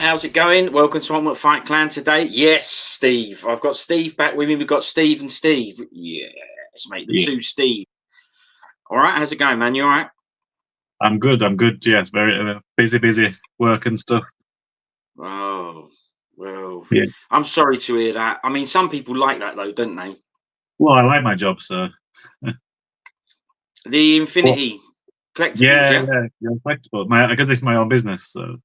How's it going? Welcome to Onward Fight Clan today. Yes, Steve. I've got Steve back with me. We've got Steve and Steve. Yes, mate. The two Steve. All right. How's it going, man? You all right? I'm good. Yes, very busy work and stuff. Oh, well, yeah. I'm sorry to hear that. I mean, some people like that, though, don't they? Well, I like my job, so. The Infinity collectibles, yeah, collectible. I guess it's my own business, so.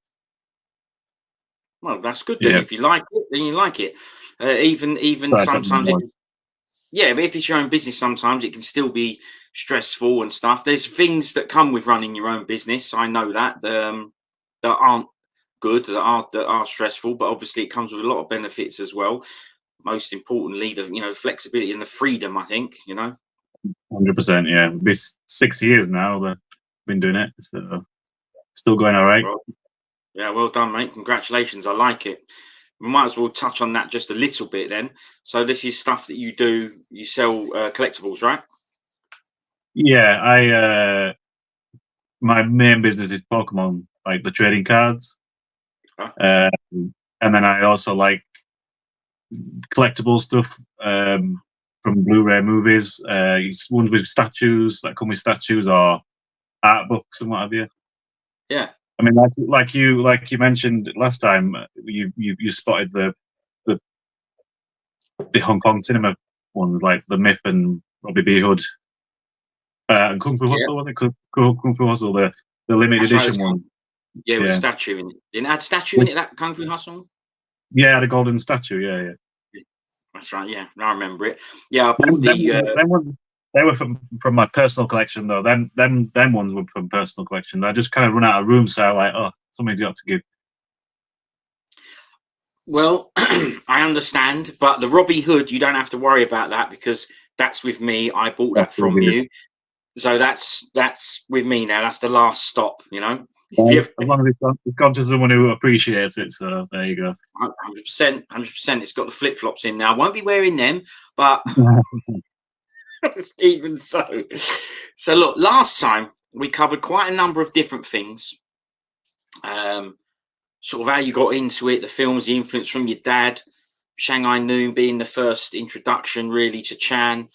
Well, that's good then. Yeah. If you like it, then you like it. Even sometimes, but if it's your own business, sometimes it can still be stressful and stuff. There's things that come with running your own business. I know that that aren't good, that are stressful, but obviously it comes with a lot of benefits as well. Most importantly, the flexibility and the freedom. I think 100%. Yeah, this 6 years now that I've been doing it, so still going all right. Yeah, well done, mate. Congratulations. I like it. We might as well touch on that just a little bit then. So this is stuff that you do. You sell collectibles, right? Yeah, my main business is Pokemon, like the trading cards. Huh? And then I also like collectible stuff from Blu-ray movies. Ones with statues that come with statues or art books and what have you. Yeah. I mean, like you mentioned last time, you spotted the Hong Kong cinema ones, like The Myth and Robbie B. Hood, and Kung Fu Hustle. Was it Kung Fu Hustle, the limited edition one? Yeah, with statue in it. Didn't it have statue in it, that Kung Fu Hustle? Yeah, the golden statue. Yeah. That's right. Yeah, I remember it. Yeah, I bought they were from my personal collection though. Them ones were from personal collection. I just kind of run out of room, so I'm like, oh, somebody's got to give. Well, I understand, but the Robbie Hood, you don't have to worry about that because that's with me. I bought that from you, so that's with me now. That's the last stop, As long as it's gone to someone who appreciates it, so there you go. 100%. It's got the flip flops in now. I won't be wearing them, but. Even so. So look, last time we covered quite a number of different things. Sort of how you got into it, the films, the influence from your dad, Shanghai Noon being the first introduction really to Chan,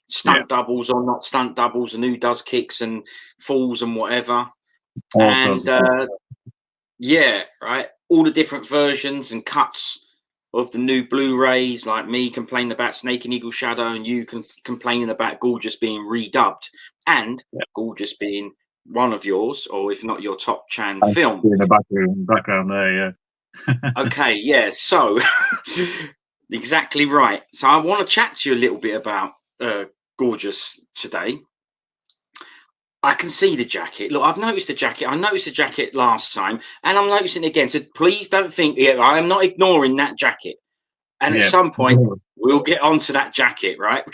stunt doubles or not stunt doubles, and who does kicks and falls and whatever. And right, all the different versions and cuts of the new Blu-rays, like me complaining about Snake and Eagle Shadow and you complaining about Gorgeous being redubbed and Gorgeous being one of yours, or if not your top Chan film. In the background there, yeah. Okay, yeah, so exactly right. So I want to chat to you a little bit about Gorgeous today. I can see the jacket. Look, I've noticed the jacket. I noticed the jacket last time, and I'm noticing it again. So please don't think I am not ignoring that jacket. And at some point, we'll get onto that jacket, right?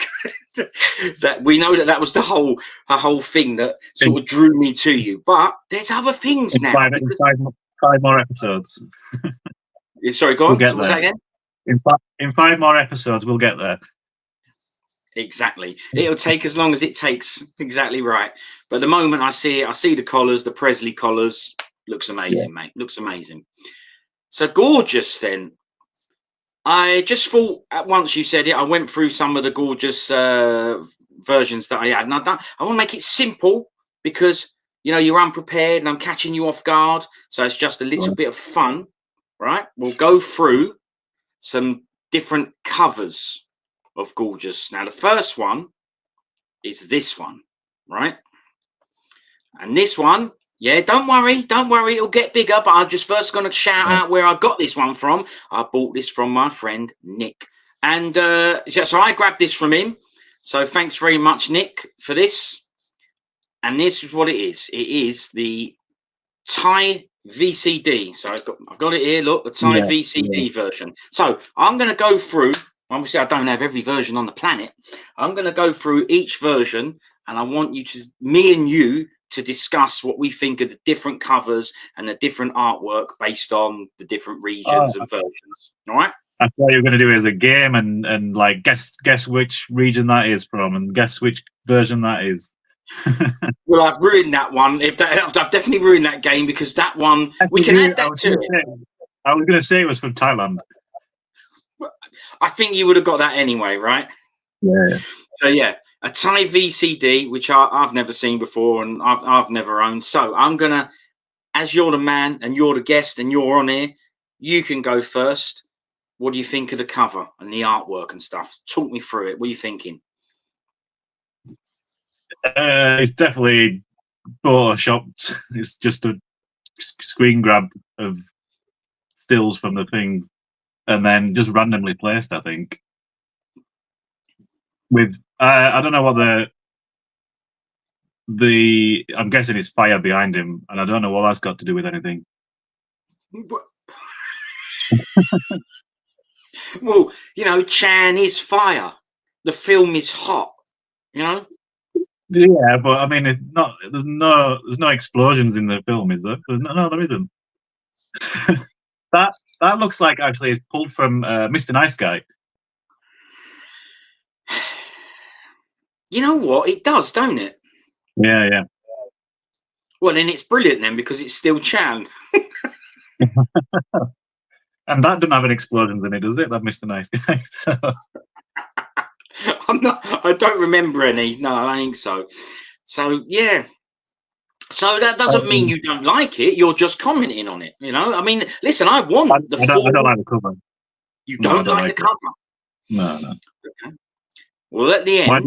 That we know that was the whole thing that sort of drew me to you. But there's other things now. Five more episodes. Sorry, go on. What was that again? In 5 more episodes, we'll get there. Exactly. It'll take as long as it takes. Exactly right. But the moment I see it, I see the collars, the Presley collars. Looks amazing, mate. Looks amazing. So gorgeous. Then I just thought at once you said it, I went through some of the gorgeous versions that I had, and I want to make it simple because you're unprepared and I'm catching you off guard. So it's just a little bit of fun, right? We'll go through some different covers of gorgeous. Now the first one is this one, right? And this one, yeah, don't worry, it'll get bigger, but I'm just first going to shout out where I got this one from. I bought this from my friend Nick, and so I grabbed this from him. So thanks very much, Nick, for this. And this is what it is. It is the Thai VCD. So I've got it here. Look, the Thai VCD version. So I'm going to go through. Obviously, I don't have every version on the planet. I'm going to go through each version, and I want me and you, to discuss what we think of the different covers and the different artwork based on the different regions and versions. All right. I thought you were going to do it as a game and like guess which region that is from and guess which version that is. Well, I've ruined that one. I've definitely ruined that game because that one we can add that to it. I was going to say it was from Thailand. I think you would have got that anyway, right? Yeah. So yeah, a Thai VCD, which I've never seen before and I've never owned. So I'm gonna, as you're the man and you're the guest and you're on here, you can go first. What do you think of the cover and the artwork and stuff? Talk me through it. What are you thinking? It's definitely photoshopped. It's just a screen grab of stills from the thing and then just randomly placed, I think. With I don't know what the I'm guessing it's fire behind him, and I don't know what that's got to do with anything. Well, Chan is fire. The film is hot. Yeah, but I mean, it's not. There's no explosions in the film, is there? No, there isn't. that looks like actually it's pulled from Mr. Nice Guy. You know what? It does, don't it? Yeah. Well, then it's brilliant then because it's still Chan. And that doesn't have any explosions in it, does it? That Mr. Nice Guy. So. I don't remember any. No, I don't think so. So yeah. So that doesn't mean you don't like it. You're just commenting on it. I mean, listen, I want I don't like the cover. You don't like the cover? No. Okay. Well, at the end,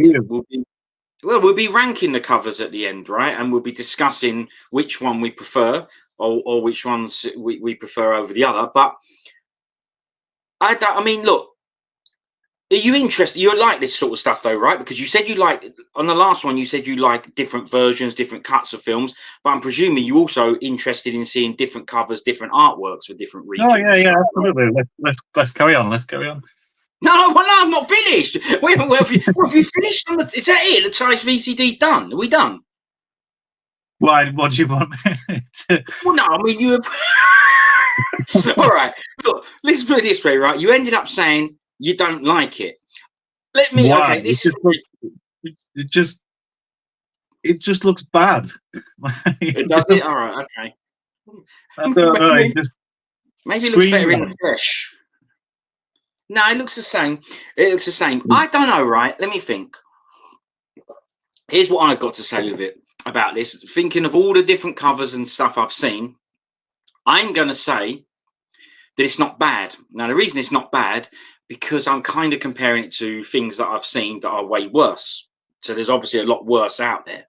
we'll be ranking the covers at the end, right? And we'll be discussing which one we prefer or which ones we prefer over the other. But I mean, look, are you interested? You like this sort of stuff, though, right? Because you said you like, on the last one, you said you like different versions, different cuts of films. But I'm presuming you're also interested in seeing different covers, different artworks for different regions. Oh, yeah, absolutely. Let's carry on. No, I'm not finished. Wait, have you finished? Is that it? The Thai VCD's done. Are we done? Why? What do you want? Well, no, I mean, you. All right. Look, let's put it this way, right? You ended up saying you don't like it. Let me. Why? Okay, this it just looks bad. It does it. All right. Okay. I don't know. Maybe it looks better in the flesh. No, it looks the same. I don't know, right? Let me think. Here's what I've got to say with it about this. Thinking of all the different covers and stuff I've seen, I'm going to say that it's not bad. Now, the reason it's not bad, because I'm kind of comparing it to things that I've seen that are way worse. So there's obviously a lot worse out there.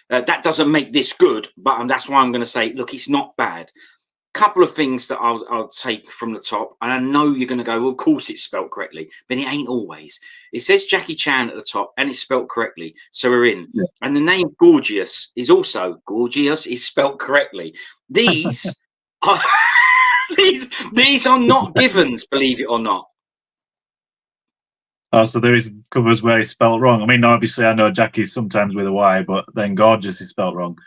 That doesn't make this good, but that's why I'm going to say, look, it's not bad. Couple of things that I'll take from the top, and I know you're going to go, well, of course it's spelled correctly, but it ain't always. It says Jackie Chan at the top, and it's spelled correctly, so we're in. Yeah. And the name Gorgeous is spelled correctly. These are these are not givens, believe it or not. Oh, so there is covers where it's spelled wrong. I mean, obviously, I know Jackie's sometimes with a Y, but then Gorgeous is spelled wrong.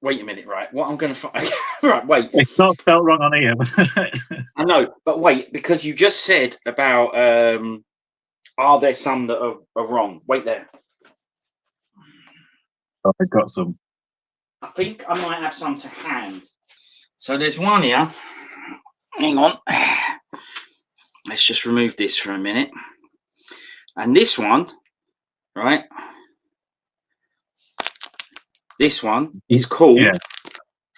Wait a minute, right? What I'm going to find... right, wait. It's not spelled wrong on here. I know, but wait, because you just said about are there some that are wrong? Wait there. Oh, it's got some. I think I might have some to hand. So there's one here. Hang on. Let's just remove this for a minute. And this one, right? This one is called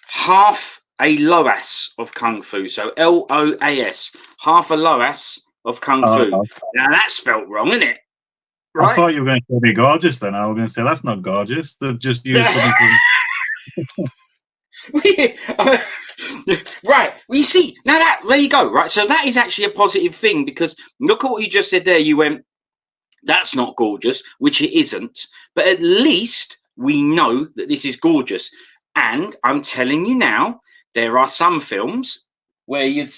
Half a Loas of Kung Fu. So LOAS, Half a Loas of Kung Fu. Now that's spelt wrong, isn't it? Right? I thought you were going to say gorgeous then. I was going to say that's not gorgeous. They've just used something from... Right. Well, you see, now there you go. Right. So that is actually a positive thing, because look at what you just said there. You went, that's not gorgeous, which it isn't. But at least we know that this is gorgeous. And I'm telling you now, there are some films where you'd,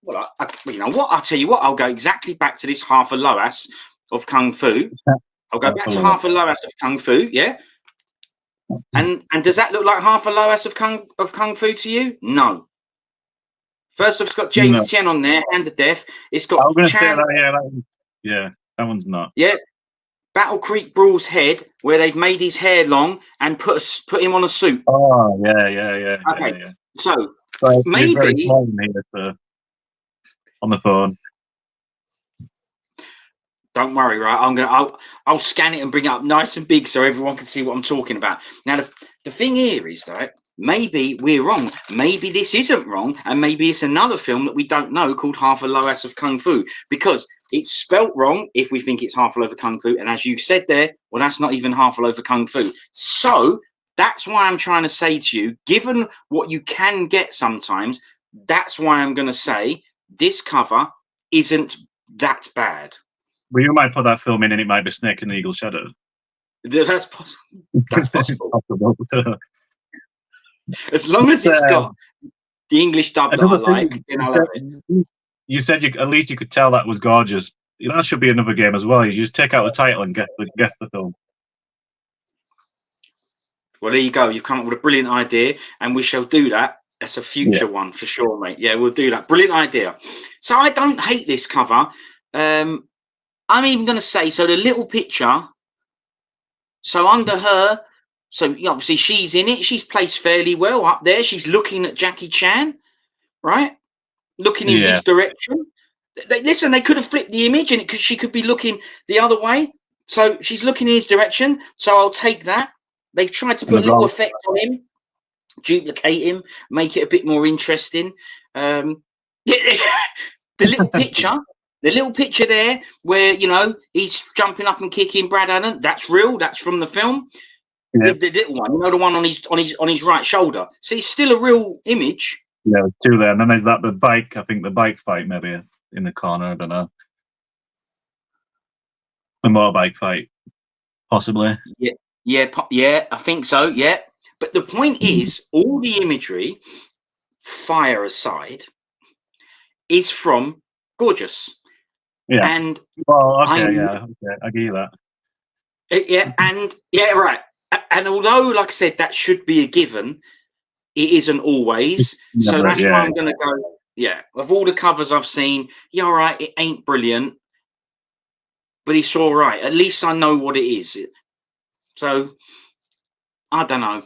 well, you know what? I'll tell you what. I'll go exactly back to this Half a Loas of Kung Fu. I'll go back to Half a Loas of Kung Fu. Yeah. And does that look like Half a Loas of Kung Fu to you? No. First off, it's got James Tien on there, Hand of Death. It's got. I'm going to say that. Yeah, that one's not. Yeah. Battle Creek Brawl's head, where they've made his hair long and put him on a suit. Oh yeah. Okay. Yeah. So maybe very small here on the phone. Don't worry, right? I'll scan it and bring it up nice and big so everyone can see what I'm talking about. Now, the thing here is that maybe we're wrong. Maybe this isn't wrong, and maybe it's another film that we don't know called Half a Loas of Kung Fu, because it's spelt wrong if we think it's Half a Loaf of Kung Fu. And as you said there, well, that's not even Half a Loaf of Kung Fu. So that's why I'm trying to say to you, given what you can get sometimes, that's why I'm going to say this cover isn't that bad. Well, you might put that film in and it might be Snake and Eagle Shadow. That's possible. That's possible. As long as it's got the English dub that I like, then I love it. You said at least you could tell that was gorgeous. That should be another game as well. You just take out the title and guess the film. Well, there you go. You've come up with a brilliant idea, and we shall do that. That's a future one for sure, mate. Yeah, we'll do that. Brilliant idea. So I don't hate this cover. I'm even going to say, so the little picture, so under her, so obviously she's in it. She's placed fairly well up there. She's looking at Jackie Chan, right? Looking in his direction. Listen, they could have flipped the image in it because she could be looking the other way. So she's looking in his direction. So I'll take that. They've tried to put a little effect on him, duplicate him, make it a bit more interesting. The little picture. The little picture there where, he's jumping up and kicking Brad Allen, that's real. That's from the film. Yeah. The little one, the one on his right shoulder. So it's still a real image. Yeah, there's two there. And then there's the bike. I think the bike fight maybe in the corner. I don't know. The motorbike fight, possibly. Yeah, I think so, yeah. But the point is, all the imagery, fire aside, is from Gorgeous. Yeah. And I give you that. Right. And although, like I said, that should be a given, it isn't always. So that's why I'm going to go. Yeah, of all the covers I've seen, all right, it ain't brilliant, but it's all right. At least I know what it is. So I don't know.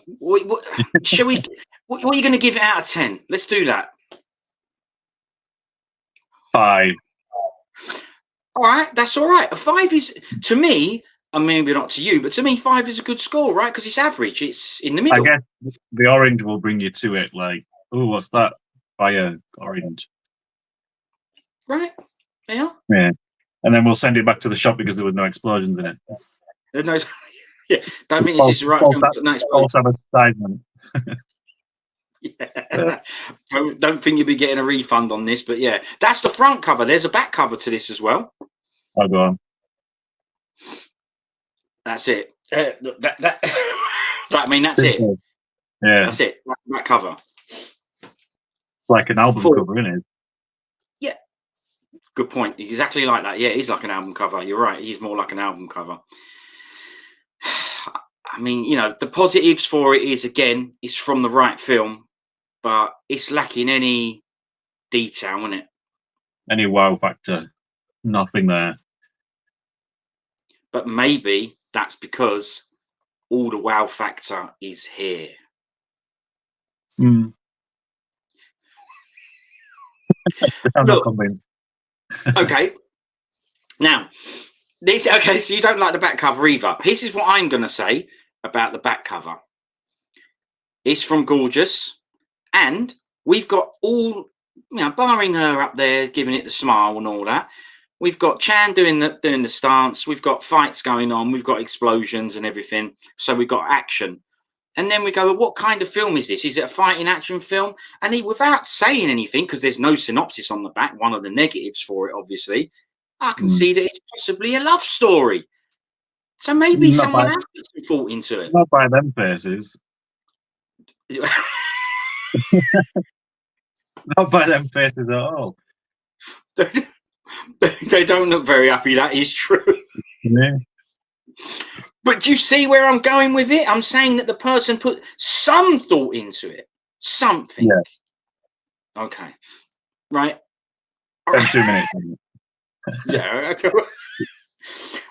Shall we? What are you going to give it out of 10? Let's do that. 5. All right, that's all right. A 5 is, to me, and maybe not to you, but to me, 5 is a good score, right? Because it's average. It's in the middle. I guess the orange will bring you to it. Like, oh, what's that? Fire orange. Right. Yeah. Yeah. And then we'll send it back to the shop because there were no explosions in it. There's no. Yeah. Don't think this is the right film. False advertisement. Yeah. Don't think you'll be getting a refund on this, but yeah, that's the front cover. There's a back cover to this as well. I'll go on. That's it. I mean, that's it. Yeah, that's it. That cover. Like an album cover, isn't it? Yeah. Good point. Exactly like that. Yeah, it is like an album cover. You're right. He's more like an album cover. I mean, the positives for it is, again, it's from the right film, but it's lacking any detail, isn't it? Any wow factor. Nothing there. But maybe that's because all the wow factor is here. Mm. I'm not Look, convinced. okay. Now, okay, so you don't like the back cover either. This is what I'm going to say about the back cover. It's from Gorgeous, and we've got all, barring her up there giving it the smile and all that. We've got Chan doing the stance. We've got fights going on. We've got explosions and everything. So we've got action. And then we go, well, what kind of film is this? Is it a fighting action film? And he, without saying anything, because there's no synopsis on the back, one of the negatives for it, obviously, I can see that it's possibly a love story. So maybe someone has put some thought into it. Not by them faces. Not by them faces at all. They don't look very happy, that is true. Yeah. But do you see where I'm going with it? I'm saying that the person put some thought into it. Something. Yeah. Okay. Right. In 2 minutes. Yeah. Okay.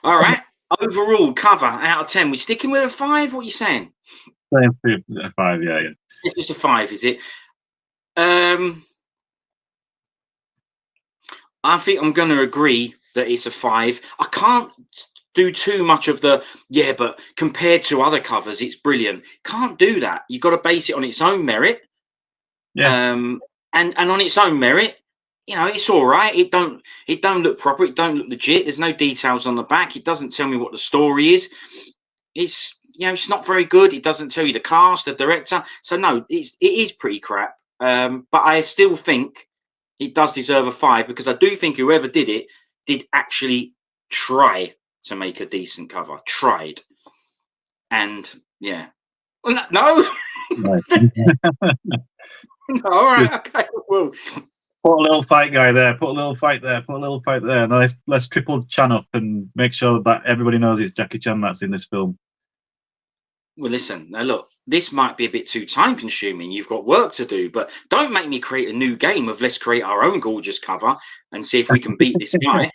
All right. Overall cover out of 10. We're sticking with a 5? What are you saying? 5, yeah. It's just a 5, is it? I think I'm going to agree that it's a 5. I can't do too much of the, but compared to other covers, it's brilliant. Can't do that. You've got to base it on its own merit. Yeah. And on its own merit, it's all right. It don't look proper. It don't look legit. There's no details on the back. It doesn't tell me what the story is. It's it's not very good. It doesn't tell you the cast, the director. So no, it is pretty crap. But I still think it does deserve a 5, because I do think whoever did it did actually try to make a decent cover. Tried. And yeah. No. Right. All right. Okay. Well, put a little fight guy there. Put a little fight there. Put a little fight there. And let's triple Chan up and make sure that everybody knows it's Jackie Chan that's in this film. Well, listen, now look, this might be a bit too time consuming. You've got work to do, but don't make me create a new game of let's create our own Gorgeous cover and see if we can beat this guy.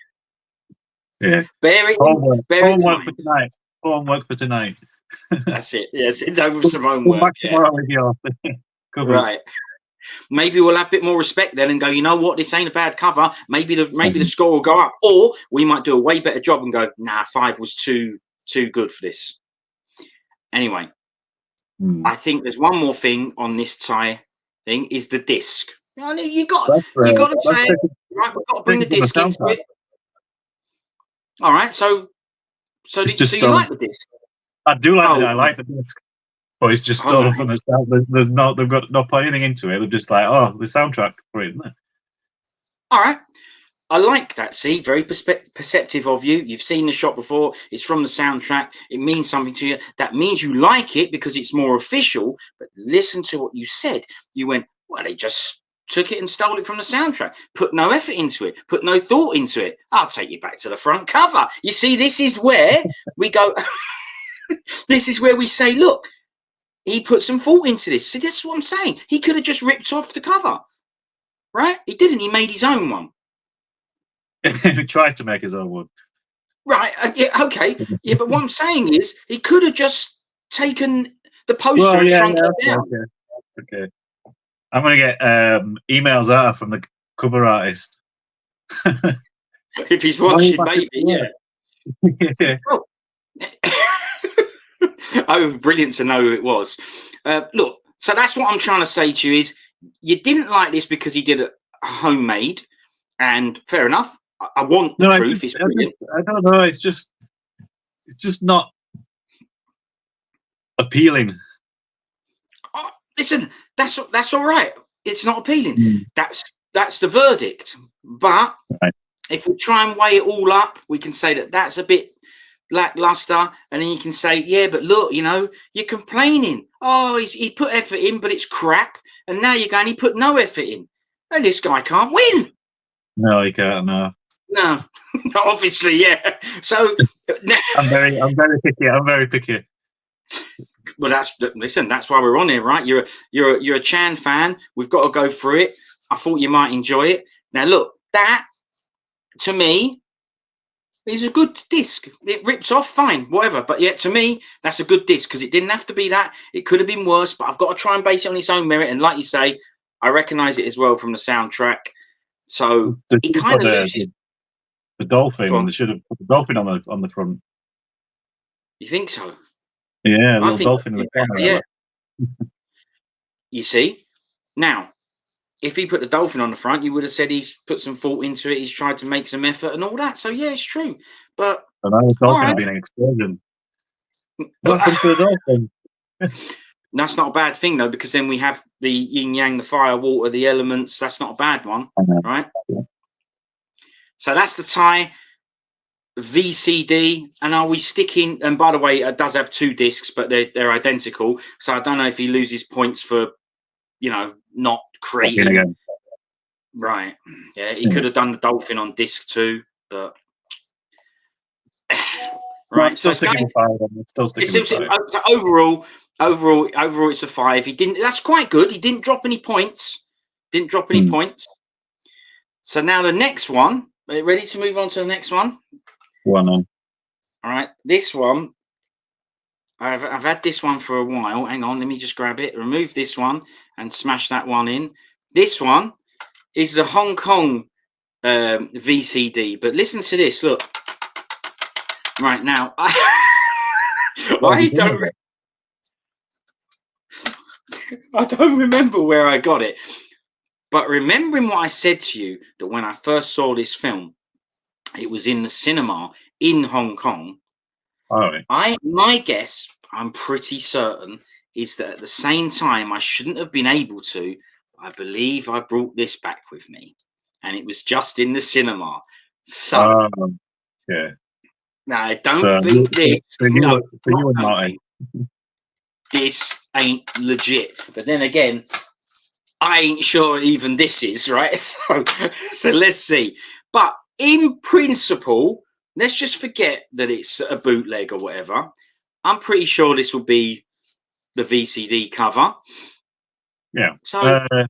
Yeah. Homework for tonight. Homework for tonight. That's it. Yes, it's over some homework. Back tomorrow with your covers. Right. Maybe we'll have a bit more respect then and go, you know what, this ain't a bad cover. Maybe the score will go up. Or we might do a way better job and go, nah, 5 was too good for this. Anyway, I think there's one more thing on this tie thing, is the disc. You got to say it. Right, we've got to bring the disc into it. All right, so you like the disc? I do like it. I like the disc. But it's just stolen from the start. They've got not put anything into it. They're just like, the soundtrack for it, isn't it? All right. I like that. See, very perceptive of you. You've seen the shot before. It's from the soundtrack. It means something to you. That means you like it because it's more official. But listen to what you said. You went, well, they just took it and stole it from the soundtrack. Put no effort into it. Put no thought into it. I'll take you back to the front cover. You see, this is where we go. This is where we say, look, he put some thought into this. See, this is what I'm saying. He could have just ripped off the cover, right? He didn't. He made his own one. He tried to make his own one. Right. Yeah. Okay. Yeah. But what I'm saying is, he could have just taken the poster and shrunk it down. Okay. I'm going to get emails out from the cover artist. If he's watching, maybe. Yeah. Oh, brilliant to know who it was. Look, so that's what I'm trying to say to you is, you didn't like this because he did it homemade, and fair enough. I want the truth. It's brilliant. I don't know. It's just not appealing. Oh, listen, that's all right. It's not appealing. That's the verdict. But if we try and weigh it all up, we can say that that's a bit lackluster, and then you can say, yeah, but look, you're complaining. Oh, he put effort in, but it's crap. And now you're going, he put no effort in, and this guy can't win. No, he can't. No, obviously, yeah. So I'm very picky. I'm very picky. Well, that's why we're on here, right? You're a Chan fan. We've got to go through it. I thought you might enjoy it. Now, look, that to me It's a good disc. It rips off, fine, whatever. But yeah, to me, that's a good disc because it didn't have to be that. It could have been worse, but I've got to try and base it on its own merit. And like you say, I recognise it as well from the soundtrack. So it kind of loses. The dolphin. They should have put the dolphin on the front. You think so? Yeah, a little dolphin in the corner. Yeah. You see, now, if he put the dolphin on the front, you would have said he's put some thought into it. He's tried to make some effort and all that. So yeah, it's true. But the dolphin would be an explosion. What happened to the dolphin? That's not a bad thing though, because then we have the yin yang, the fire, water, the elements. That's not a bad one, right? Yeah. So that's the tie. VCD. And are we sticking? And by the way, it does have 2 discs, but they're identical. So I don't know if he loses points for, not creating. Again. Right. Yeah, he could have done the dolphin on disc 2, but right. So sticking with 5. So overall, it's a 5. He didn't. That's quite good. He didn't drop any points. So now the next one. Are you ready to move on to the next one? One on. All right. This one. I've had this one for a while. Hang on. Let me just grab it. Remove this one and smash that one in. This one is the Hong Kong VCD. But listen to this. Look. Right now, I don't remember where I got it, but remembering what I said to you, that when I first saw this film, it was in the cinema in Hong Kong. All right. My guess, I'm pretty certain, is that at the same time, I shouldn't have been able to. I believe I brought this back with me, and it was just in the cinema. So, yeah. Now, I don't think this. This ain't legit. But then again, I ain't sure even this is, right? So let's see. But in principle, let's just forget that it's a bootleg or whatever. I'm pretty sure this will be the VCD cover. Yeah. So, I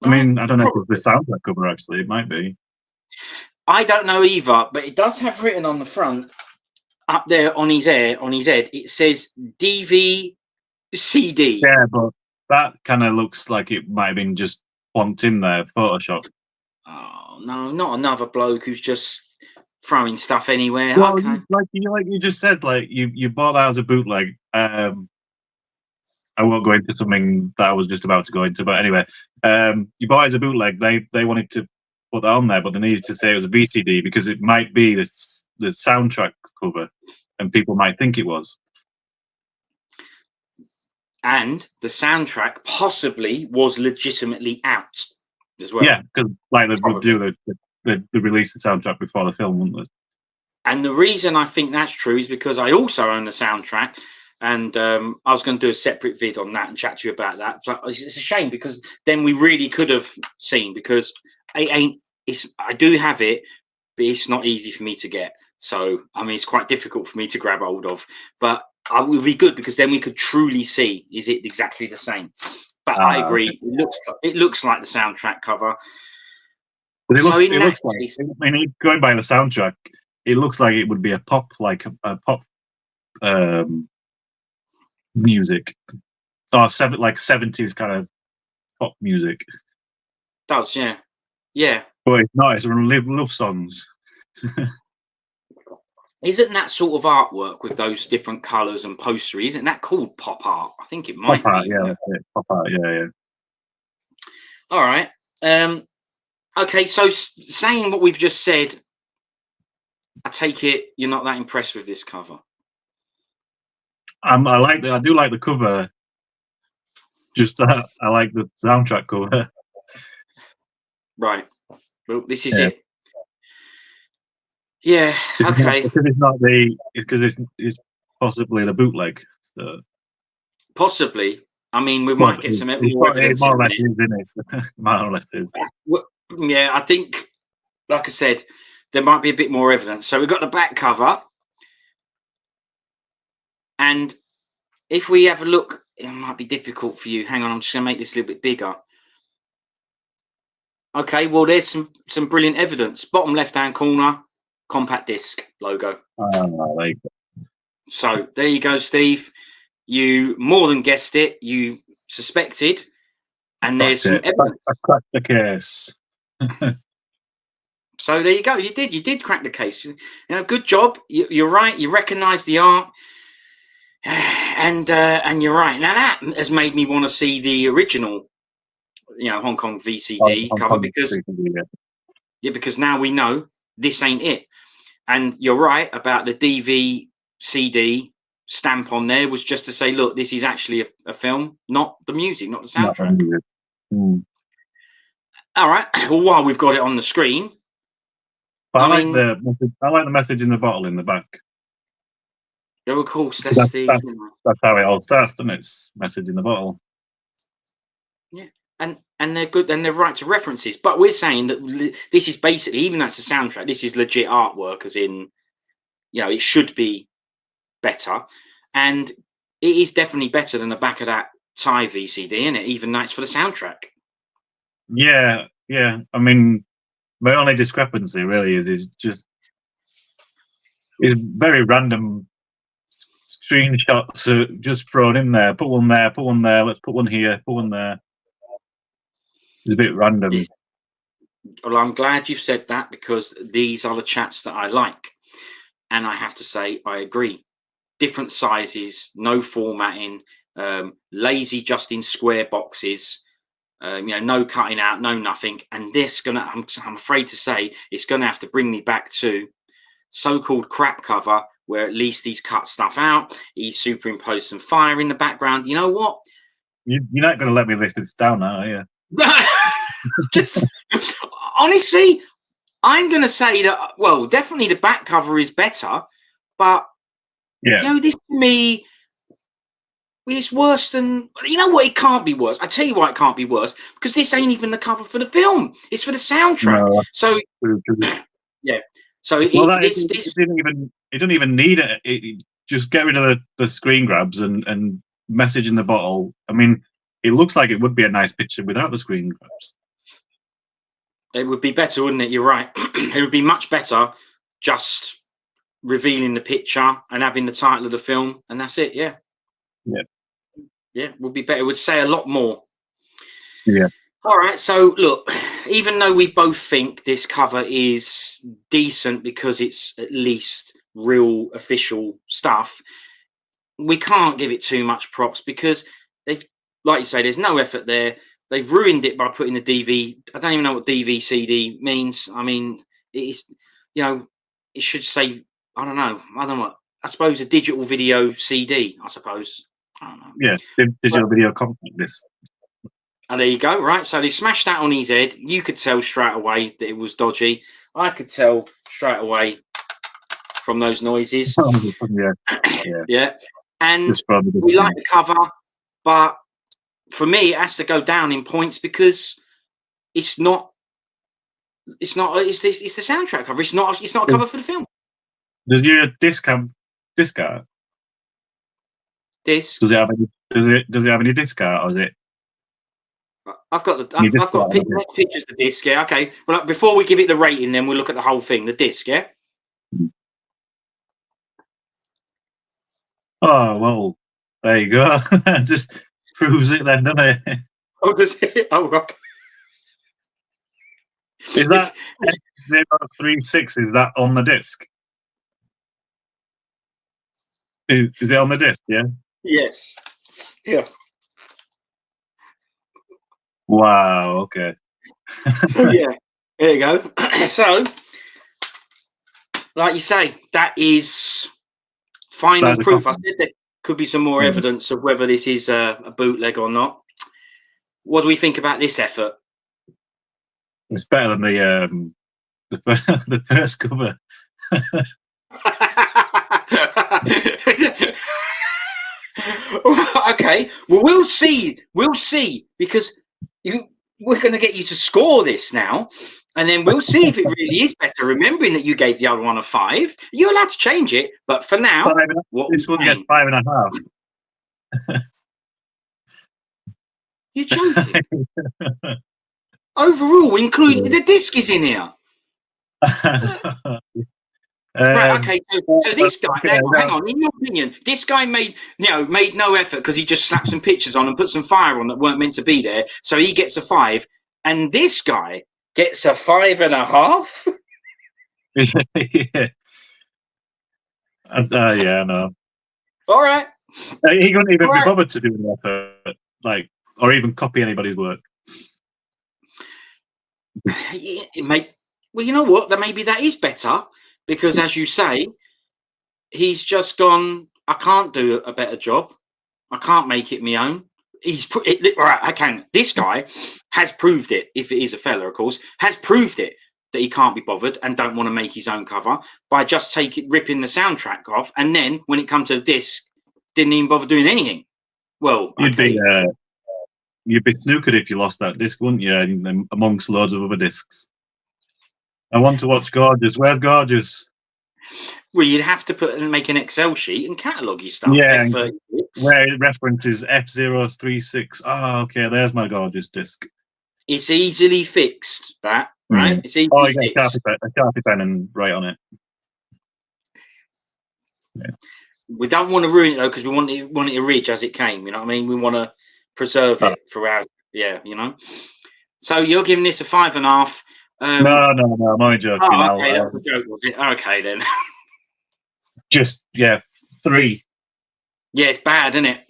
mean, I don't know if it's the soundtrack cover, actually. It might be. I don't know either, but it does have written on the front, up there on his head, it says DVCD. Yeah, but that kind of looks like it might have been just plonked in there, Photoshop. Oh no, not another bloke who's just throwing stuff anywhere. Well, okay, like you just said, like you bought that as a bootleg. I won't go into something that I was just about to go into, but anyway, you bought it as a bootleg. They wanted to put that on there, but they needed to say it was a VCD because it might be the soundtrack cover, and people might think it was. And the soundtrack possibly was legitimately out as well. Yeah, because like they released the soundtrack before the film, wouldn't they? And the reason I think that's true is because I also own the soundtrack, and I was going to do a separate vid on that and chat to you about that. But it's a shame because then we really could have seen, because I do have it, but it's not easy for me to get. So I mean, it's quite difficult for me to grab hold of. But it would be good because then we could truly see, is it exactly the same? But I agree. Okay. It looks like the soundtrack cover. But it looks like, I mean, going by the soundtrack, it looks like it would be a pop, like a pop music, or like 70s kind of pop music. It does, yeah, yeah. But it's not. It's love songs. Isn't that sort of artwork with those different colours and postery? Isn't that called pop art? I think it might pop art, be. Yeah, that's it. Pop art, yeah. All right. Okay, so saying what we've just said, I take it you're not that impressed with this cover. I do like the cover. Just I like the soundtrack cover. Right. Well, this is it. Yeah. Okay. Because it's not the. It's because it's possibly the bootleg. So. Possibly. I mean, we might get some more evidence. More or less is, isn't it? More or less is. Well, yeah, I think, like I said, there might be a bit more evidence. So we've got the back cover, and if we have a look, it might be difficult for you. Hang on, I'm just going to make this a little bit bigger. Okay, well, there's some brilliant evidence. Bottom left-hand corner, compact disc logo. Like, so there you go, Steve. You more than guessed it. You suspected, and there's some evidence. I cracked the case. So there you go. You did crack the case. You know, good job. You're right. You recognise the art, and you're right. Now that has made me want to see the original, Hong Kong VCD cover because because now we know this ain't it. And you're right about the DVD stamp on there was just to say, look, this is actually a film, not the music, not the soundtrack. All right. Well, while we've got it on the screen. But I like the message in the bottle in the back. Yeah, of course. That's how it all starts, doesn't it? It's message in the bottle. Yeah, and they're good, and they're right to references. But we're saying that this is basically, even though it's a soundtrack, this is legit artwork, as in, it should be better, and it is definitely better than the back of that Thai VCD, isn't it? Even though it's for the soundtrack. Yeah. I mean, my only discrepancy really is just very random screenshots are just thrown in there. Put one there. Put one there. Let's put one here. Put one there. It's a bit random. Well, I'm glad you've said that because these are the chats that I like, and I have to say I agree. Different sizes, no formatting, lazy, just in square boxes. No cutting out, no nothing. And this I'm afraid to say it's gonna have to bring me back to so-called crap cover, where at least he's cut stuff out. He's superimposed some fire in the background. You know what? You're not gonna let me list this down now, are you? Honestly, I'm gonna say that. Well, definitely the back cover is better, but this to me. It's worse than, what, it can't be worse. I tell you why it can't be worse, because this ain't even the cover for the film. It's for the soundtrack. No. So, yeah. So it didn't even need it. Just get rid of the screen grabs and message in the bottle. I mean, it looks like it would be a nice picture without the screen grabs. It would be better, wouldn't it? You're right. It would be much better just revealing the picture and having the title of the film, and that's it. Yeah. Yeah, would be better. It would say a lot more. Yeah. All right. So look, even though we both think this cover is decent because it's at least real official stuff, we can't give it too much props because they've, like you say, there's no effort there. They've ruined it by putting the DV. I don't even know what DVCD means. I mean, it's, it should say, I don't know. I suppose a digital video CD, I suppose. I don't know. Yeah, digital video compact disc. And there you go. Right. So they smashed that on his head. You could tell straight away that it was dodgy. I could tell straight away from those noises. Yeah. And we like the cover, but for me, it has to go down in points because it's the soundtrack cover. It's not a cover for the film. Does your disc have disc art? Disc? Does it have any disc art, or is it? I've got pictures of the disc. Yeah, okay. Well, before we give it the rating, then we'll look at the whole thing. The disc, yeah. Oh well, there you go. Just proves it then, doesn't it? Oh, does it? Oh, okay. Is that 036? Is that on the disc? Is it on the disc? Yeah. Yes. Yeah. Wow. Okay. So yeah, there you go. So, like you say, that is final proof. I said there could be some more evidence of whether this is a bootleg or not. What do we think about this effort? It's better than the first cover. Okay, well, we'll see. We'll see, because we're going to get you to score this now, and then we'll see if it really is better. Remembering that you gave the other one a 5, you're allowed to change it, but for now, this one gets 5.5. You're joking. Overall, including the disc is in here. Right. Okay. So this guy. Okay, Now, hang on. In your opinion, this guy made no effort because he just slapped some pictures on and put some fire on that weren't meant to be there. So he gets a 5, and this guy gets a 5.5. yeah. Yeah, no. All right. He couldn't even All be right. bothered to do an effort, like, or even copy anybody's work. Well, you know what? Maybe that is better because, as you say, he's just gone. I can't do a better job. I can't make it my own. He's put it all right. I can. This guy has proved it. If it is a fella, of course, has proved it that he can't be bothered and don't want to make his own cover by just ripping the soundtrack off, and then when it comes to this, didn't even bother doing anything. Well, You'd okay. You'd be snookered if you lost that disc, wouldn't you? Amongst loads of other discs. I want to watch Gorgeous. Where's Gorgeous? Well, you'd have to make an Excel sheet and catalogue your stuff. Yeah, F36. where it references F036. Oh, okay, there's my Gorgeous disc. It's easily fixed, that, right? It's easily you fixed. get a Sharpie pen and write on it. Yeah. We don't want to ruin it, though, because we want it to ridge as it came, you know what I mean? We want to preserve it throughout, So you're giving this a 5.5. No, I'm only joking. Oh, okay, that was a joke, was it? Okay, then. Just, 3. Yeah, it's bad, isn't it?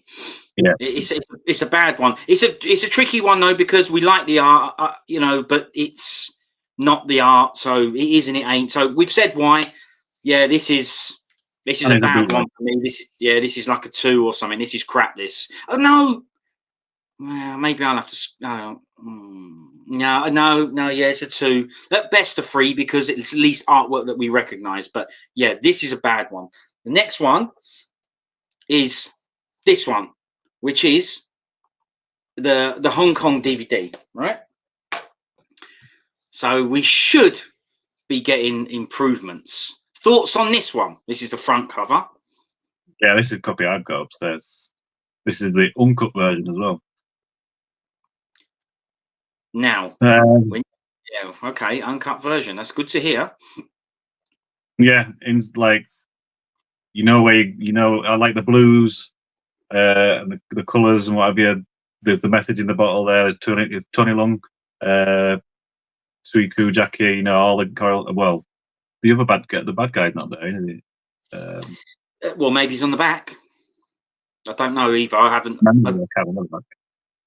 Yeah, it's a bad one. It's a tricky one though because we like the art, but it's not the art. So it is and it ain't. So we've said why. Yeah, this is a bad one for me. This is like a 2 or something. This is crap. This. Oh no. Well, maybe I'll have to. No. Yeah, it's a 2. At best a 3 because it's at least artwork that we recognise. But yeah, this is a bad one. The next one is this one, which is the Hong Kong DVD, right? So we should be getting improvements. Thoughts on this one? This is the front cover. Yeah, this is a copy I've got upstairs. This is the uncut version as well. Now, okay, uncut version. That's good to hear. Yeah, in like, I like the blues, and the colours and what have you. The message in the bottle there is Tony Long, Sweet Koo Jackie. All the choral. Well, the bad guy's not there, is he? Well, maybe he's on the back. I don't know either. I haven't.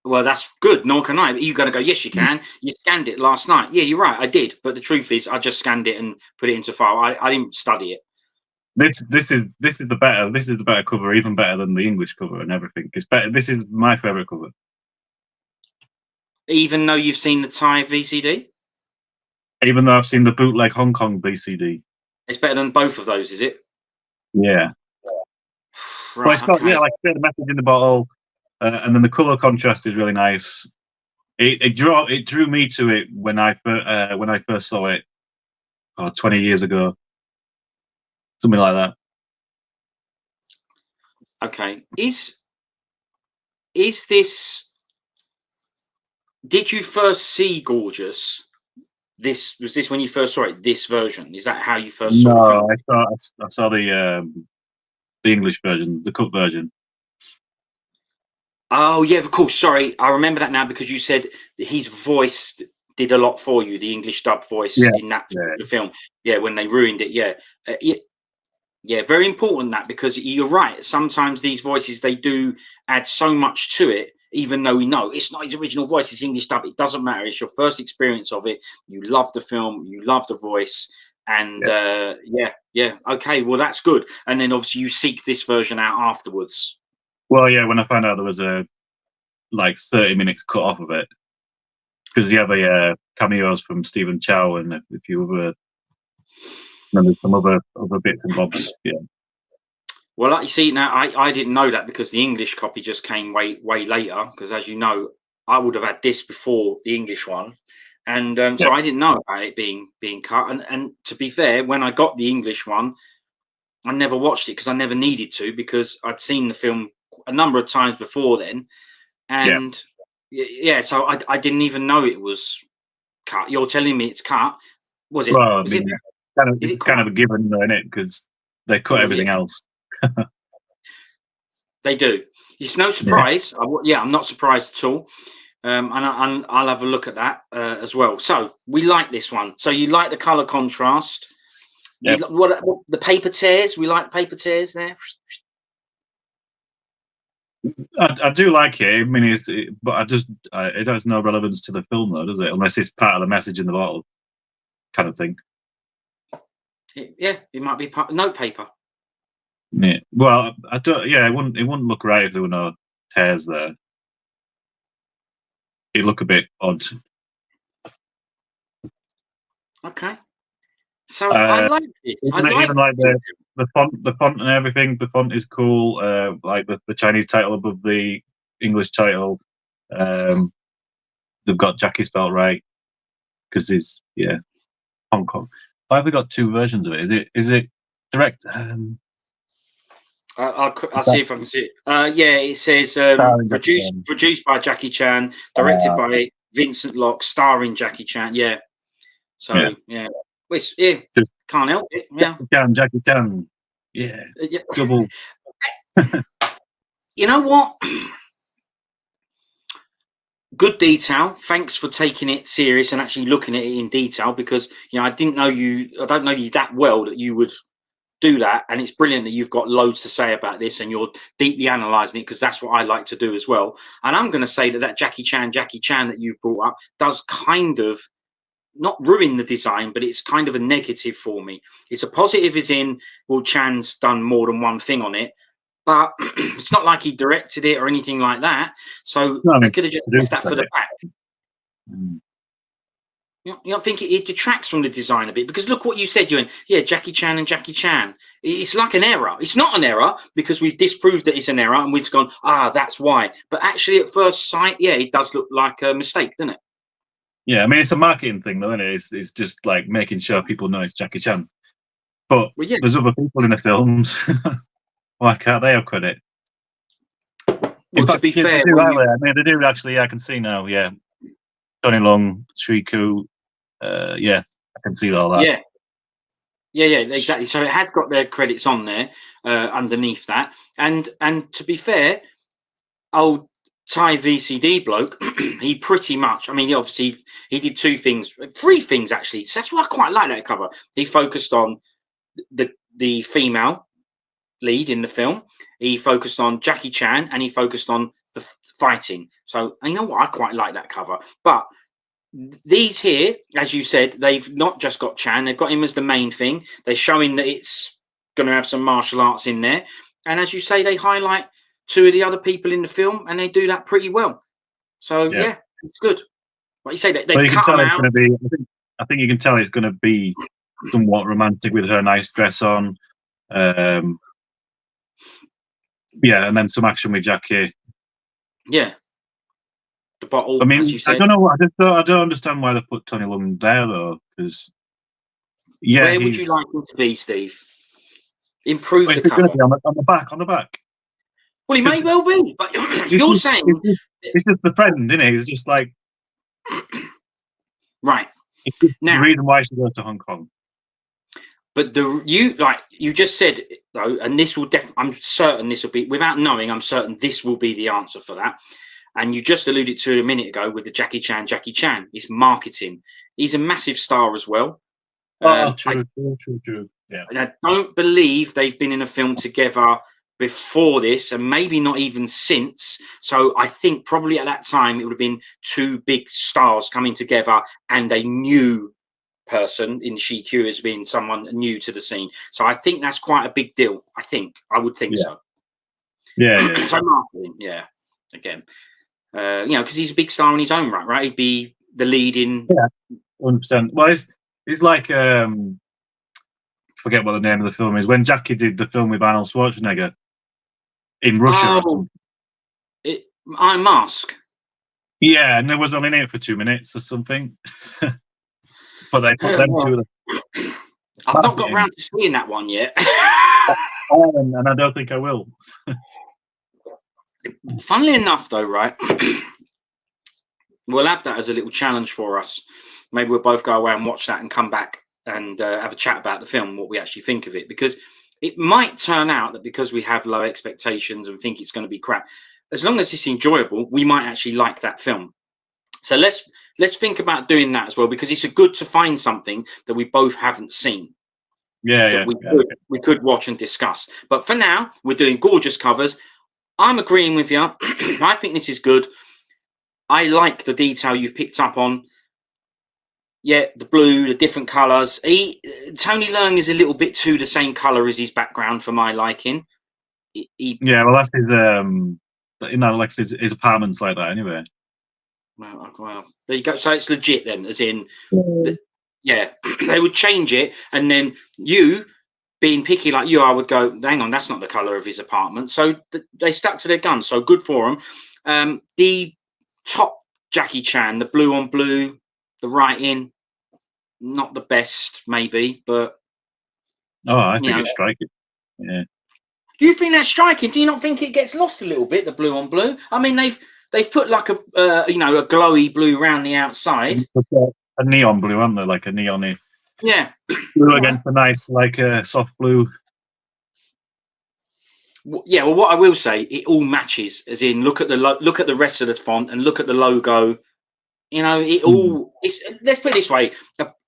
Well, that's good. Nor can I. But you're going to go, yes, you can. You scanned it last night. Yeah, you're right. I did. But the truth is, I just scanned it and put it into file. I didn't study it. This is the better cover, even better than the English cover and everything. It's better. This is my favourite cover. Even though you've seen the Thai VCD? Even though I've seen the bootleg Hong Kong VCD. It's better than both of those, is it? Yeah. Right, well, it's got, like I said, the message in the bottle, and then the colour contrast is really nice. It drew me to it when I first saw it 20 years ago. Something like that. Okay. Is this... Did you first see Gorgeous? Was this when you first saw it? This version? Is that how you first saw the film? No, I saw the English version, the cut version. Oh yeah, of course. Sorry, I remember that now because you said his voice did a lot for you. The English dub voice in that film. Yeah, when they ruined it. Yeah, yeah. Very important that because you're right. Sometimes these voices they do add so much to it. Even though we know it's not his original voice, it's English dub. It doesn't matter. It's your first experience of it. You love the film. You love the voice. And okay, well that's good. And then obviously you seek this version out afterwards. Well, yeah, when I found out there was a 30 minutes cut off of it, because you have cameos from Stephen Chow and a few other, and there's some other bits and bobs. Yeah. Well, like you see, now I didn't know that because the English copy just came way later. Because as you know, I would have had this before the English one. And so I didn't know about it being cut. And to be fair, when I got the English one, I never watched it because I never needed to because I'd seen the film a number of times before then. And so I didn't even know it was cut. You're telling me it's cut. Was it? Well, it's kind of a given, isn't it? Because they cut everything else. They do. It's no surprise. I'm not surprised at all. And I'll have a look at that as well. So we like this one. So you like the color contrast. Yep. What the paper tears? We like paper tears there. I do like it. I mean, but it has no relevance to the film, though, does it? Unless it's part of the message in the bottle, kind of thing. It might be part notepaper. Yeah. Well, I don't. Yeah, it wouldn't look right if there were no tears there. It'd look a bit odd. Okay. So I like this. I even like the font and everything. The font is cool. Like the Chinese title above the English title. They've got Jackie spelled right because he's Hong Kong. Why have they got two versions of it? Is it direct? I'll see if I can see it. It says produced by Jackie Chan, directed by Vincent Locke, starring Jackie Chan. Yeah. So can't help it. Yeah. Jackie Chan. Yeah. Double. You know what? Good detail. Thanks for taking it serious and actually looking at it in detail, because I don't know you that well that you would do that, and it's brilliant that you've got loads to say about this and you're deeply analysing it, because that's what I like to do as well. And I'm going to say that Jackie Chan that you've brought up does kind of not ruin the design, but it's kind of a negative for me. It's a positive as in, well, Chan's done more than one thing on it, but it's not like he directed it or anything like that. So they could have just left that for the back. You don't think it detracts from the design a bit? Because look what you said, Ewan. Yeah, Jackie Chan and Jackie Chan. It's like an error. It's not an error because we've disproved that it's an error and we've gone, that's why. But actually, at first sight, it does look like a mistake, doesn't it? Yeah, I mean, it's a marketing thing, though, isn't it? It's just like making sure people know it's Jackie Chan. But there's other people in the films. Why can't they have credit? Well, to be fair, they do actually. I can see now. Yeah, Tony Leung, Shriku. I can see all that. Yeah, exactly. So it has got their credits on there underneath that. And to be fair, old Thai VCD bloke, he pretty much, I mean, obviously he did three things actually. So that's why I quite like that cover. He focused on the female lead in the film. He focused on Jackie Chan, and he focused on the fighting. So you know what? I quite like that cover. But these here, as you said, they've not just got Chan, they've got him as the main thing. They're showing that it's going to have some martial arts in there. And as you say, they highlight two of the other people in the film, and they do that pretty well. So, it's good. Like you say, they cut them out. I think you can tell it's going to be somewhat romantic with her nice dress on. And then some action with Jackie. Yeah. The bottle. I mean, as you said. I don't know. I don't understand why they put Tony Leung there though. Because where would you like him to be, Steve? Improve the cover on the back. Well, he may well be, but you're saying it's just the friend, isn't it? It's just like right. It's just the reason why she goes to Hong Kong. But you just said though, and this will I'm certain this will be, without knowing, I'm certain this will be the answer for that. And you just alluded to it a minute ago with the Jackie Chan. It's marketing. He's a massive star as well. True. Yeah. And I don't believe they've been in a film together before this, and maybe not even since. So I think probably at that time it would have been two big stars coming together and a new person in Shiku as being someone new to the scene. So I think that's quite a big deal. I would think so. Yeah. So marketing, again. Because he's a big star in his own right? He'd be the lead in. 100%. Well, it's like forget what the name of the film is. When Jackie did the film with Arnold Schwarzenegger in Russia. Iron Mask. Yeah, and there was only in it for 2 minutes or something. But they put them two. I've not got around to seeing that one yet. And I don't think I will. Funnily enough, though, right, we'll have that as a little challenge for us. Maybe we'll both go away and watch that and come back and have a chat about the film, what we actually think of it, because it might turn out that because we have low expectations and think it's going to be crap, as long as it's enjoyable, we might actually like that film. So let's think about doing that as well, because it's good to find something that we both haven't seen. Yeah, we could watch and discuss. But for now, we're doing gorgeous covers. I'm agreeing with you. I think this is good. I like the detail you've picked up on. Yeah, the blue, the different colours. Tony Leung is a little bit too the same colour as his background for my liking. Yeah, well, that's his like his apartment's like that anyway. Well, there you go. So it's legit then, as in, yeah, they would change it, and then you, being picky like you, I would go, hang on, that's not the colour of his apartment. So they stuck to their guns. So good for them. The top Jackie Chan, the blue on blue, the writing, not the best, maybe, but I think it's striking. Yeah. Do you think that's striking? Do you not think it gets lost a little bit, the blue on blue? I mean, they've put like a glowy blue around the outside, a neon blue, aren't they? Like a neon-y. Yeah. Blue against a nice, like a soft blue. Yeah. Well, what I will say, it all matches. As in, look at the rest of the font and look at the logo. You know, it all. Let's put it this way: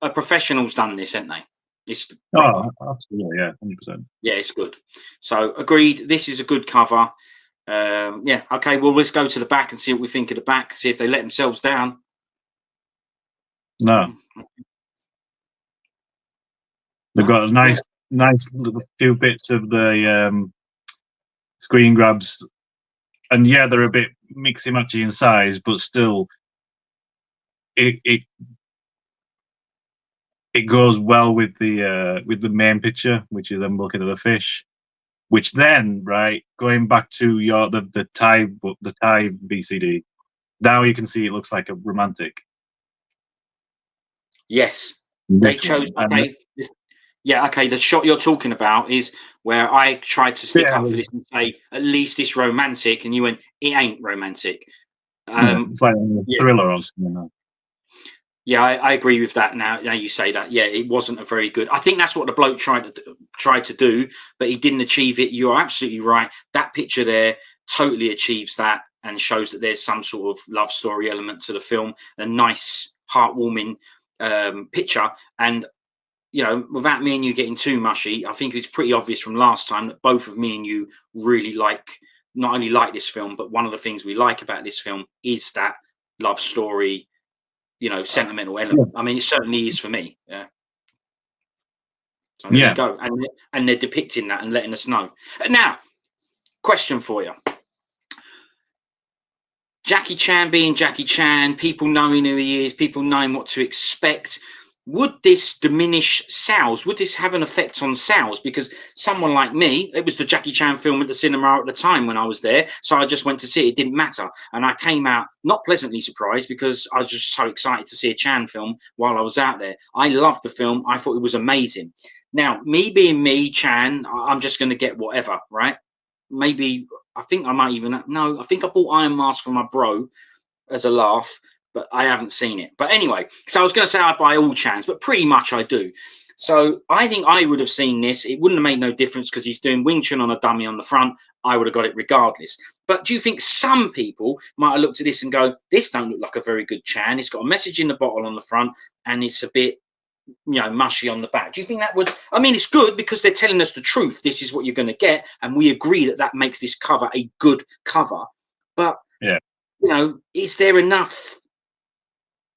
a professional's done this, haven't they? Absolutely, yeah, 100%. Yeah, it's good. So agreed. This is a good cover. Yeah. Okay. Well, let's go to the back and see what we think of the back. See if they let themselves down. No. They've got a nice little few bits of the screen grabs, and yeah, they're a bit mixy-matchy in size, but still, it goes well with the main picture, which is them looking at the fish. Which then, right, going back to the Thai BCD, now you can see it looks like a romantic. Yes, they chose. Okay, yeah, okay. The shot you're talking about is where I tried to stick up for this and say at least it's romantic, and you went, it ain't romantic. It's like a thriller or something. Yeah, I agree with that. Now you say that, yeah, it wasn't a very good. I think that's what the bloke tried to do, but he didn't achieve it. You're absolutely right. That picture there totally achieves that and shows that there's some sort of love story element to the film. A nice, heartwarming picture. And without me and you getting too mushy, I think it's pretty obvious from last time that both of me and you really not only like this film, but one of the things we like about this film is that love story. Sentimental element. I mean, it certainly is for me. Yeah. So there you go. And they're depicting that and letting us know. Now, question for you. Jackie Chan being Jackie Chan, people knowing who he is, people knowing what to expect. Would this diminish sales? Would this have an effect on sales? Because someone like me, it was the Jackie Chan film at the cinema at the time when I was there. So I just went to see it. It didn't matter. And I came out not pleasantly surprised because I was just so excited to see a Chan film while I was out there. I loved the film. I thought it was amazing. Now, me being me, Chan, I'm just going to get whatever, right? Maybe, I think I might even, no, I think I bought Iron Mask for my bro as a laugh. But I haven't seen it. But anyway, so I was going to say I buy all Chans, but pretty much I do. So I think I would have seen this. It wouldn't have made no difference because he's doing Wing Chun on a dummy on the front. I would have got it regardless. But do you think some people might have looked at this and go, this don't look like a very good Chan. It's got a message in the bottle on the front and it's a bit, mushy on the back. Do you think that would, I mean, it's good because they're telling us the truth. This is what you're going to get. And we agree that makes this cover a good cover. But, is there enough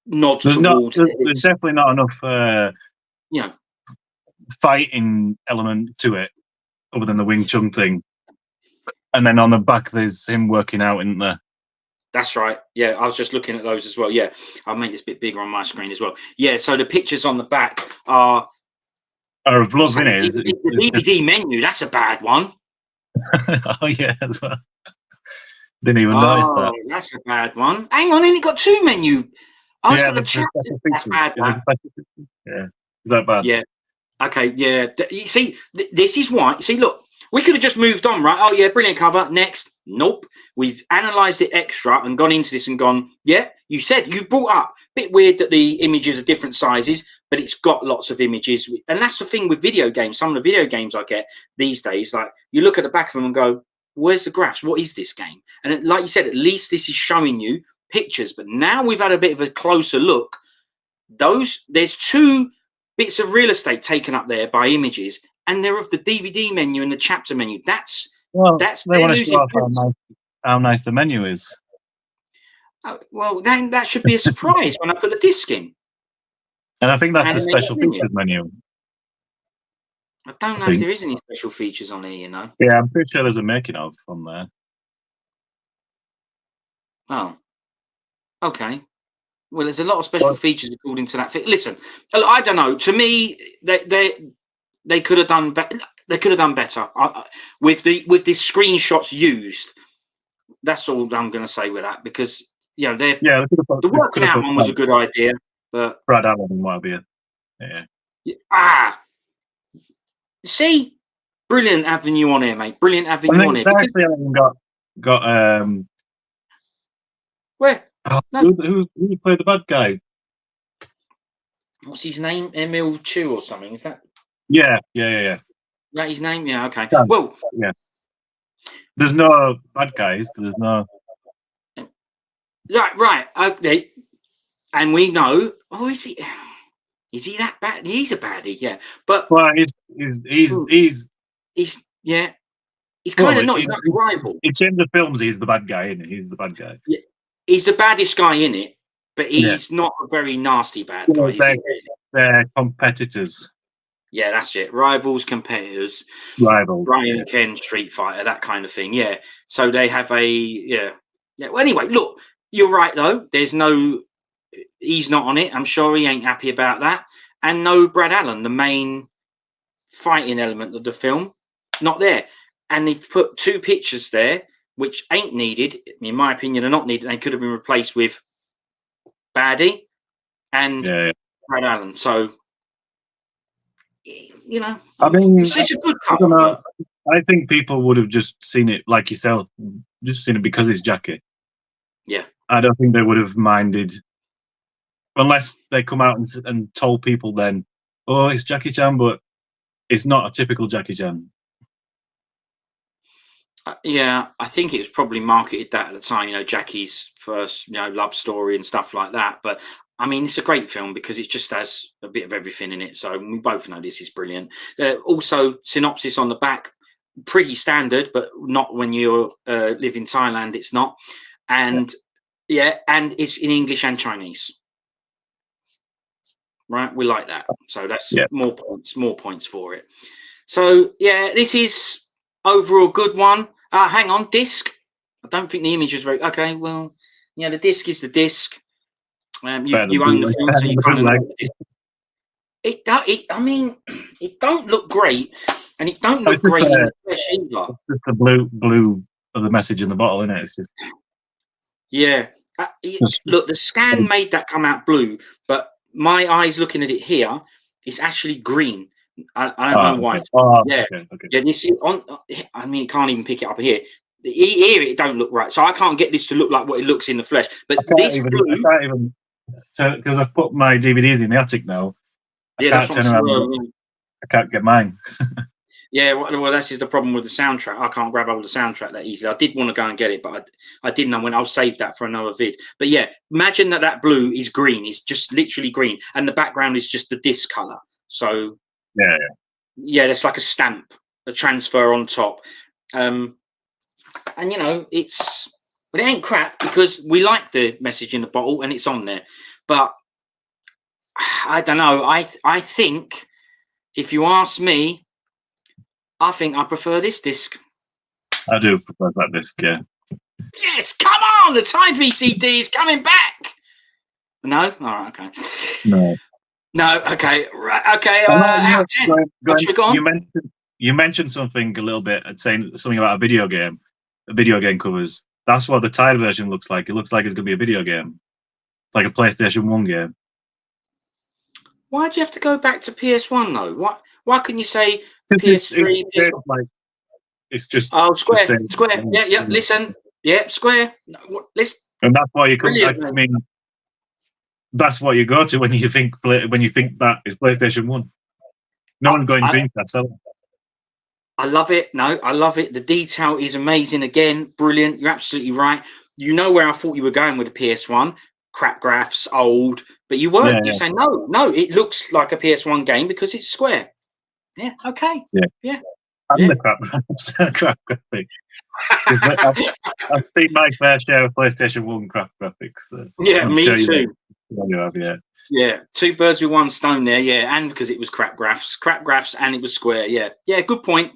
nods towards there's definitely not enough fighting element to it other than the Wing Chun thing, and then on the back there's him working out in there. That's right. Yeah, I was just looking at those as well. Yeah, I'll make this a bit bigger on my screen as well. Yeah, so the pictures on the back are of love, innit? The DVD menu, that's a bad one. Oh yeah, as well. Didn't even notice that. That's a bad one. Hang on, ain't it got two menu? That's bad. Yeah, is that bad? Yeah. Okay. Yeah. You see, this is why. See, look, we could have just moved on, right? Oh yeah, brilliant cover. Next, nope. We've analysed it extra and gone into this and gone. Yeah, you said you brought up. Bit weird that the images are different sizes. but it's got lots of images. And that's the thing with video games. Some of the video games I get these days, like you look at the back of them and go, where's the graphs? What is this game? And like you said, at least this is showing you pictures. But now we've had a bit of a closer look. There's 2 bits of real estate taken up there by images, and they're of the DVD menu and the chapter menu. That's they want to show off how nice the menu is. Oh, well, then that should be a surprise when I put the disc in. And I think that's the special features menu. I don't know if there is any special features on here, you know. Yeah, I'm pretty sure there's a making of on there. Oh, okay. Well, there's a lot of special features according to that. Listen, I don't know. To me, they could have done better. They could have done better with the screenshots used. That's all I'm going to say with that, because you know the working out one was a good idea, but Brad Allen might be see, brilliant avenue on here, mate. Brilliant avenue on here. Because actually haven't got where? Oh, no. Who played the bad guy? What's his name? Emil Chu or something? Is that? Yeah. Is that his name? Yeah. Okay. Yeah. Well, yeah. There's no bad guys. There's no. Right. Okay. And we know. Oh, is he? Is he that bad? He's a baddie. Yeah. But well, he's yeah. He's kind of not. He's like a rival. It's in the films. He's the bad guy, isn't he? He's the bad guy. Yeah. He's the baddest guy in it, but he's not a very nasty bad guy. They're competitors. Yeah, that's it. Rivals, competitors. Rivals. Ryan and Ken, Street Fighter, that kind of thing. Yeah. So they have yeah. Well, anyway, look, you're right though. He's not on it. I'm sure he ain't happy about that. And no Brad Allen, the main fighting element of the film, not there. And they put 2 pictures there, which ain't needed, in my opinion, are not needed. They could have been replaced with Baddie and Brad Allen. So, you know, I mean, it's a good cover. I think people would have just seen it like yourself, just seen it because it's Jackie. Yeah. I don't think they would have minded, unless they come out and told people then, oh, it's Jackie Chan, but it's not a typical Jackie Chan. Yeah, I think it was probably marketed that at the time, you know, Jackie's first, you know, love story and stuff like that. But I mean, it's a great film because it just has a bit of everything in it. So we both know this is brilliant. Also, synopsis on the back, pretty standard, but not when you live in Thailand. It's not, and and it's in English and Chinese. Right, we like that. So that's more points for it. So yeah, this is overall good one. Hang on, disc. I don't think the image was very okay. Well, yeah, the disc is the disc. You own the film, so you kind of know what it is. I mean, it don't look great, and it don't look great in the flesh either. It's just the blue of the message in the bottle, isn't it? It's just look, the scan made that come out blue, but my eyes looking at it here, it's actually green. I don't know why. Okay. Yeah. This I mean, it can't even pick it up here. Here it don't look right, so I can't get this to look like what it looks in the flesh. But this blue, I can't even because I've put my DVDs in the attic now. I can't get mine. Yeah, well, this is the problem with the soundtrack. I can't grab hold of the soundtrack that easily. I did want to go and get it, but I didn't. I'll save that for another vid. But yeah, imagine that blue is green. It's just literally green, and the background is just the disc color. So yeah, it's like a stamp, a transfer on top. And you know, it ain't crap because we like the message in the bottle and it's on there. But I don't know. I think if you ask me, I think I prefer this disc. I do prefer that disc, yeah. Yes, come on! The Tide VCD is coming back! No? All right, okay. No, okay. Right, okay, out of 10. What should we go on? You mentioned something a little bit, saying something about a video game covers. That's what the Tide version looks like. It looks like it's going to be a video game. It's like a PlayStation 1 game. Why do you have to go back to PS1, though? Why couldn't you say PS3? It's just Square. Yeah. Listen, Square. Listen. And that's why you couldn't. I mean, that's what you go to when you think that is PlayStation 1. No one's going Dreamcast, are they? I love it. No, I love it. The detail is amazing. Again, brilliant. You're absolutely right. You know where I thought you were going with the PS1. Crap graphs, old. But you weren't. Yeah, You're saying, no, it looks like a PS1 game because it's square. Yeah, okay. Yeah. And the crap graphics. I've seen my fair share of PlayStation 1 crap graphics. So Yeah, I'm me sure too. You have, yeah. Yeah, two birds with one stone there. Yeah, and because it was crap graphs, and it was square. Yeah, good point.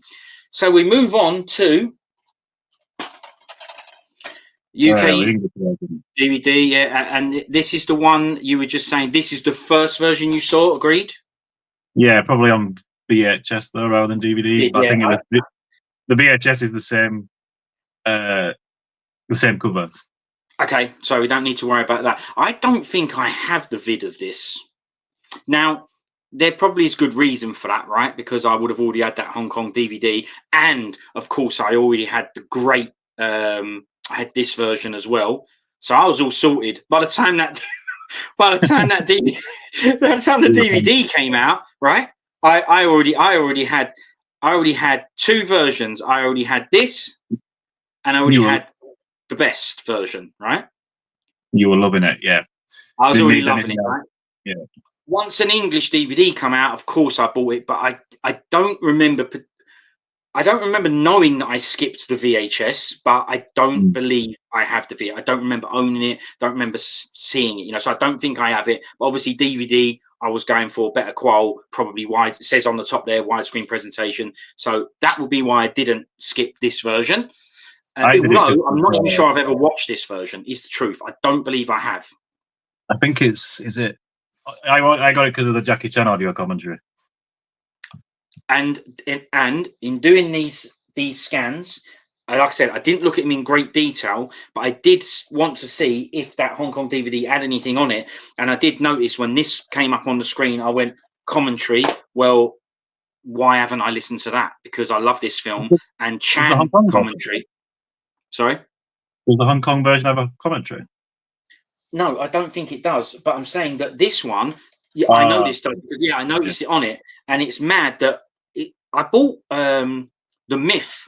So we move on to UK DVD. Yeah, and this is the one you were just saying. This is the first version you saw. Agreed. Yeah, probably on VHS though, rather than DVD. I think it was the VHS is the same cover. Okay, so we don't need to worry about that. I don't think I have the vid of this. Now, there probably is good reason for that, right? Because I would have already had that Hong Kong DVD, and of course, I already had the great. I had this version as well, so I was all sorted. By the time that the DVD came out, right? I already had two versions. I already had this, and I already had the best version, right? You were loving it, yeah. I was already loving it, right? Yeah. Once an English DVD come out, of course I bought it, but I don't remember. I don't remember knowing that I skipped the VHS, but I don't believe I have the VHS. I don't remember owning it. Don't remember seeing it. So I don't think I have it. But obviously DVD, I was going for better qual, probably wide. It says on the top there, widescreen presentation. So that would be why I didn't skip this version. Although I'm not even sure I've ever watched this version, is the truth. I don't believe I have. I think is it? I got it because of the Jackie Chan audio commentary. And in doing these scans, like I said, I didn't look at them in great detail, but I did want to see if that Hong Kong DVD had anything on it. And I did notice when this came up on the screen, I went, commentary. Well, why haven't I listened to that? Because I love this film and Chan commentary. Sorry? Does the Hong Kong version have a commentary? No, I don't think it does. But I'm saying that this one, I noticed it. I noticed it on it, and it's mad that I bought the Myth.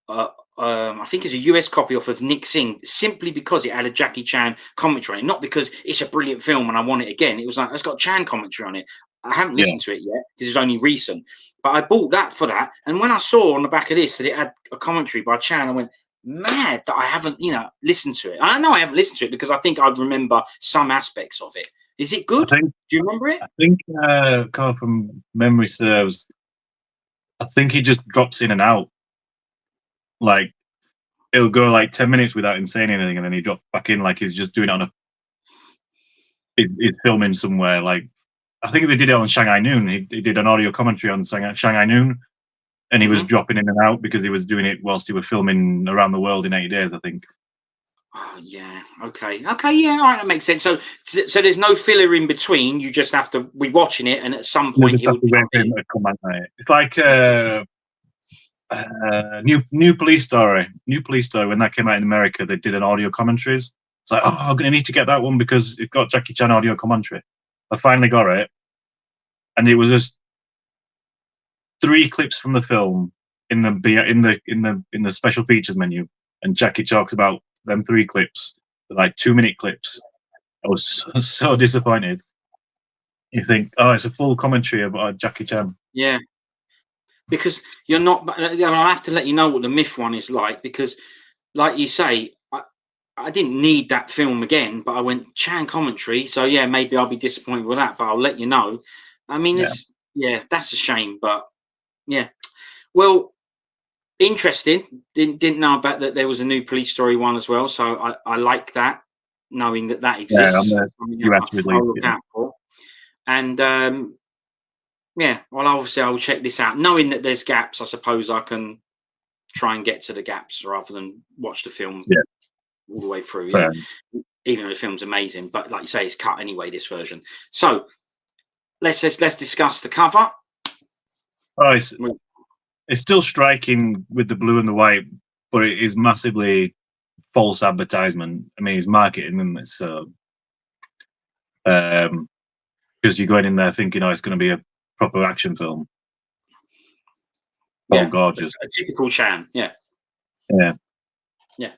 I think it's a US copy off of Nick Singh, simply because it had a Jackie Chan commentary on it, not because it's a brilliant film and I want it again. It was like, it's got Chan commentary on it. I haven't listened to it yet because it's only recent, but I bought that for that. And when I saw on the back of this that it had a commentary by Chan, I went, mad that I haven't, listened to it. And I know I haven't listened to it because I think I'd remember some aspects of it. Is it good? Do you remember it? I think, from memory serves, I think he just drops in and out. Like, it'll go like 10 minutes without him saying anything, and then he drops back in like he's just doing it on he's filming somewhere. Like, I think they did it on Shanghai Noon. He did an audio commentary on Shanghai Noon, and he was dropping in and out because he was doing it whilst he was filming around the world in 80 days, I think. Oh, yeah. Okay, yeah, all right, that makes sense. So there's no filler in between. You just have to be watching it, and at some point he'll jump in. It's like New Police Story. New Police Story, when that came out in America, they did an audio commentaries. It's like, I'm going to need to get that one because it got Jackie Chan audio commentary. I finally got it, and it was just 3 clips from the film in the special features menu, and Jackie talks about them 3 clips, like 2-minute clips. I was so disappointed. You think, it's a full commentary about Jackie Chan. Yeah, because you're not. I'll have to let you know what the Myth one is like, because, like you say, I didn't need that film again, but I went Chan commentary, so yeah, maybe I'll be disappointed with that, but I'll let you know. I mean, that's a shame, but yeah. Well, interesting. Didn't know about that. There was a New Police Story one as well, so I like that, knowing that exists. Yeah, US release. I'll look out for. And well, obviously I'll check this out, knowing that there's gaps. I suppose I can try and get to the gaps rather than watch the film all the way through. Yeah. Even though the film's amazing, but like you say, it's cut anyway, this version. So let's discuss the cover. It's still striking with the blue and the white, but it is massively false advertisement. I mean, it's marketing, and it's because you're going in there thinking, oh, it's going to be a proper action film. Yeah, all gorgeous. A typical Chan. Yeah. Yeah. Yeah.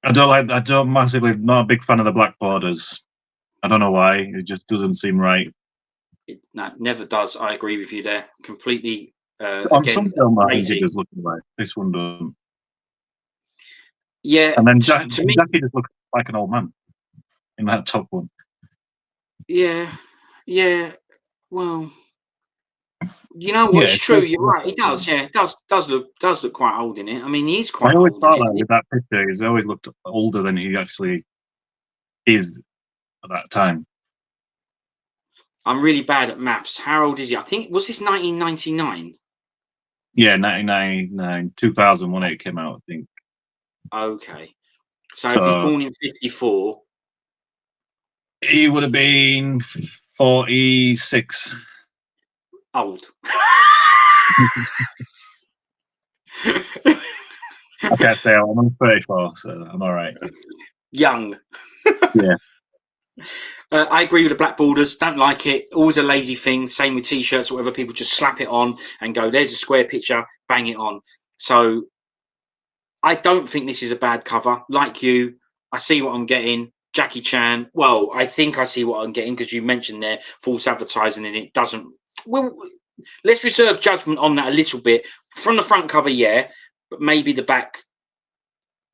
I don't massively, not a big fan of the black borders. I don't know why. It just doesn't seem right. No, never does. I agree with you there. Completely. On Again, some film, I think lazy. it does look right. This one doesn't. Yeah. And then to me, Jackie just looks like an old man in that top one. Yeah. Yeah. Well, you know what? Yeah, It's true. You're right. He does. Yeah. It does look quite old in it. I mean, he's quite I always old thought in that it. with that picture, he's always looked older than he actually is at that time. I'm really bad at maths. How old is he? I think was this 1999? Yeah, 1999, 2000 when it came out, I think. Okay. So if he's born in 54, he would have been 46. old. I can't say I'm on 34, so I'm all right. Young. Yeah. I agree with the black borders. Don't like it. Always a lazy thing. Same with t-shirts or whatever. People just slap it on and go, there's a square picture, bang it on. So I don't think this is a bad cover. Like you, I see what I'm getting. Jackie Chan. Well, I think I see what I'm getting because you mentioned there false advertising and it doesn't. Well, let's reserve judgment on that a little bit. From the front cover, yeah, but maybe the back,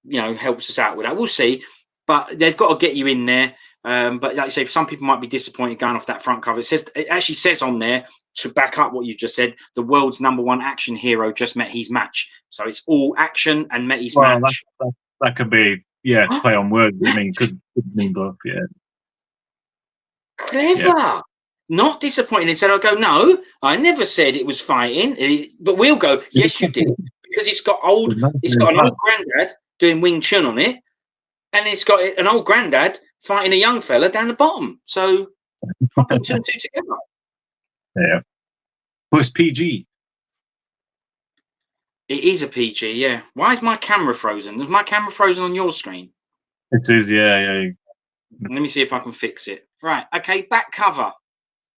helps us out with that. We'll see. But they've got to get you in there. But like I say, some people might be disappointed going off that front cover. It actually says on there, to back up what you just said, the world's #1 action hero just met his match. So it's all action and met his match. That could be, play on words. I mean, could mean both, yeah. Clever. Yeah. Not disappointed. Instead, I'll go, no, I never said it was fighting. But we'll go, yes, you did. Because it's got an old granddad doing Wing Chun on it. And it's got an old granddad fighting a young fella down the bottom. So I'll put 2 and 2 together. Yeah. But it's PG. It is a PG, yeah. Why is my camera frozen? Is my camera frozen on your screen? It is, yeah. Let me see if I can fix it. Right, okay, back cover.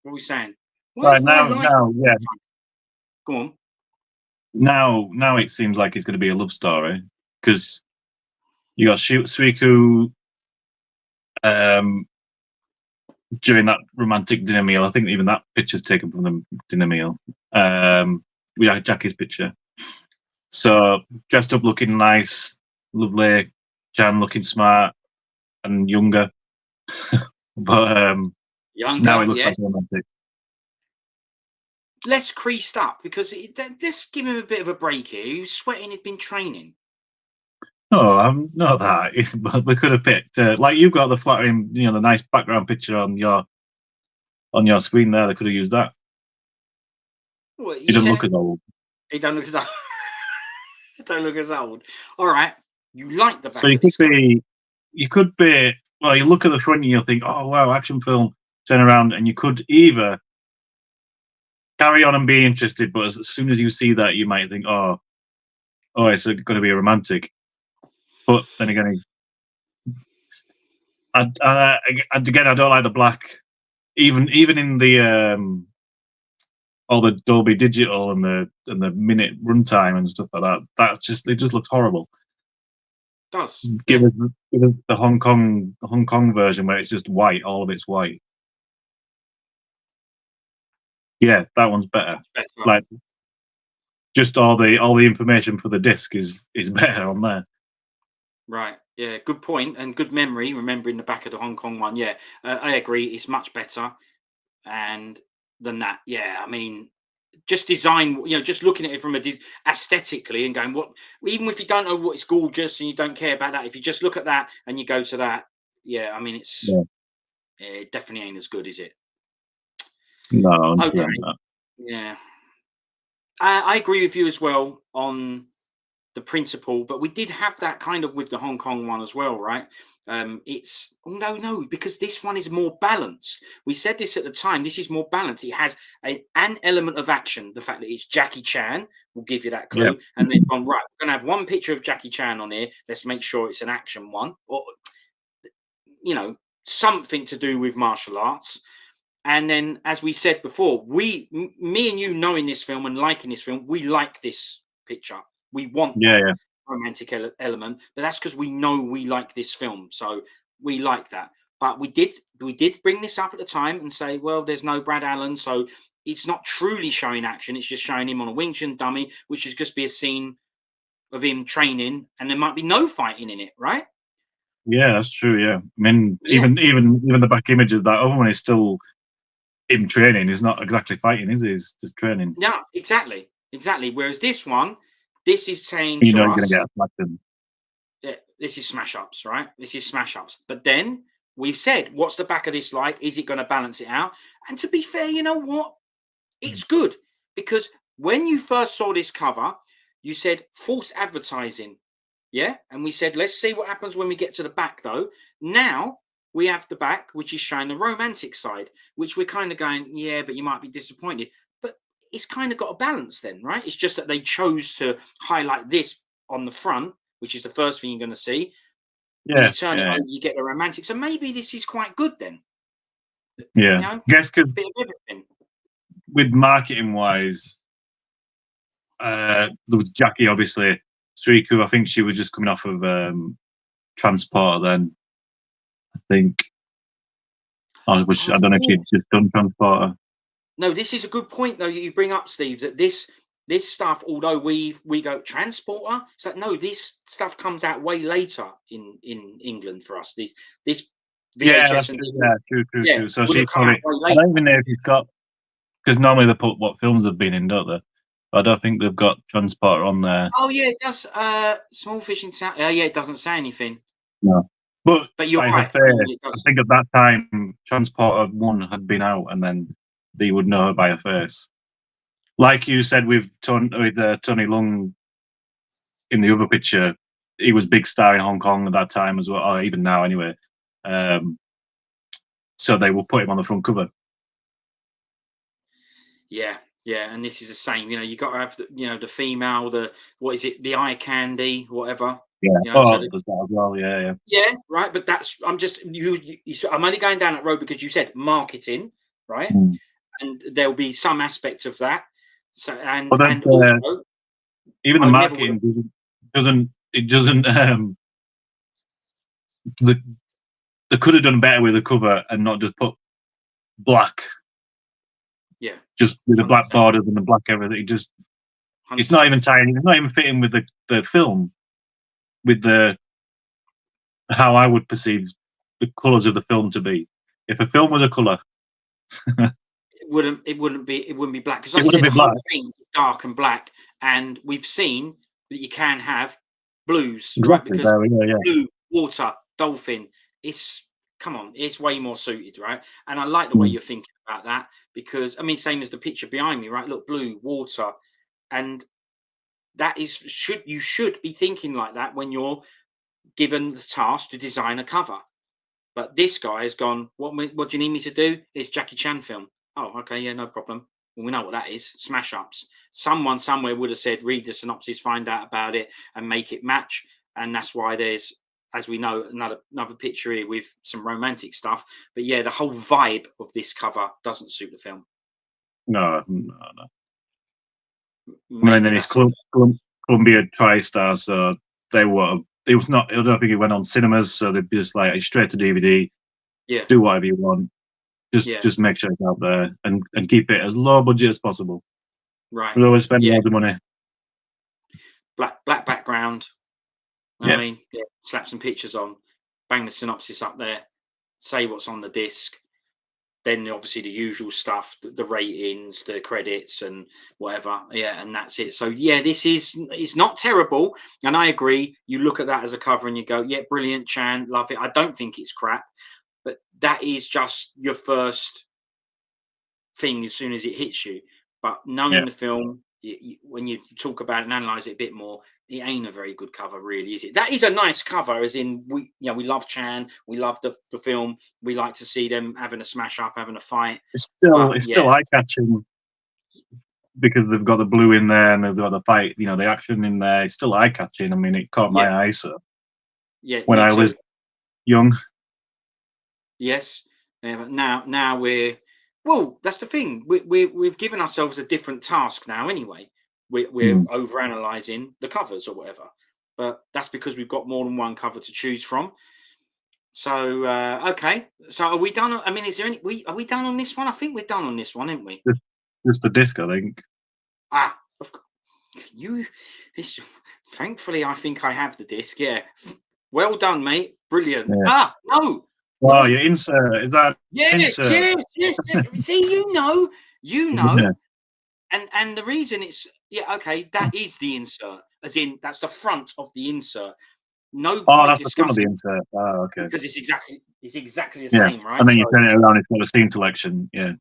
What are we saying? Right, now, yeah. Go on. Now it seems like it's going to be a love story because you got Suiku during that romantic dinner meal. I think even that picture's taken from the dinner meal. We had Jackie's picture. So dressed up, looking nice, lovely. Chan looking smart and younger. But younger, now it looks like romantic. Less creased up because let's give him a bit of a break here. He was sweating. He'd been training. No, I'm not that. But we could have picked like you've got the flattering, the nice background picture on your screen there. They could have used that. Well, he doesn't look as old. He don't look as old. He don't look as old. All right, you like the back. So you could be. Well, you look at the front and you'll think, oh wow, action film. Turn around and you could either carry on and be interested, but as soon as you see that, you might think, oh, it's going to be a romantic. But then again, again, I don't like the black. Even in the all the Dolby Digital and the minute runtime and stuff like that, it just looks horrible. It does. Give us the Hong Kong version where it's just white, all of it's white. Yeah, that one's better. Like just all the information for the disc is better on there. Right. Yeah. Good point and good memory. Remembering the back of the Hong Kong one. Yeah, I agree. It's much better, and than that. Yeah. I mean, just design. Just looking at it from aesthetically and going, what? Even if you don't know what it's gorgeous and you don't care about that, if you just look at that and you go to that, yeah. I mean, it definitely ain't as good, is it? No. Okay. Yeah. I agree with you as well on the principle, but we did have that kind of with the Hong Kong one as well, right? It's no, because this one is more balanced. We said this at the time. This is more balanced. It has an element of action. The fact that it's Jackie Chan will give you that clue. Yeah. And then right, we're gonna have one picture of Jackie Chan on here. Let's make sure it's an action one, or something to do with martial arts. And then, as we said before, me and you knowing this film and liking this film, we like this picture. We want that romantic element, but that's because we know we like this film, so we like that. But we did bring this up at the time and say, well, there's no Brad Allen, so it's not truly showing action. It's just showing him on a Wing Chun dummy, which is just be a scene of him training, and there might be no fighting in it, right? Yeah, that's true. Yeah, I mean, even the back image of that other one is still him training. He's not exactly fighting, is he? He's just training. Yeah, exactly. Whereas this one, this is saying You to know, us, you're gonna get flattened. yeah, this is smash ups, right? This is smash ups. But then we've said, what's the back of this like? Is it going to balance it out? And to be fair, you know what? It's good, because when you first saw this cover, you said false advertising. Yeah. And we said, let's see what happens when we get to the back, though. Now we have the back, which is showing the romantic side, which we're kind of going, yeah, but you might be disappointed. But it's kind of got a balance then, right? It's just that they chose to highlight this on the front, which is the first thing you're going to see. When you turn it over, you get the romantic. So maybe this is quite good then. Yeah. You know, Guess because bit of everything. with marketing wise, there was Jackie, obviously. Striku, I think she was just coming off of Transporter then. I think. I don't know if you'd just done Transporter. No, this is a good point though you bring up, Steve, that this stuff, although we go Transporter, it's like, no, this stuff comes out way later in England for us. This VHS true. So she's probably, I don't even know if he's got, because normally they put what films they've been in, don't they? But I don't think they've got Transporter on there. Oh yeah, it does. Small fishing sound. Yeah, it doesn't say anything. No, but you're right. I think at that time Transporter 1 had been out, and then they would know her by her face. Like you said with Tony Leung in the other picture, he was big star in Hong Kong at that time as well, or even now anyway. So they will put him on the front cover. Yeah, and this is the same. You know, you got to have the female, the what is it, the eye candy, whatever. Yeah. You know, there's that as well. Yeah. Yeah, right. But that's I'm only going down that road because you said marketing, right? And there'll be some aspect of that. So and also even the marketing doesn't they could have done better with the cover and not just put black. Yeah. Just with the black borders and the black everything. Just 100%. It's not even tying. It's not even fitting with the film, with how I would perceive the colours of the film to be. If a film was a colour, it wouldn't be black, because like you said, the whole thing is dark and black, and we've seen that you can have blues, exactly, right? Because yeah. blue, water, dolphin, it's way more suited, right? And I like the way you're thinking about that, because I mean, same as the picture behind me, right? Look, blue, water, and that is you should be thinking like that when you're given the task to design a cover. But this guy has gone, what do you need me to do? It's Jackie Chan film. Oh, okay, yeah, no problem. Well, we know what that is. Smash ups. Someone somewhere would have said, read the synopsis, find out about it, and make it match. And that's why there's, as we know, another picture here with some romantic stuff. But yeah, the whole vibe of this cover doesn't suit the film. No. And then it's Columbia TriStar, so they were. It was not. I don't think it went on cinemas, so they'd be just like straight to DVD. Yeah. Do whatever you want. Just make sure it's out there and keep it as low budget as possible. Right. We always spend loads of money. Black background. I mean, slap some pictures on, bang the synopsis up there, say what's on the disc. Then obviously the usual stuff, the ratings, the credits, and whatever. Yeah, and that's it. So yeah, it's not terrible, and I agree. You look at that as a cover and you go, yeah, brilliant, Chan, love it. I don't think it's crap, but that is just your first thing as soon as it hits you. But knowing the film, when you talk about it and analyze it a bit more, it ain't a very good cover, really, is it? That is a nice cover, as in we love Chan, we love the film, we like to see them having a smash up, having a fight. It's still eye catching because they've got the blue in there and they've got the fight, the action in there. It's still eye catching. I mean, it caught my eye. So yeah, when I was young. Yes. But now well, that's the thing. We've given ourselves a different task now anyway. We're over analysing the covers or whatever. But that's because we've got more than one cover to choose from. So okay. So are we done? I mean, is there any? Are we done on this one? I think we're done on this one, aren't we? Just the disc, I think. Of course. You. This. Thankfully, I think I have the disc. Yeah. Well done, mate. Brilliant. Yeah. No. Oh, your insert, is that? Yes. Insert? Yes. See, you know. Yeah. And the reason it's okay. That is the insert, as in that's the front of the insert. No Oh, point that's the front of the discussing insert. Oh, okay. because it's exactly the Yeah, same, right? and then you So, turn it around, it's got a scene selection. Yeah.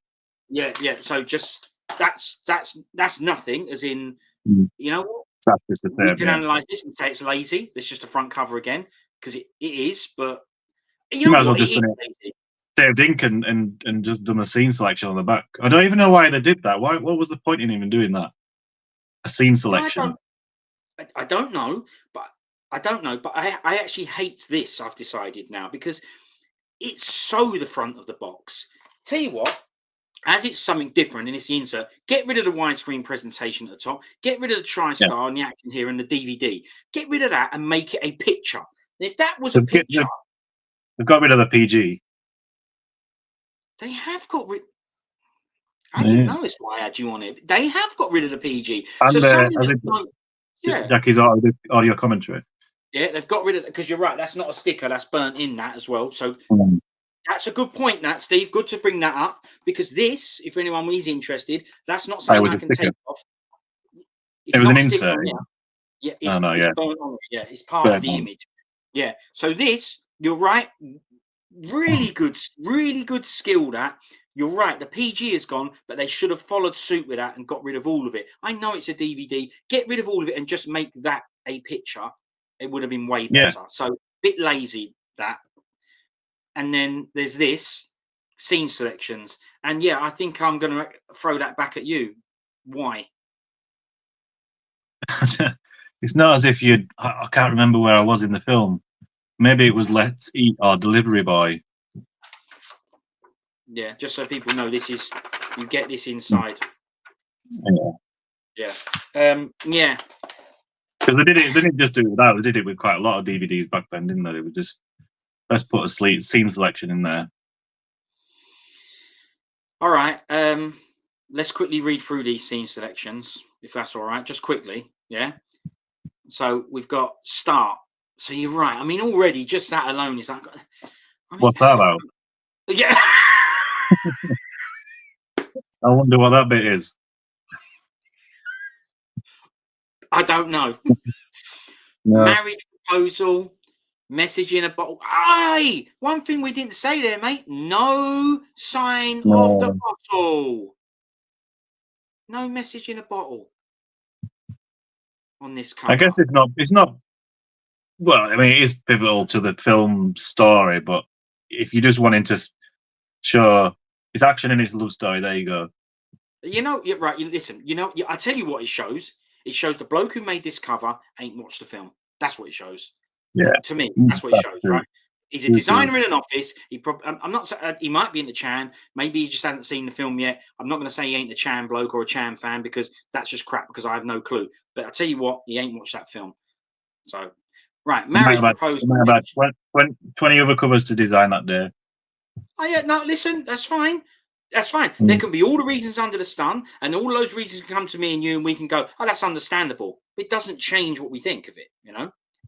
yeah. So just that's nothing. As in, Mm. you know what? That's just the We same. can Yeah. analyze this and say it's lazy. It's just a front cover again because it is. But you You know might as well what? It just is done it. lazy. Saved ink and just done a scene selection on the back. I don't even know why they did that. Why? What was the point in even doing that? A scene selection. I don't know, but I actually hate this. I've decided now because it's so the front of the box. Tell you what, as it's something different and it's the insert, get rid of the widescreen presentation at the top, get rid of the TriStar and the action here and the DVD, get rid of that and make it a picture. And if that was a picture, They've got rid of the PG. they have got rid. I didn't know it's why I had you on it. They have got rid of the PG. And So something that's not, Jackie's audio commentary. Yeah, they've got rid of it because you're right. That's not a sticker. That's burnt in that as well. So that's a good point, that Steve. Good to bring that up because this, if anyone is interested, that's not something I can take off. It's it was not an a sticker insert. on there. Yeah, it's, no, it's burnt on it. Yeah, it's part of the image. Yeah. So this, you're right. Really good skill that. You're right. The PG is gone, but they should have followed suit with that and got rid of all of it. I know it's a DVD. Get rid of all of it and just make that a picture. It would have been way better. So bit lazy that. And then there's this scene selections. And yeah, I think I'm going to throw that back at you. Why? It's not as if I can't remember where I was in the film. Maybe it was Let's Eat or Delivery Boy. Yeah, just so people know, this is, you get this inside. Yeah. Yeah. Because they didn't just do that. They did it with quite a lot of DVDs back then, didn't they? They would just, let's put a scene selection in there. All right. Let's quickly read through these scene selections, if that's all right. Just quickly. Yeah. So we've got start. So you're right. I mean, already just that alone is like. What's that about? Yeah. I wonder what that bit is. I don't know. No. Marriage proposal, message in a bottle. Aye, one thing we didn't say there, mate. No sign of the bottle. No message in a bottle on this cover. I guess it's not. Well, I mean, it is pivotal to the film story, but if you just wanted to show it's action in his love story, there you go. You know, you're right. Listen, I tell you what it shows. It shows the bloke who made this cover ain't watched the film. That's what it shows. Yeah. To me, that's what it shows, right? He's a designer in an office. I'm not. He might be into Chan. Maybe he just hasn't seen the film yet. I'm not going to say he ain't a Chan bloke or a Chan fan because that's just crap. Because I have no clue. But I tell you what, he ain't watched that film. So, right, marriage proposal. 20 other covers to design that day. Oh yeah, no, listen, that's fine. That's fine. There can be all the reasons under the sun, and all those reasons can come to me and you, and we can go, oh, that's understandable. It doesn't change what we think of it,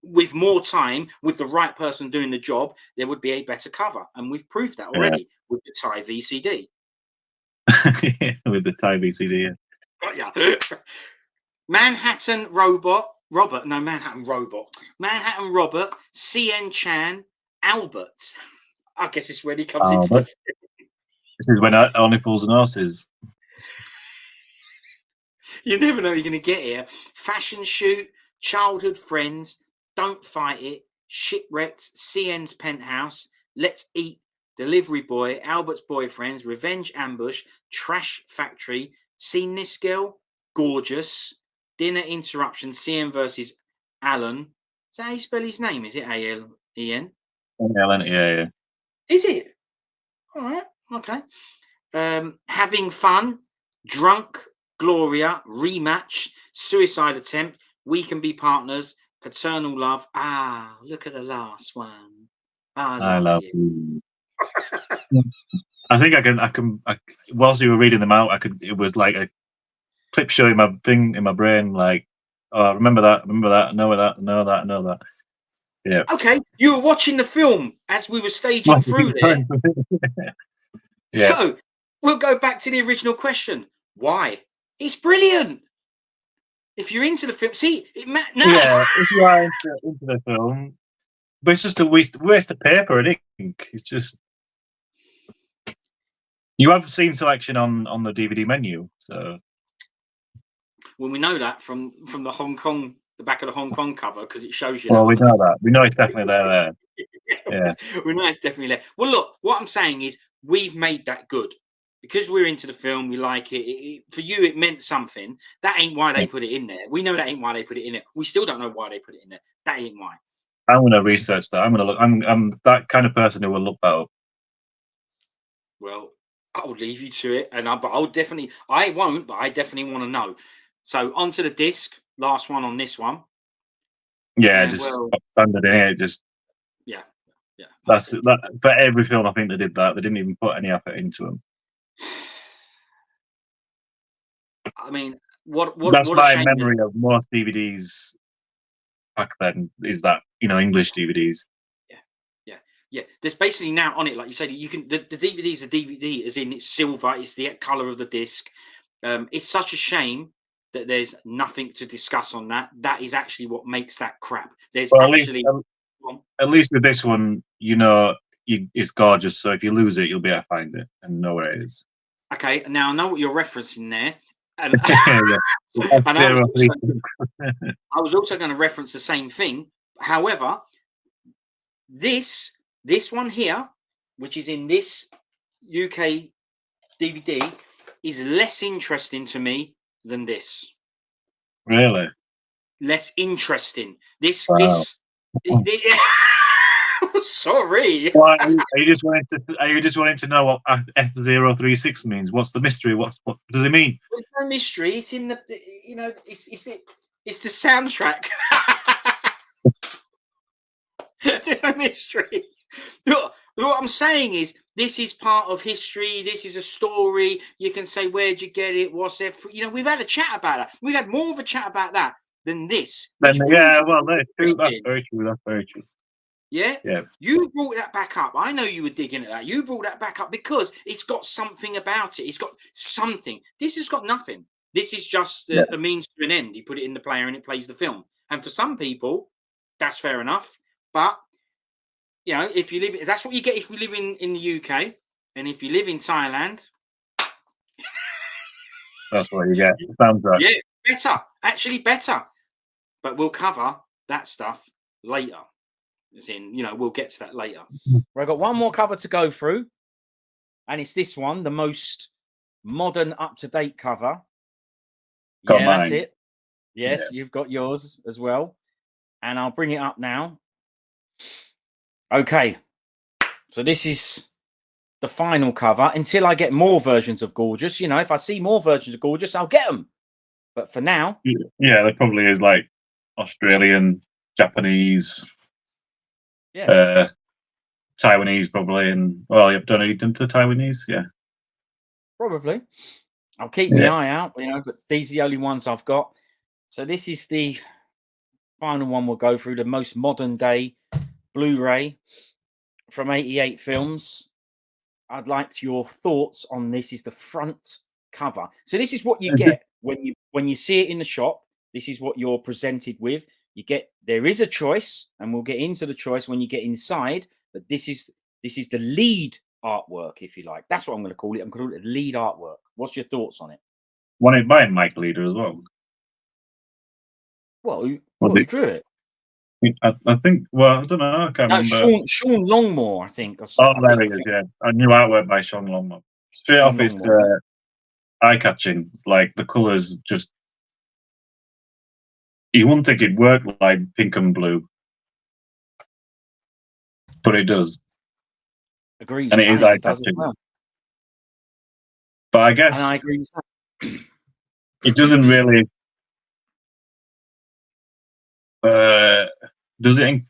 With more time, with the right person doing the job, there would be a better cover. And we've proved that already with the Thai VCD. With the Thai VCD, yeah. Manhattan Robot, CN Chan, Albert. I guess it's when he comes into the... This is when Only Fools and Horses. You never know you're going to get here. Fashion shoot, childhood friends, don't fight it, shipwrecked, CN's penthouse, let's eat, delivery boy, Albert's boyfriends, revenge ambush, trash factory, seen this girl, gorgeous, dinner interruption, CN versus Alan. Is that how you spell his name? Is it A-L-E-N? Yeah. Is it? All right. Okay. Having fun, drunk, Gloria, rematch, suicide attempt, we can be partners, paternal love. Ah, look at the last one. I I love love you. you. I think whilst you were reading them out, it was like a clip showing my thing in my brain, like, oh, remember that, know that. Yeah. Okay, you were watching the film as we were staging through there. Yeah. So we'll go back to the original question. Why? It's brilliant. If you're into the film, see, no. Yeah, if you are into the film, but it's just a waste of paper and ink. It's just you have scene selection on the DVD menu, so Well, we know that from the Hong Kong, the back of the Hong Kong cover, because it shows you well, that we on the. know that. We know it's definitely there. Yeah. We know it's definitely there. Well, look, what I'm saying is we've made that good because we're into the film. We like it. For you, it meant something. That ain't why they put it in there. We know that ain't why they put it in there. We still don't know why they put it in there. That ain't why. I'm gonna research that. I'm gonna look. I'm that kind of person who will look that up. Well, I'll leave you to it, but I'll definitely. I won't, but I definitely want to know. So onto the disc. Last one on this one. Yeah, And just well, standard in here. Just yeah. that's that for every film. I think they did that. They didn't even put any effort into them. I mean, what That's a my shame. memory of most DVDs back then. Is that English DVDs? Yeah. There's basically now on it, like you said, you can the DVD is a DVD, as in it's silver, it's the color of the disc. It's such a shame that there's nothing to discuss on that. That is actually what makes that crap. There's Well, actually at least with this one, it's gorgeous. So if you lose it, you'll be able to find it and know where it is. okay. Now I know what you're referencing there, and Yeah. and I was also going to reference the same thing. However, this one here, which is in this UK DVD, is less interesting to me than this. Really? Less interesting. Wow. Sorry. Why are you just wanting to know what F036 means? What's the mystery? What does it mean? There's no mystery. It's in the it's the soundtrack. There's no mystery. Look, what I'm saying is this is part of history. This is a story. You can say, where'd you get it? What's it? We've had a chat about that. We've had more of a chat about that than this. Then Which proves yeah, well, that's true. That's very true. That's very true. Yeah? Yeah. You brought that back up. I know you were digging at that. You brought that back up because it's got something about it. It's got something. This has got nothing. This is just a means to an end. You put it in the player and it plays the film. And for some people, that's fair enough. But, if you live, that's what you get if you live in the UK. And if you live in Thailand, that's what you get. Sounds right. Yeah, better. Actually better. But we'll cover that stuff later. As in, we'll get to that later. I've got one more cover to go through, and it's this one, the most modern, up-to-date cover. Got That's mine. it. Yes, you've got yours as well, and I'll bring it up now. Okay, so this is the final cover until I get more versions of Gorgeous. If I see more versions of Gorgeous, I'll get them. But for now, yeah, there probably is like Australian, Japanese, Taiwanese probably, and well, you've done the Taiwanese, yeah, probably. I'll keep my eye out, but these are the only ones I've got. So this is the final one we'll go through, the most modern day Blu-ray from 88 Films. I'd like your thoughts on this. Is the front cover. So this is what you get when you see it in the shop. This is what you're presented with. There is a choice, and we'll get into the choice when you get inside, but this is the lead artwork, if you like. That's what I'm going to call it. I'm going to call it the lead artwork. What's your thoughts on it? Wanted by Mike Leader as well. Well, who drew it? I think. Well, I don't know. I can't remember. Sean Longmore, I think. There he is. Yeah, a new artwork by Sean Longmore. Straight off, it's eye-catching. Like the colours, just you wouldn't think it'd work like pink and blue, but it does. Agreed. and it I is think eye it does as catching. well. But I And guess I agree with that. it doesn't really. Does it?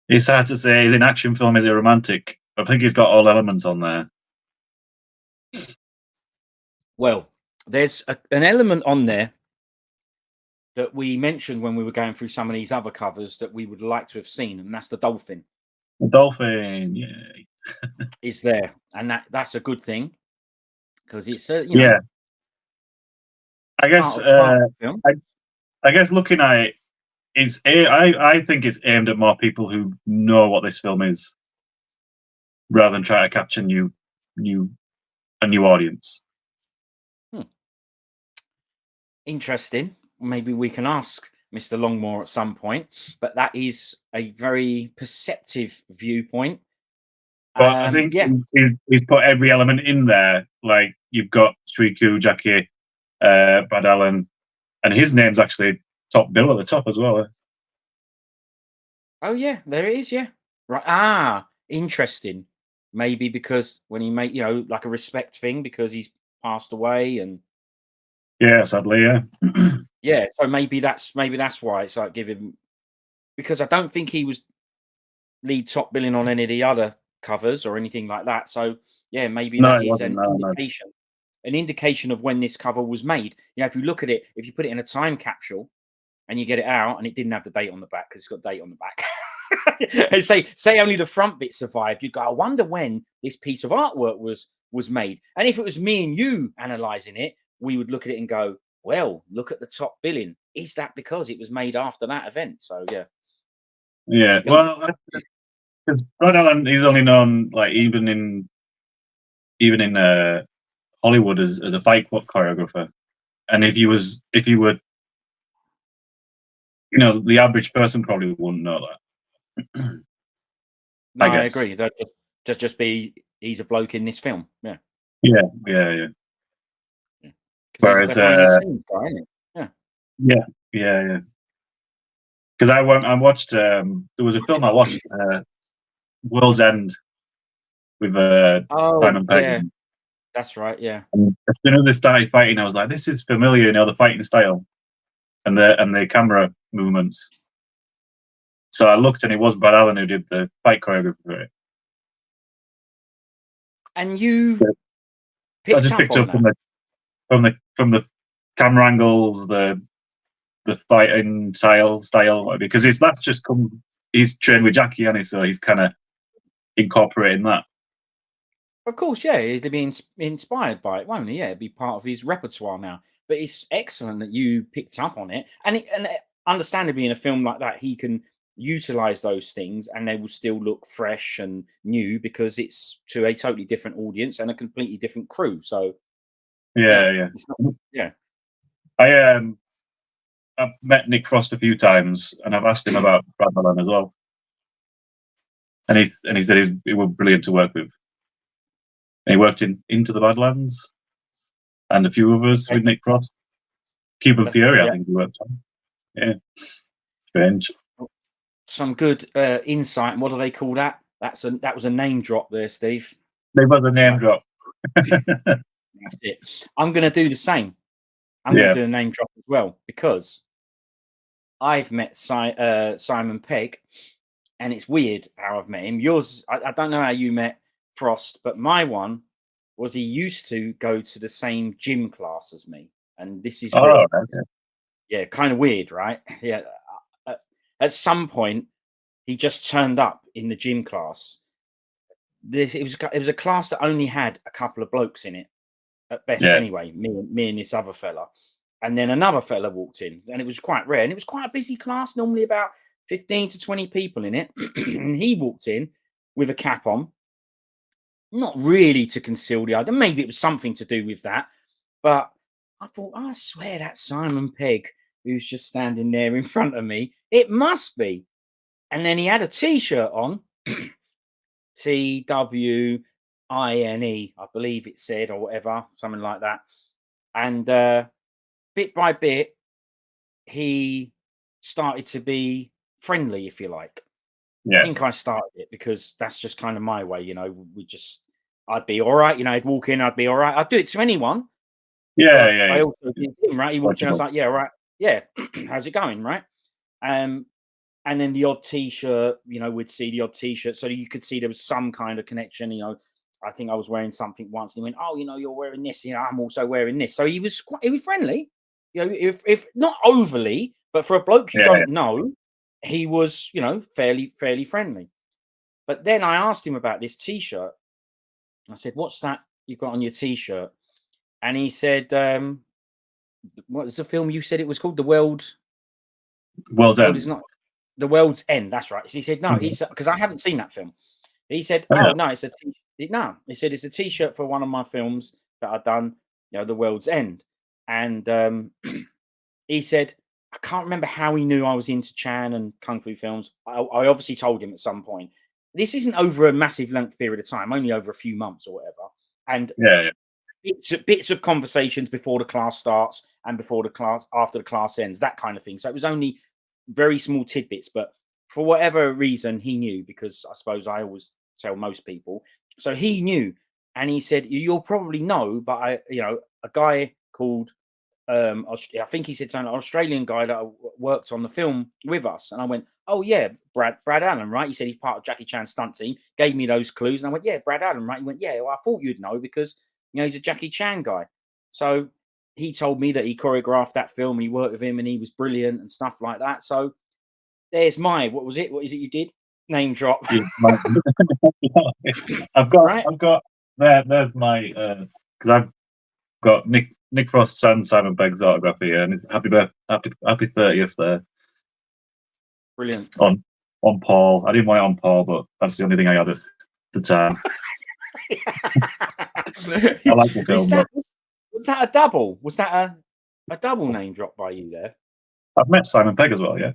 It's hard to say. Is it an action film? Is it romantic? I think it's got all elements on there. Well, there's an element on there that we mentioned when we were going through some of these other covers that we would like to have seen, and that's the dolphin The dolphin, yeah, is there, and that's a good thing because it's yeah. I guess. part of the film. I guess looking at it, I think it's aimed at more people who know what this film is, rather than try to capture a new audience. Interesting. Maybe we can ask Mr. Longmore at some point, but that is a very perceptive viewpoint. But I think Yeah. he's put every element in there. Like you've got Sriku, Jackie, Brad Allen, and his name's actually top bill at the top as well. Oh yeah, there it is. Yeah. Right. Ah, interesting. Maybe because when he made, like a respect thing because he's passed away, and Yeah, sadly, yeah. yeah. So maybe that's why it's like give him, because I don't think he was lead top billing on any of the other covers or anything like that. So yeah, maybe No, that it is wasn't. an No, no. indication. An indication of when this cover was made. If you look at it, if you put it in a time capsule and you get it out and it didn't have the date on the back because it's got date on the back, and say only the front bit survived, you'd go, I wonder when this piece of artwork was made. And if it was me and you analysing it, we would look at it and go, well, look at the top billing. Is that because it was made after that event? So yeah. Yeah, well, because Brad Allen, he's only known like even in Hollywood as a fight choreographer. And if you were, the average person probably wouldn't know that. No, I I guess. agree. That just be he's a bloke in this film. Yeah. Yeah, yeah, yeah. Because he's a Whereas, behind the scenes guy, isn't he? Yeah. yeah, yeah, yeah. Because I watched. There was a film I watched, World's End, with Oh Simon Pegg. yeah, that's right. Yeah. And as soon as they started fighting, I was like, "This is familiar." The fighting style and the camera movements. So I looked, and it was Brad Allen who did the fight choreography for it. And you I picked just up picked on up that. from the camera angles, the fighting style because that's just come. He's trained with Jackie, and so he's kind of incorporating that. Of course, yeah, he'd be inspired by it, won't he? Yeah, it'd be part of his repertoire now. But it's excellent that you picked up on it, and understandably, in a film like that, he can utilize those things, and they will still look fresh and new because it's to a totally different audience and a completely different crew. So yeah, Yeah, it's not, yeah. I I've met Nick Frost a few times, and I've asked him about Brad Allen as well, and he said he was brilliant to work with. And he worked in Into the Badlands and a few others with Nick Frost. Cuban Fury, I Yeah, think he worked on. Yeah, strange. some good insight. And what do they call that? That was a name drop there, Steve. They was a name Right. drop. That's it. I'm going to do the same. I'm going to do a name drop as well because I've met Simon Pegg, and it's weird how I've met him. Yours, I don't know how you met Frost, but my one was he used to go to the same gym class as me, and this is weird. Okay. Yeah, kind of weird, right? Yeah. At some point, he just turned up in the gym class. It was a class that only had a couple of blokes in it at best, Yeah, anyway. Me and this other fella, and then another fella walked in, and it was quite rare, and it was quite a busy class. Normally about 15 to 20 people in it, and he walked in with a cap on, not really to conceal the other. Maybe it was something to do with that, but I thought, I swear that's Simon Pegg who's just standing there in front of me. It must be. And then he had a T-shirt on, TWINE, I believe it said, or whatever, something like that. And bit by bit, he started to be friendly, if you like. I think I started it because that's just kind of my way, I'd be all right, I'd walk in, I'd be all right. I'd do it to anyone. I also did him, right? He walked in, I was like, yeah, right, yeah, how's it going, right? And then the odd T-shirt, we'd see the odd T-shirt, so you could see there was some kind of connection. I think I was wearing something once, and he went, "Oh, you're wearing this. I'm also wearing this." So he was friendly, if not overly, but for a bloke you don't know, he was, fairly friendly. But then I asked him about this T-shirt. I said, "What's that you've got on your T-shirt?" And he said, "What was the film you said it was called? The World's End. Is not The World's End." That's right. So he said, "No, it's because I haven't seen that film." He said, "Oh no, it's a no." He said, "It's a T-shirt for one of my films that I've done, The World's End." And he said, I can't remember how he knew I was into Chan and Kung Fu films. I obviously told him at some point. This isn't over a massive length period of time, only over a few months or whatever. And bits of conversations before the class starts and after the class ends, that kind of thing. So it was only very small tidbits, but for whatever reason, he knew, because I suppose I always tell most people. So he knew, and he said, "You'll probably know, but a guy called I think he said something, an Australian guy that worked on the film with us." And I went, "Oh yeah, Brad Allen, right?" He said he's part of Jackie Chan's stunt team. Gave me those clues, and I went, "Yeah, Brad Allen, right?" He went, "Yeah, well, I thought you'd know because he's a Jackie Chan guy." So he told me that he choreographed that film and he worked with him and he was brilliant and stuff like that. So there's what was it? What is it you did? Name drop. I've got there's my because I've got Nick Frost's and Simon Pegg's autograph here, and it's happy 30th there. Brilliant. On Paul. I didn't want it on Paul, but that's the only thing I had at the time. I like the film. Was that a double? Was that a double name drop by you there? I've met Simon Pegg as well, yeah.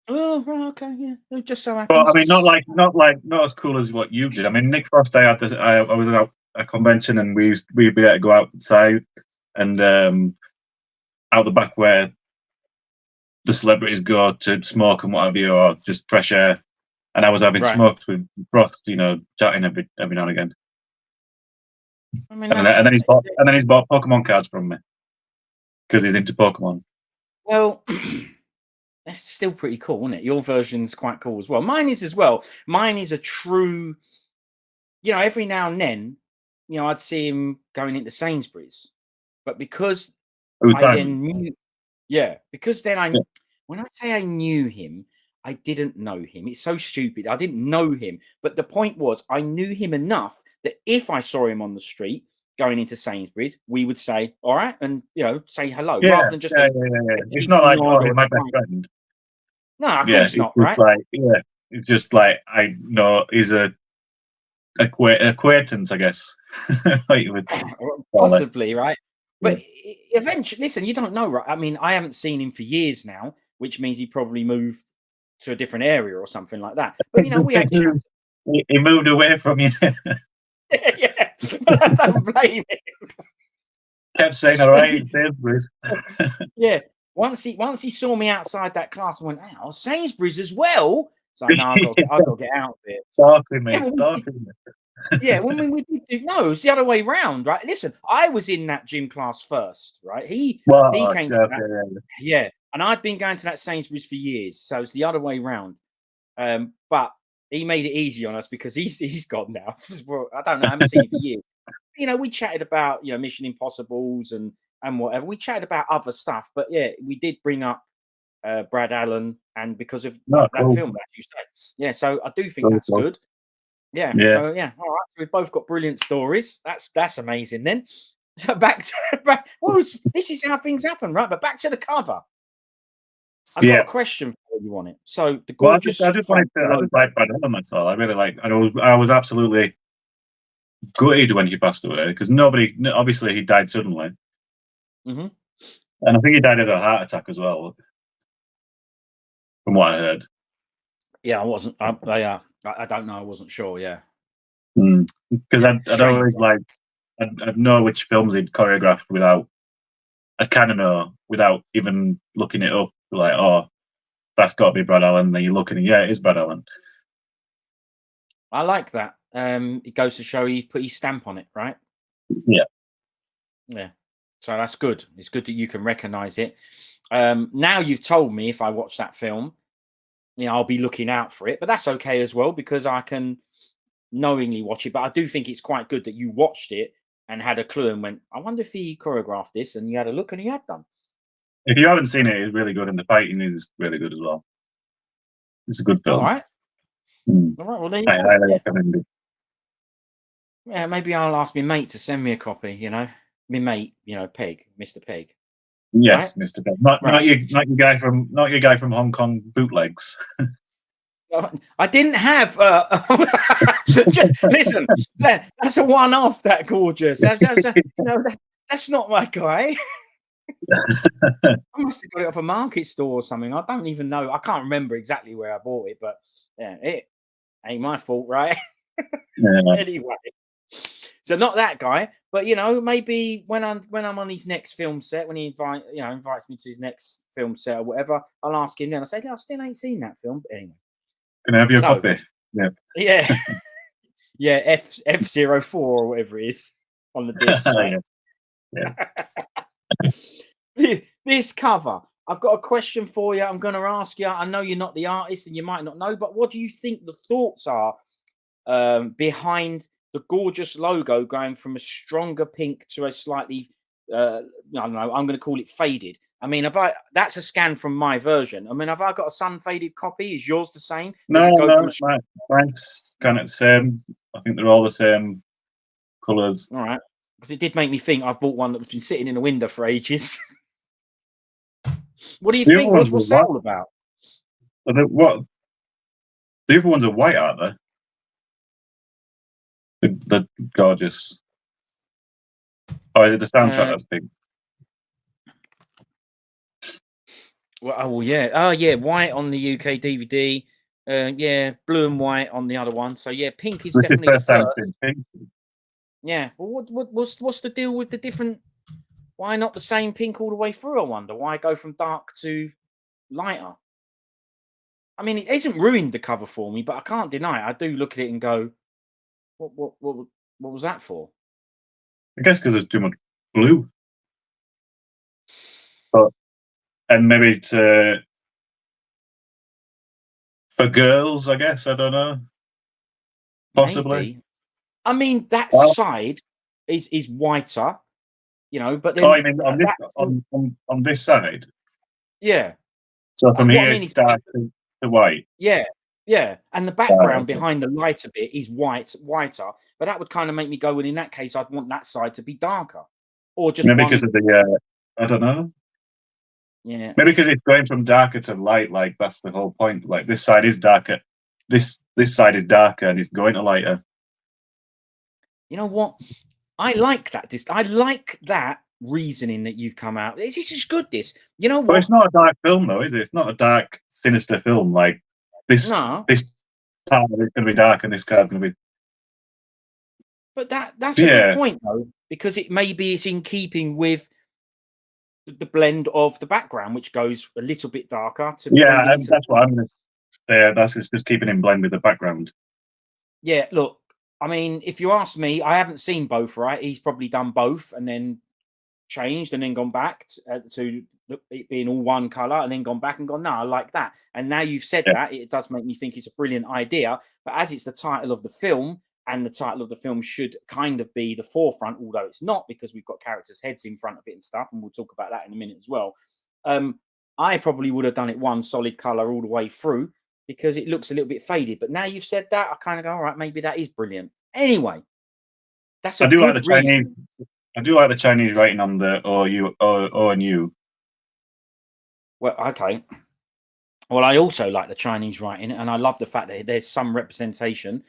Oh, right, okay, yeah. It just so happens. But I mean, not as cool as what you did. I mean, Nick Frost, I was at a convention, and we'd be able to go outside and out the back where the celebrities go to smoke and what have you, or just fresh air. And I was having smokes with Frost, chatting every now and again. I mean, and then he's bought Pokemon cards from me because he's into Pokemon. Well, that's still pretty cool, isn't it? Your version's quite cool as well. Mine is as well. Mine is a true, every now and then, I'd see him going into Sainsbury's, but because I then knew, because then when I say I knew him, I didn't know him. It's so stupid. I didn't know him, but the point was I knew him enough that if I saw him on the street going into Sainsbury's, we would say, "All right," and say hello, rather than just. It's not like, "Oh, he's my best friend." No, of course not, right? It's just like I know he's a acquaintance, I guess. Possibly, right? But eventually, listen, you don't know, right? I mean, I haven't seen him for years now, which means he probably moved to a different area or something like that. But we had chats. He moved away from you. Yeah, but I don't blame him. Kept saying, "All right, Sainsbury's." Yeah. Once he saw me outside that class and went, "Oh, Sainsbury's as well." So no, I've got to get out of it. Stalking me. Yeah, when we did, no, it's the other way round, right? Listen, I was in that gym class first, right? He came to that, and I'd been going to that Sainsbury's for years, so it's the other way round. But he made it easy on us because he's gone now. I don't know, I haven't seen him for years. We chatted about Mission Impossibles and whatever. We chatted about other stuff, but we did bring up Brad Allen, and because of that film, as you say, so I do think that's good. Yeah. So all right. We've both got brilliant stories. That's amazing. Then, so back to this is how things happen, right? But back to the cover. I've got a question for you on it. So the gorgeous. I just like Brad Allen myself. I really like. I was absolutely gutted when he passed away because obviously he died suddenly, and I think he died of a heart attack as well, from what I heard. Yeah, I wasn't. I don't know. I wasn't sure. Yeah, because I'd always liked. I'd know which films he'd choreographed without. I kind of know without even looking it up. Like, oh, that's got to be Brad Allen. And then you look and it is Brad Allen. I like that. It goes to show he put his stamp on it, right? Yeah. Yeah. So that's good. It's good that you can recognise it. Now you've told me if I watch that film, I'll be looking out for it. But that's okay as well because I can knowingly watch it. But I do think it's quite good that you watched it and had a clue and went, I wonder if he choreographed this, and you had a look and he had done. If you haven't seen it, it's really good, and the fighting is really good as well. It's a good All film. right. Mm. All right. Well, there you I go. highly Yeah. recommend it. Yeah, maybe I'll ask my mate to send me a copy, My mate, Peg, Mr. Peg. Right? Yes, Mr. Bell. Not Right. not your guy from Hong Kong bootlegs. I didn't have just listen, that's a one-off, that gorgeous. That's not my guy. I must have got it off a market store or something. I don't even know. I can't remember exactly where I bought it, but yeah, it ain't my fault, right? Yeah. Anyway. So not that guy, but maybe when I'm on his next film set, when he invites me to his next film set or whatever, I'll ask him then. I say, I still ain't seen that film, but anyway. Can I have your So copy? Yeah. yeah, yeah, F04 or whatever it is on the disc, right? This cover. I've got a question for you. I'm going to ask you. I know you're not the artist, and you might not know, but what do you think the thoughts are behind the gorgeous logo going from a stronger pink to a slightly, I don't know, I'm going to call it faded. I mean, that's a scan from my version. I mean, have I got a sun faded copy? Is yours the same? Does it go from mine's kind of the same. I think they're all the same colours. all right, because it did make me think I've bought one that's been sitting in a window for ages. What do you think? What's that all about? What? The other ones are white, aren't they? The gorgeous. Oh, is it the soundtrack that's pink? Well, yeah. Oh, yeah. White on the UK DVD. Yeah, blue and white on the other one. So yeah, pink is definitely the first. Pink. Yeah. Well, what's the deal with the different? Why not the same pink all the way through? I wonder why go from dark to lighter. I mean, it isn't ruined the cover for me, but I can't deny it. I do look at it and go, what was that for? I guess because there's too much blue. And maybe it's for girls, I guess. I don't know. Possibly. Maybe. I mean, that side is whiter, but then I mean, on this side. Yeah. So from here, it's dark to white. Yeah, yeah. And the background behind the lighter bit is whiter. But that would kind of make me go, well, in that case, I'd want that side to be darker, or just maybe because of the. I don't know. Yeah. Maybe because it's going from darker to light. Like that's the whole point. Like this side is darker. This side is darker, and it's going to lighter. You know what? I like that. I like that reasoning that you've come out. This is good. This, you know what? But it's not a dark film, though, is it? It's not a dark, sinister film. Like this. No. This card is going to be dark, and this card's going to be. But that's a good point, though, because it's in keeping with the blend of the background, which goes a little bit darker to and that's what I'm going to say. That's just keeping in blend with the background. Yeah, look, I mean, if you ask me, I haven't seen both, right? He's probably done both and then changed and then gone back to it being all one color and then gone back and gone, no, I like that. And now you've said that, it does make me think it's a brilliant idea. But as it's the title of the film, and the title of the film should kind of be the forefront, although it's not because we've got characters' heads in front of it and stuff, and we'll talk about that in a minute as well. I probably would have done it one solid color all the way through because it looks a little bit faded. But now you've said that, I kind of go, all right, maybe that is brilliant. Anyway, that's I do like the Chinese. I do like the Chinese writing on the O and U. Well, okay. Well, I also like the Chinese writing, and I love the fact that there's some representation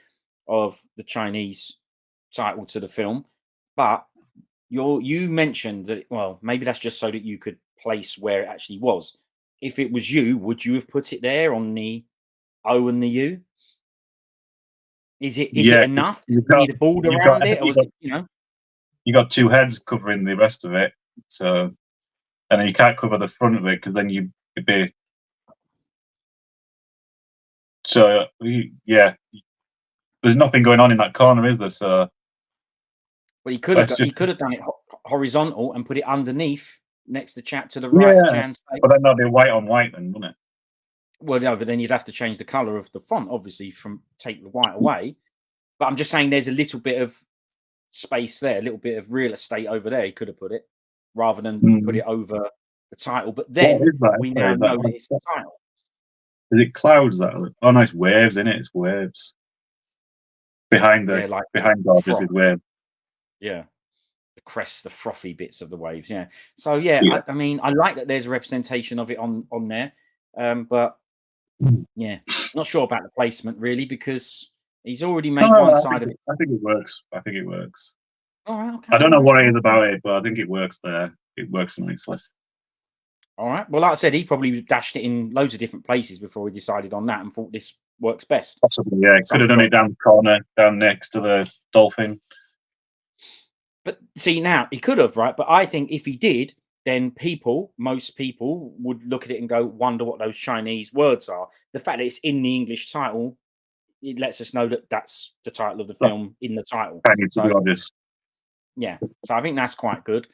of the Chinese title to the film. But you mentioned that, well, maybe that's just so that you could place where it actually was. If it was you, would you have put it there on the O and the U? Is it enough? You need a border around it, or you got two heads covering the rest of it, so and then you can't cover the front of it because then you'd be. So yeah, there's nothing going on in that corner, is there? So, well, he could have done it horizontal and put it underneath next to chat to the right of Chan's face. But then that'd be white on white, then, wouldn't it? Well, no, but then you'd have to change the color of the font, obviously, from take the white away. But I'm just saying, there's a little bit of space there, a little bit of real estate over there. He could have put it rather than put it over the title. But then we now know that it's the title. Is it clouds that are? Oh, nice waves in it. It's waves behind the behind Gorgeous is waves. Yeah, the crests, the frothy bits of the waves. Yeah. So yeah. I mean, I like that there's a representation of it on there, but yeah, not sure about the placement really, because he's already made one side of it. I think it works. I think it works. All right. Okay. I don't know what it is about it, but I think it works there. It works nicely. All right. Well, like I said, he probably dashed it in loads of different places before he decided on that and thought this works best. Possibly, yeah. Could have done it down the corner, down next to the dolphin. But see, now he could have, right? But I think if he did, then most people would look at it and go, wonder what those Chinese words are. The fact that it's in the English title, it lets us know that that's the title of the film in the title. So, yeah. So I think that's quite good.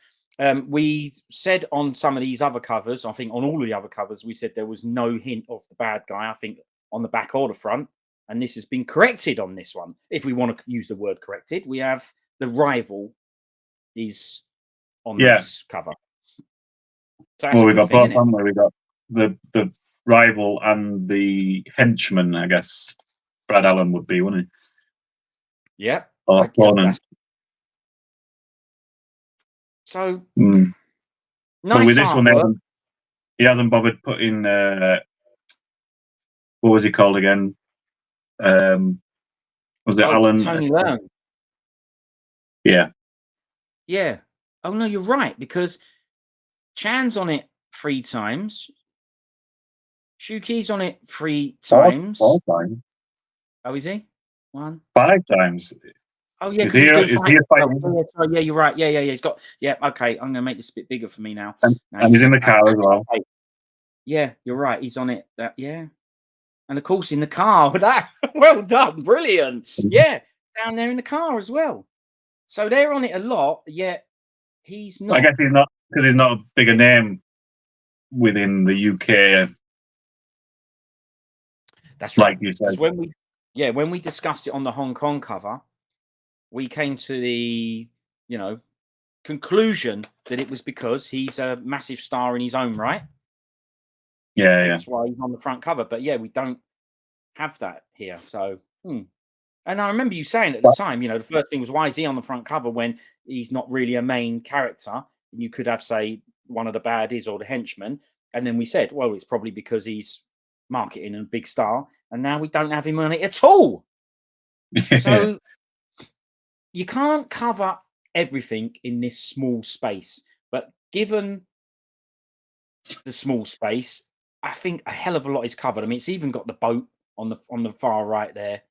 We said on some of these other covers, I think on all of the other covers, we said there was no hint of the bad guy, I think, on the back or the front. And this has been corrected on this one. If we want to use the word corrected, we have the rival is on this cover. So well, we got both, haven't we? We got the rival and the henchman, I guess. Brad Allen would be, wouldn't he? Yeah. Or opponent. So, nice. But with this artwork. one, he hasn't bothered putting. What was he called again? Was it Alan? Tony Leung. Yeah. Yeah. Oh no, you're right, because Chan's on it 3 times. Shuki's on it 3 times. 4 times. Oh, is he? 1. 5 times. Oh yeah, is he a fighting? Oh, yeah, you're right. Yeah. He's got. Yeah, okay. I'm gonna make this a bit bigger for me now. And he's in the car as well. Yeah, you're right. He's on it. And of course in the car. That well done, brilliant. Yeah, down there in the car as well. So they're on it a lot. Yet he's not. I guess he's not, because he's not a bigger name within the UK. That's right. Like you said. When we discussed it on the Hong Kong cover, we came to the, conclusion that it was because he's a massive star in his own right. Yeah, That's why he's on the front cover. But yeah, we don't have that here. So, and I remember you saying at the time, the first thing was, why is he on the front cover when he's not really a main character? And you could have, say, one of the baddies or the henchman. And then we said, well, it's probably because he's marketing and a big star. And now we don't have him on it at all. So you can't cover everything in this small space. But given the small space, I think a hell of a lot is covered. I mean, it's even got the boat on the far right there.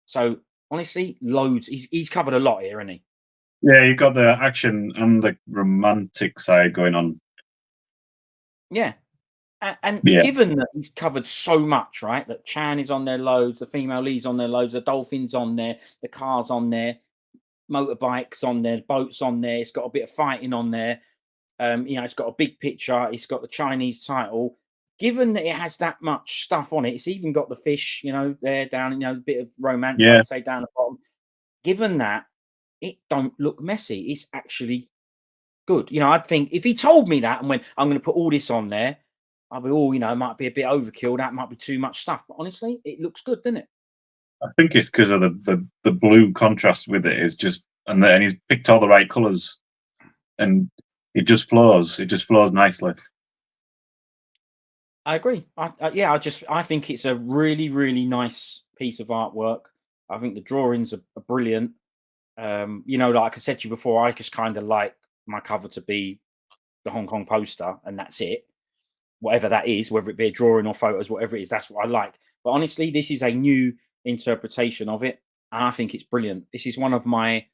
So honestly, loads. He's covered a lot here, hasn't he? Yeah, you've got the action and the romantic side going on. Yeah. And given that he's covered so much, right? That Chan is on there loads, the female lead's on there loads, the dolphin's on there, the car's on there, motorbikes on there, boats on there. It's got a bit of fighting on there. It's got a big picture. It's got the Chinese title. Given that it has that much stuff on it, it's even got the fish, there down, a bit of romance, like I say, down the bottom. Given that, it don't look messy. It's actually good. I'd think if he told me that and went, I'm going to put all this on there, I'd be, it might be a bit overkill. That might be too much stuff. But honestly, it looks good, doesn't it? I think it's because of the blue contrast with it is just, and he's picked all the right colours, and it just flows. It just flows nicely. I agree. I think it's a really, really nice piece of artwork. I think the drawings are brilliant. Like I said to you before, I just kind of like my cover to be the Hong Kong poster, and that's it. Whatever that is, whether it be a drawing or photos, whatever it is, that's what I like. But honestly, this is a new interpretation of it, and I think it's brilliant. This is one of my.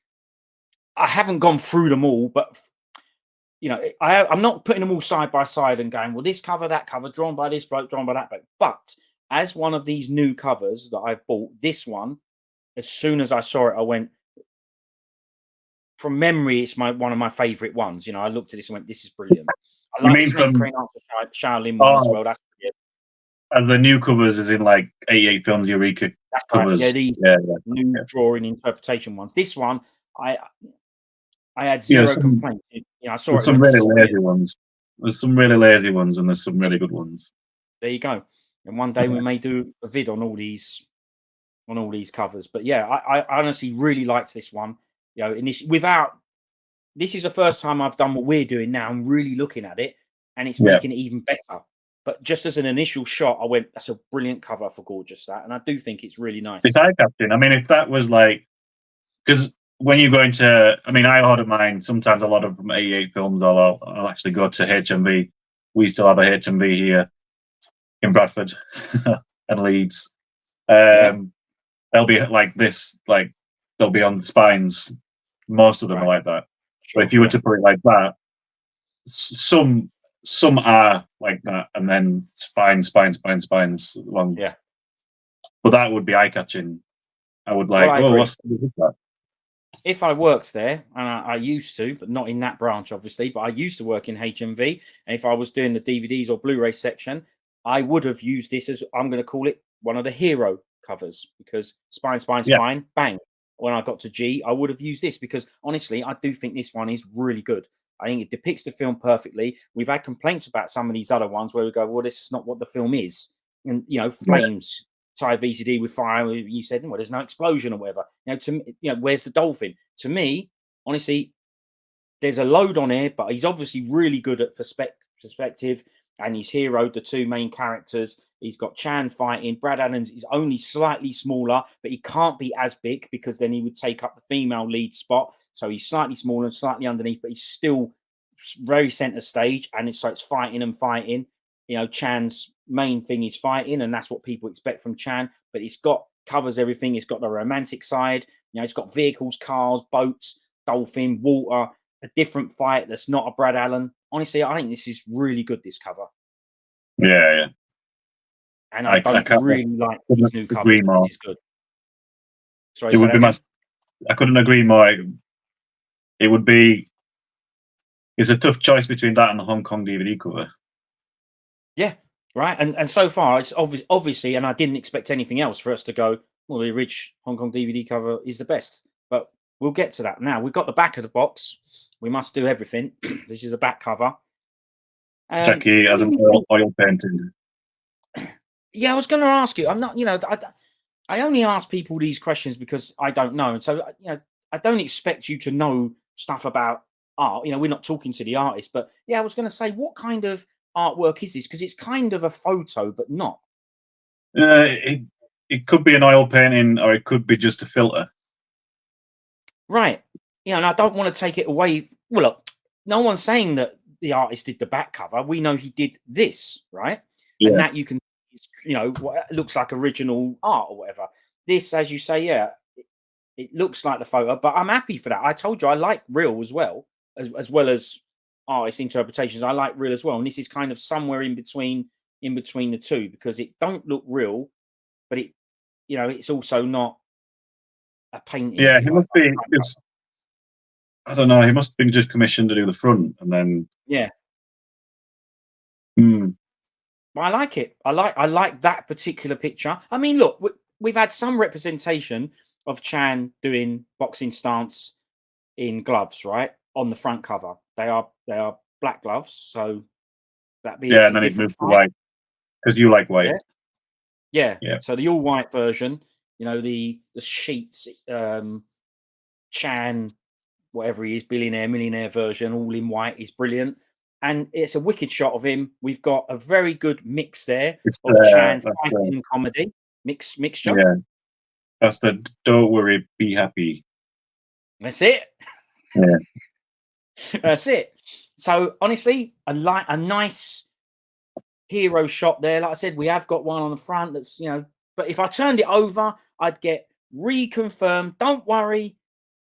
I haven't gone through them all, but I'm not putting them all side by side and going, well, this cover, that cover, drawn by this bloke, drawn by that bloke. But as one of these new covers that I've bought, this one as soon as I saw it, I went, from memory, it's one of my favourite ones. You know, I looked at this and went, "This is brilliant." I You like the mean Snake from- Crane Archer Shaolin one as well. That's brilliant. And the new covers is in like 88 Films Eureka That's covers. right. Yeah, these new drawing interpretation ones. This one, I had zero complaints. You know, I saw there's it. Some really lazy ones. There's some really lazy ones, and there's some really good ones. There you go. And one day we may do a vid on all these covers. But yeah, I honestly really liked this one. You know, this is the first time I've done what we're doing now. I'm really looking at it, and it's making it even better. But just as an initial shot, I went, "That's a brilliant cover for Gorgeous." That, and I do think it's really nice. It's eye-catching. I mean, if that was like, because when you go into, I mean, I order mine. Sometimes a lot of from 88 Films, or I'll actually go to HMV. We still have a HMV here in Bradford and Leeds. They'll be like this, like they'll be on the spines. Most of them are like that. Sure, but if you were to put it like that, some are like that, and then spines long. Yeah. But that would be eye catching. I would like, what's that? If I worked there, and I used to, but not in that branch, obviously, but I used to work in HMV, and if I was doing the DVDs or Blu-ray section, I would have used this as, I'm going to call it, one of the hero covers, because spine, bang. When I got to G, I would have used this, because honestly, I do think this one is really good. I think it depicts the film perfectly. We've had complaints about some of these other ones where we go, well, this is not what the film is. And, you know, flames, tie VCD with fire. You said, well, there's no explosion or whatever. Where's the dolphin? To me, honestly, there's a load on here, but he's obviously really good at perspective, and he's heroed the two main characters. He's got Chan fighting. Brad Allen is only slightly smaller, but he can't be as big, because then he would take up the female lead spot. So he's slightly smaller and slightly underneath, but he's still very center stage. And it's fighting and fighting. You know, Chan's main thing is fighting, and that's what people expect from Chan. But it's covers everything. It's got the romantic side. You know, it's got vehicles, cars, boats, dolphin, water, a different fight that's not a Brad Allen. Honestly, I think this is really good, this cover. Yeah. And I don't really like these new covers. This is good. Sorry, it would be I couldn't agree more. It would be. It's a tough choice between that and the Hong Kong DVD cover. Yeah, right. And so far, it's obviously, and I didn't expect anything else for us to go, well, the original Hong Kong DVD cover is the best. But we'll get to that. Now, we've got the back of the box. We must do everything. This is a back cover. Jackie as an oil painting. Yeah, I was going to ask you. I'm not, I only ask people these questions because I don't know. And so, I don't expect you to know stuff about art. You know, we're not talking to the artist. But yeah, I was going to say, what kind of artwork is this? Because it's kind of a photo, but not. It could be an oil painting, or it could be just a filter. Right. Yeah, and I don't want to take it away. Well, look, no one's saying that the artist did the back cover. We know he did this, right? Yeah. And that you can, what looks like original art or whatever. This, as you say, yeah, it looks like the photo, but I'm happy for that. I told you I like real as well as artist interpretations. I like real as well, and this is kind of somewhere in between the two, because it don't look real, but it's also not a painting. Yeah, he must be. I don't know. He must have been just commissioned to do the front, and then yeah. Mm. I like it. I like that particular picture. I mean, look, we've had some representation of Chan doing boxing stance in gloves, right, on the front cover. They are black gloves, so that be and then it moved to white, because you like white. Yeah. So the all white version, the sheets, Chan, whatever he is, billionaire, millionaire version, all in white, is brilliant. And it's a wicked shot of him. We've got a very good mix there of Chan fighting and comedy mixture. Yeah, that's the "Don't worry, be happy." That's it. Yeah, that's it. So honestly, I like a nice hero shot there. Like I said, we have got one on the front that's But if I turned it over, I'd get reconfirmed. Don't worry,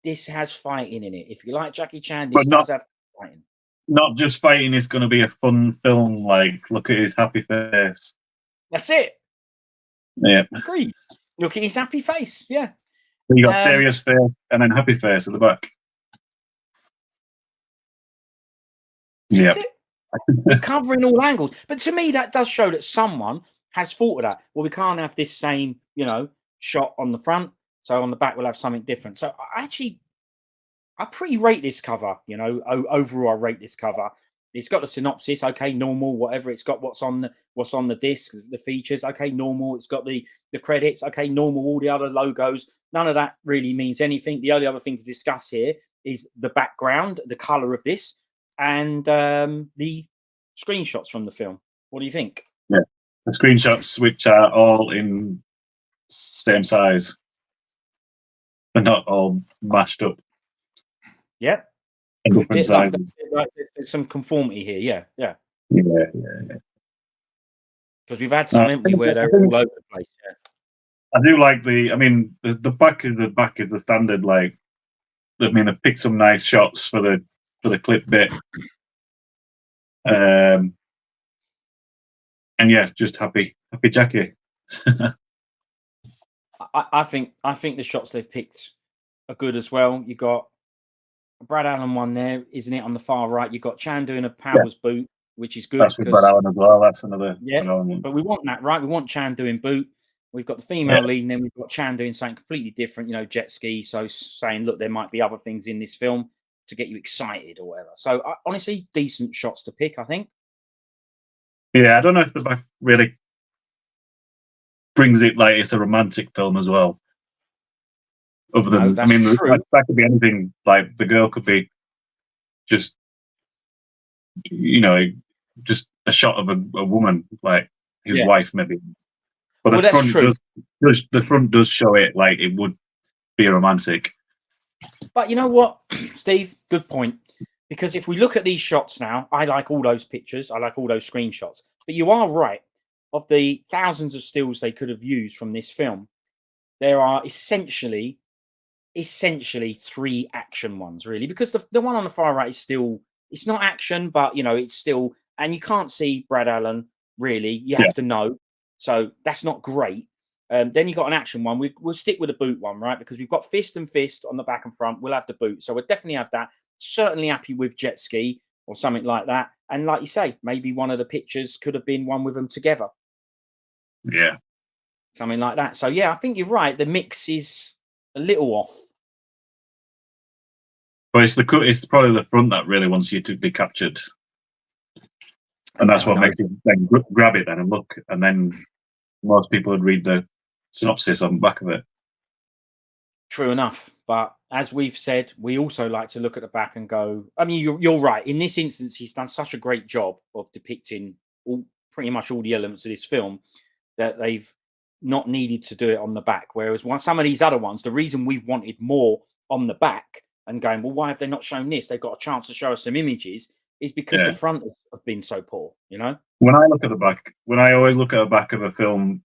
this has fighting in it. If you like Jackie Chan, this does have fighting. Not just fighting. It's going to be a fun film. Like, look at his happy face. That's it. Yeah. Agreed. Look at his happy face. Yeah. You got serious face and then happy face at the back. Yeah, we're covering all angles, but to me that does show that someone has thought of that. Well, we can't have this same, shot on the front, so on the back we'll have something different. So I pretty rate this cover. Overall, I rate this cover. It's got the synopsis, okay, normal, whatever. It's got what's on the disc, the features, okay, normal. It's got the credits, okay, normal. All the other logos, none of that really means anything. The only other thing to discuss here is the background, the color of this, and the screenshots from the film. What do you think? Yeah, the screenshots, which are all in same size, but not all mashed up. Yeah. In different sizes. There's some conformity here. Yeah. Yeah. Because we've had some, haven't we, where they're all over the place. Yeah. I do like the back is the standard. Like, I mean, they picked some nice shots for the clip bit. And yeah, just happy Jackie. I think the shots they've picked are good as well. You got a Brad Allen one there, isn't it? On the far right, you've got Chan doing a Powers boot, which is good. That's with Brad Allen as well. That's another. But we want that, right? We want Chan doing boot. We've got the female lead, and then we've got Chan doing something completely different, jet ski. So saying, look, there might be other things in this film to get you excited or whatever. So honestly, decent shots to pick, I think. Yeah, I don't know if the back really brings it like it's a romantic film as well. Other than, I mean, that could be anything. Like, the girl could be just, just a shot of a woman, like his wife, maybe. But the front does show it like it would be romantic. But you know what, Steve? Good point. Because if we look at these shots now, I like all those pictures. I like all those screenshots. But you are right. Of the thousands of stills they could have used from this film, there are essentially 3 action ones, really. Because the one on the far right is still, it's not action, but it's still, and you can't see Brad Allen really. You have to know, so that's not great. Then you got an action one. We'll stick with the boot one, right? Because we've got fist and fist on the back and front. We'll have the boot, so we'll definitely have that. Certainly happy with jet ski or something like that. And like you say, maybe one of the pictures could have been one with them together. Yeah, something like that. So yeah, I think you're right. The mix is a little off. But it's probably the front that really wants you to be captured, and that's what makes you then grab it then and look, and then most people would read the synopsis on the back of it. True enough, but as we've said, we also like to look at the back and go, I mean, you're right. In this instance, he's done such a great job of depicting pretty much all the elements of this film that they've not needed to do it on the back. Whereas some of these other ones, the reason we've wanted more on the back and going, well, why have they not shown this? They've got a chance to show us some images, is because the front have been so poor, When I look at the back, when I always look at the back of a film,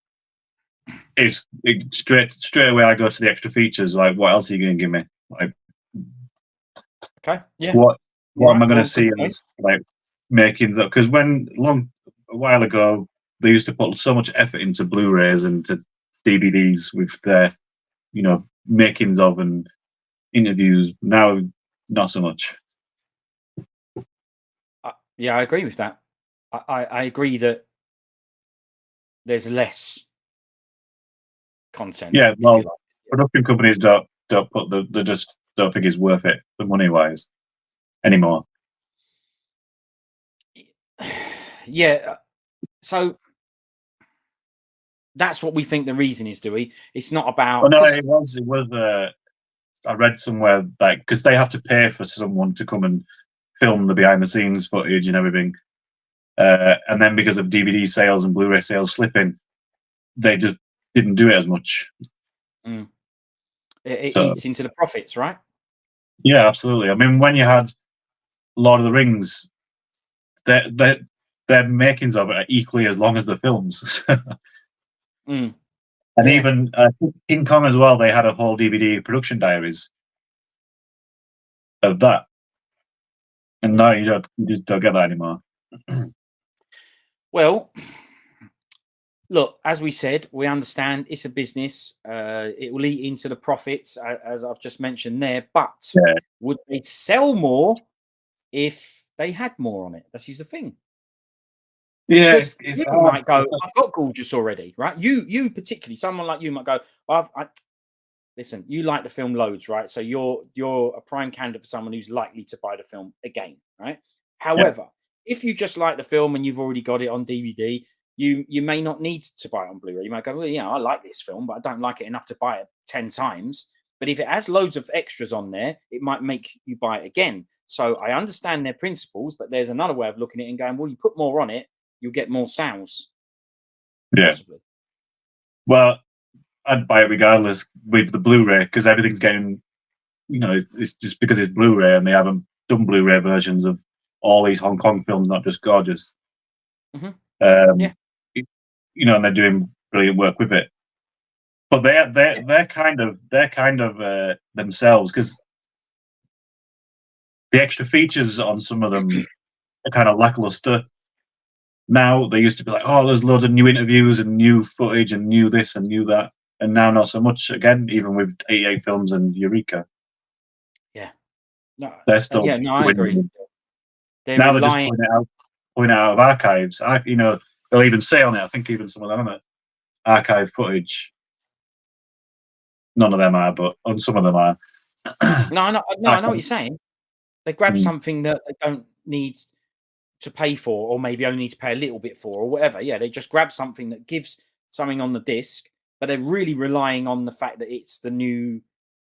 it's straight away I go to the extra features. Like, what else are you going to give me? Like, okay, yeah. What am I going to see as like makings up? Because a while ago they used to put so much effort into Blu-rays and to DVDs with their, makings of and interviews. Now, not so much. Yeah, I agree with that. I agree that there's less content. Yeah, well, production companies don't put they just don't think it's worth it, the money wise, anymore. Yeah, so that's what we think the reason is, do we? It's not about. Well, no, it was. I read somewhere like because they have to pay for someone to come and film the behind the scenes footage and everything, and then because of DVD sales and Blu-ray sales slipping, they just didn't do it as much. It eats into the profits, right? Yeah, absolutely. I mean, when you had Lord of the Rings, their makings of it are equally as long as the films. And even King Kong as well, they had a whole DVD production diaries of that. And now you just don't get that anymore. Well, look, as we said, we understand it's a business. It will eat into the profits, as I've just mentioned there. But would they sell more if they had more on it? This is the thing. Yeah, Because it's you might hard. go, I've got Gorgeous already, right? You particularly, someone like you might go, listen, you like the film loads, right? So you're a prime candidate for someone who's likely to buy the film again, right? However, if you just like the film and you've already got it on DVD, you may not need to buy it on Blu-ray. You might go, well, I like this film, but I don't like it enough to buy it 10 times. But if it has loads of extras on there, it might make you buy it again. So I understand their principles, but there's another way of looking at it and going, well, you put more on it, you'll get more sales. Yeah. Possibly. Well, I'd buy it regardless with the Blu-ray because everything's getting, it's just because it's Blu-ray and they haven't done Blu-ray versions of all these Hong Kong films, not just Gorgeous. Mm-hmm. And they're doing brilliant work with it. But they're kind of themselves because the extra features on some of them are kind of lackluster. Now they used to be like, oh, there's loads of new interviews and new footage and new this and new that, and now not so much. Again, even with 88 films and Eureka. Yeah, no, they're still. no, I agree. Now they're just pulling it out of archives. They'll even say on it. I think even some of them are archive footage. None of them are, but on some of them are. No, I know what you're saying. They grab something that they don't need to pay for, or maybe only need to pay a little bit for, or whatever. Yeah, they just grab something that gives something on the disc, but they're really relying on the fact that it's the new,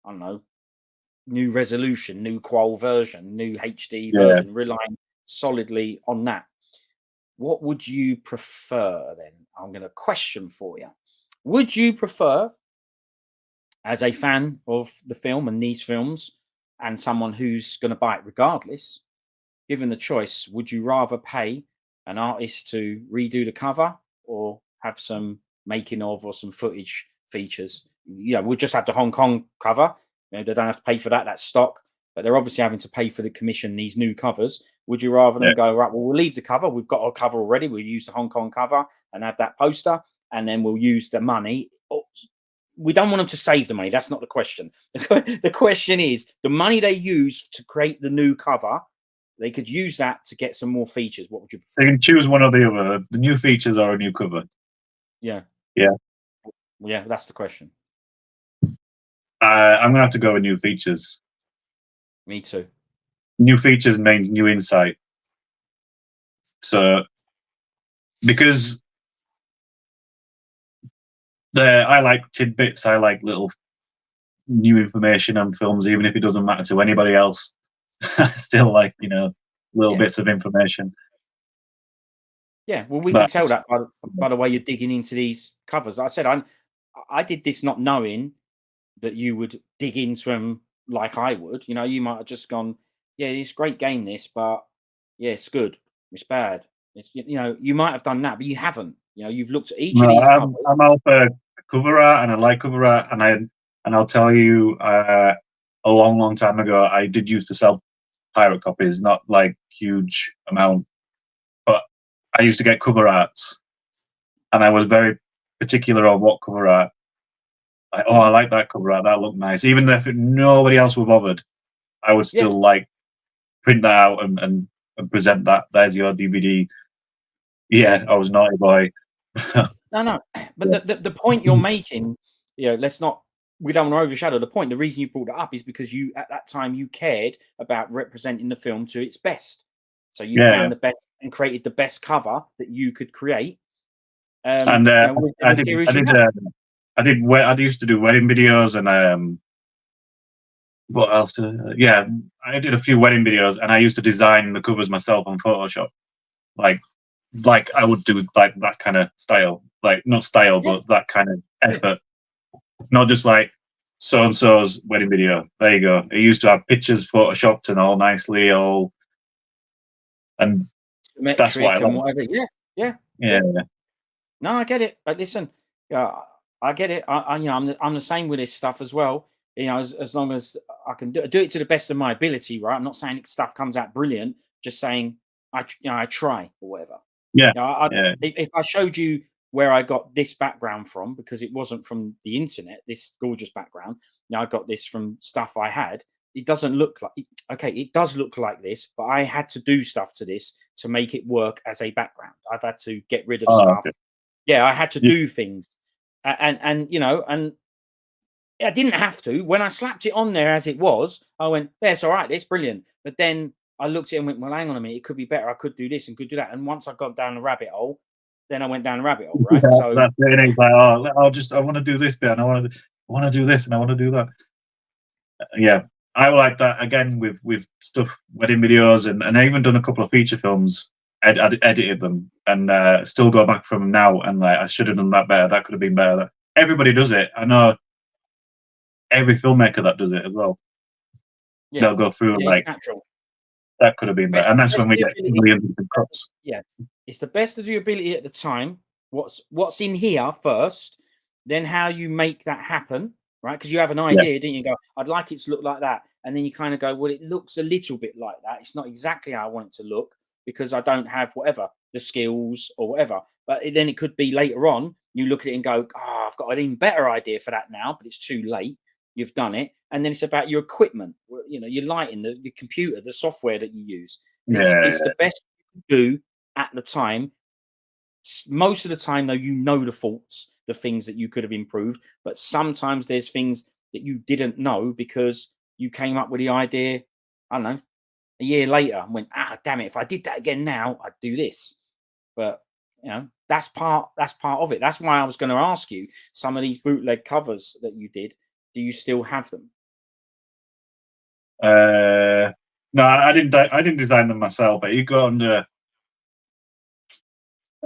I don't know, new resolution, new qual version, new HD version, relying solidly on that. What would you prefer then? I'm going to question for you. Would you prefer, as a fan of the film and these films, and someone who's going to buy it regardless, given the choice, would you rather pay an artist to redo the cover or have some making of or some footage features? We'll just have the Hong Kong cover. They don't have to pay for that. That's stock. But they're obviously having to pay for the commission, these new covers. Would you rather them go, right, well, we'll leave the cover. We've got our cover already. We'll use the Hong Kong cover and have that poster. And then we'll use the money. We don't want them to save the money. That's not the question. The question is the money they use to create the new cover, they could use that to get some more features. What would you prefer? They can choose one or the other. The new features or a new cover. Yeah. Yeah, that's the question. I'm going to have to go with new features. Me too. New features means new insight. So, because I like tidbits, I like little new information on films, even if it doesn't matter to anybody else. I still like, little bits of information. Yeah, well, we can tell that by the way you're digging into these covers. I said I did this not knowing that you would dig into them like I would. You might have just gone, yeah, it's a great game, this, but yeah, it's good, it's bad. It's you might have done that, but you haven't. You've looked at each of these covers. I'm all for cover art, and I like cover art, and I'll tell you, a long time ago, I did used to sell pirate copies, not like huge amount, but I used to get cover arts, and I was very particular on what cover art. I like that cover art. That looked nice. Even if nobody else were bothered, I would still print that out and present that. There's your DVD. Yeah, I was naughty boy. No. But the point you're making, we don't want to overshadow the point. The reason you brought it up is because you, at that time, you cared about representing the film to its best. So you found the best and created the best cover that you could create. I used to do wedding videos, and what else? I did a few wedding videos, and I used to design the covers myself on Photoshop, like I would do like that kind of style, like not style, but that kind of effort, not just like so and so's wedding video. There you go. It used to have pictures photoshopped and all nicely, and symmetric that's what I and like. whatever. Yeah. No, I get it. But listen, I get it. I'm the same with this stuff as well. As long as I can do it to the best of my ability, right? I'm not saying stuff comes out brilliant. Just saying I try or whatever. If I showed you where I got this background from, because it wasn't from the internet, this gorgeous background. Now I got this from stuff I had. It doesn't look like, okay, it does look like this, but I had to do stuff to this to make it work as a background. I've had to get rid of stuff. Okay. Yeah, I had to do things. And you know, and I didn't have to. When I slapped it on there as it was, I went, yeah, it's all right, it's brilliant. But then I looked at it and went, well, hang on a minute, it could be better. I could do this and could do that. And once I got down the rabbit hole, then I went down the rabbit hole, right? Yeah, So that's it. It's like, oh, I want to do this bit, and I want to do this, and I want to do that. Yeah, I like that again with stuff, wedding videos, and I even done a couple of feature films. Edited them, and still go back from them now, and like, I should have done that better. That could have been better. Everybody does it. I know every filmmaker that does it as well. yeah, They'll go through and it's like, natural. that could have been better, and that's when we get millions of cuts. Yeah, it's the best of your ability at the time. What's in here first, then how you make that happen, right? Because you have an idea, didn't you? Go, I'd like it to look like that, and then you kind of go, well, it looks a little bit like that. It's not exactly how I want it to look because I don't have whatever the skills or whatever. But then it could be later on. You look at it and go, oh, I've got an even better idea for that now, but it's too late. You've done it, and then it's about your equipment. You know, your lighting, your computer, the software that you use. It's the best you can do at the time. Most of the time, though, you know the faults, the things that you could have improved. But sometimes there's things that you didn't know because you came up with the idea, I don't know, a year later and went, damn it, if I did that again now, I'd do this. But you know, that's part of it. That's why I was going to ask you, some of these bootleg covers that you did, do you still have them? No, I didn't design them myself, but you go under,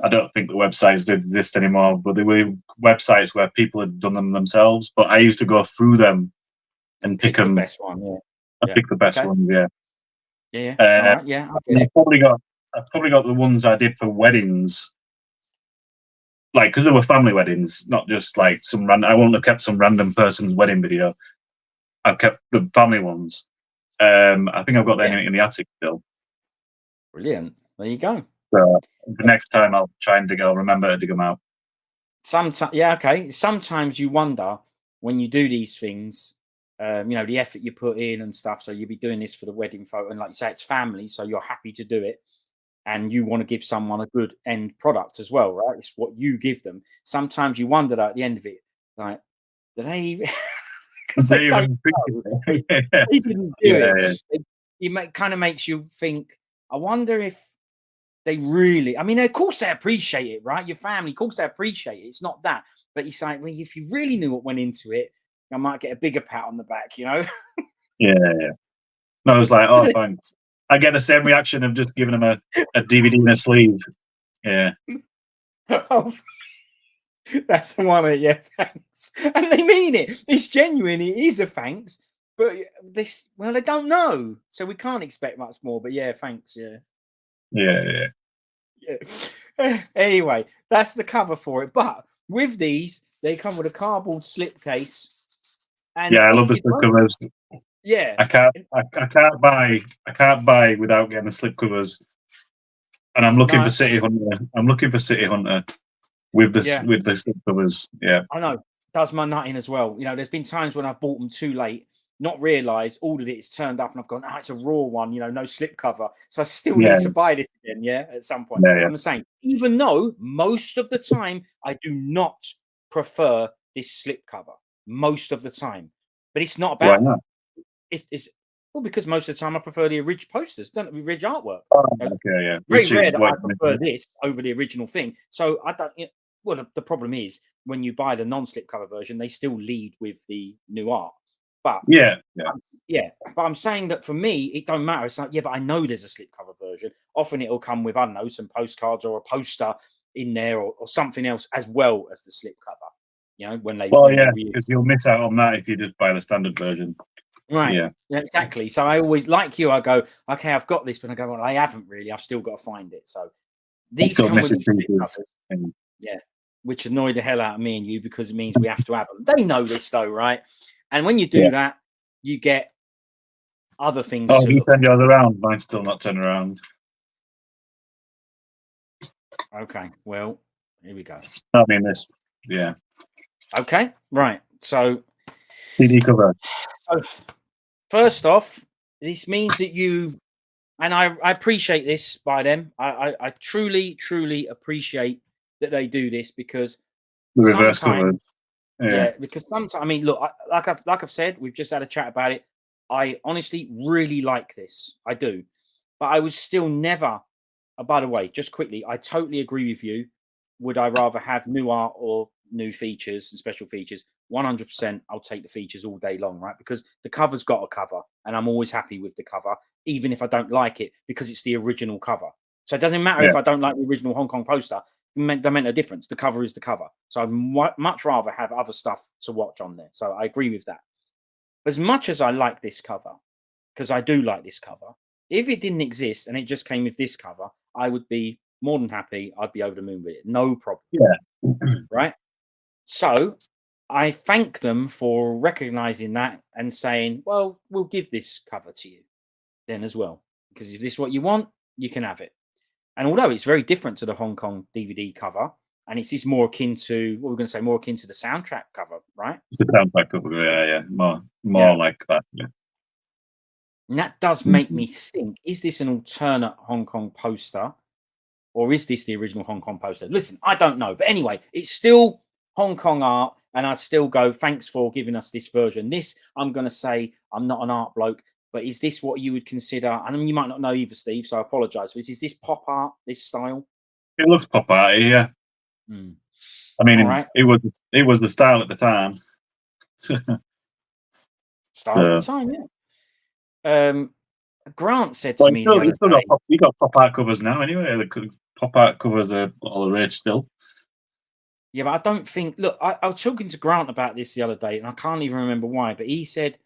I don't think the websites did exist anymore, but there were websites where people had done them themselves. But I used to go through them and pick them. The best one, yeah. I pick the best ones, yeah. Yeah. All right, yeah. I've probably got the ones I did for weddings, like because they were family weddings, not just like some random. I wouldn't have kept some random person's wedding video. I've kept the family ones. I think I've got them in the attic still. Brilliant. There you go. So the next time I'll try and remember to dig them out. Sometimes, yeah, okay. Sometimes you wonder when you do these things, you know, the effort you put in and stuff. So you'll be doing this for the wedding photo, and like you say, it's family, so you're happy to do it, and you want to give someone a good end product as well, right? It's what you give them. Sometimes you wonder that at the end of it, like, did they? Because they don't know. They didn't do it. It kind of makes you think. I wonder if they really, I mean, of course they appreciate it, right? Your family, of course they appreciate it. It's not that, but you say, well, if you really knew what went into it, I might get a bigger pat on the back, you know? Yeah. No, I was like, oh, thanks. I get the same reaction of just giving them a DVD in a sleeve. Yeah. Oh, that's the one. Yeah, thanks. And they mean it. It's genuine. It is a thanks. But this, well, they don't know, so we can't expect much more. But yeah, thanks. Yeah. Anyway, that's the cover for it. But with these, they come with a cardboard slipcase. And yeah, I love the slip covers. Yeah, I can't buy without getting the slip covers. And I'm looking for City Hunter. I'm looking for City Hunter with the slip covers. Yeah, I know. Does my nutting as well. You know, there's been times when I've bought them too late, not realised, ordered it, it's turned up, and I've gone, it's a raw one, you know, no slip cover. So I still need to buy this again, at some point. Yeah. I'm saying, even though most of the time I do not prefer this slip cover, most of the time. But it's not about that. It's well, because most of the time I prefer the original posters, don't the original artwork. Oh, okay, yeah. Very rare that I prefer this over the original thing. So I don't. Well, the problem is when you buy the non-slip cover version, they still lead with the new art. But but I'm saying that for me, it don't matter. It's like, but I know there's a slip cover version. Often it'll come with, I don't know, some postcards or a poster in there or something else as well as the slip cover. You know, when they because you'll miss out on that if you just buy the standard version. Right. Yeah, exactly. So I always, like you, I go, okay, I've got this, but I go, well, I haven't really. I've still got to find it. So these come with these covers, which annoy the hell out of me and you because it means we have to have them. They know this though, right? And when you do that, you get other things. Oh, you turn yours around. Mine's still not turned around. Okay. Well, Here we go. I mean, this, yeah. Okay, right. So, CD cover. so first off, this means that you, and I appreciate this by them. I truly, truly appreciate that they do this, because The reverse sometimes, covers. yeah, because sometimes, I mean, look, like I've said, we've just had a chat about it. I honestly really like this. I do, but I was still never. By the way, just quickly, I totally agree with you. Would I rather have new art or new features and special features? 100%. I'll take the features all day long, right? Because the cover's got a cover, and I'm always happy with the cover, even if I don't like it, because it's the original cover. So it doesn't matter if I don't like the original Hong Kong poster. That meant no difference. The cover is the cover. So I'd much rather have other stuff to watch on there. So I agree with that. As much as I like this cover, because I do like this cover, if it didn't exist and it just came with this cover, I would be more than happy. I'd be over the moon with it. No problem. Yeah. Right. So I thank them for recognizing that and saying, well, we'll give this cover to you then as well. Because if this is what you want, you can have it. And although it's very different to the Hong Kong DVD cover, and it's more akin to what we're going to say, more akin to the soundtrack cover, right? It's a soundtrack cover, yeah. More like that, yeah. And that does make me think, is this an alternate Hong Kong poster, or is this the original Hong Kong poster? Listen, I don't know. But anyway, it's still Hong Kong art, and I'd still go, thanks for giving us this version. This, I'm going to say, I'm not an art bloke, but is this what you would consider? And you might not know either, Steve, so I apologise. Is this pop art, this style? It looks pop arty, yeah. I mean, right. it was the style at the time. Style at the time, yeah. Grant said to me the other day, you got pop art covers now anyway. The pop art covers are all the rage still. Yeah, but I don't think. Look, I was talking to Grant about this the other day, and I can't even remember why. But he said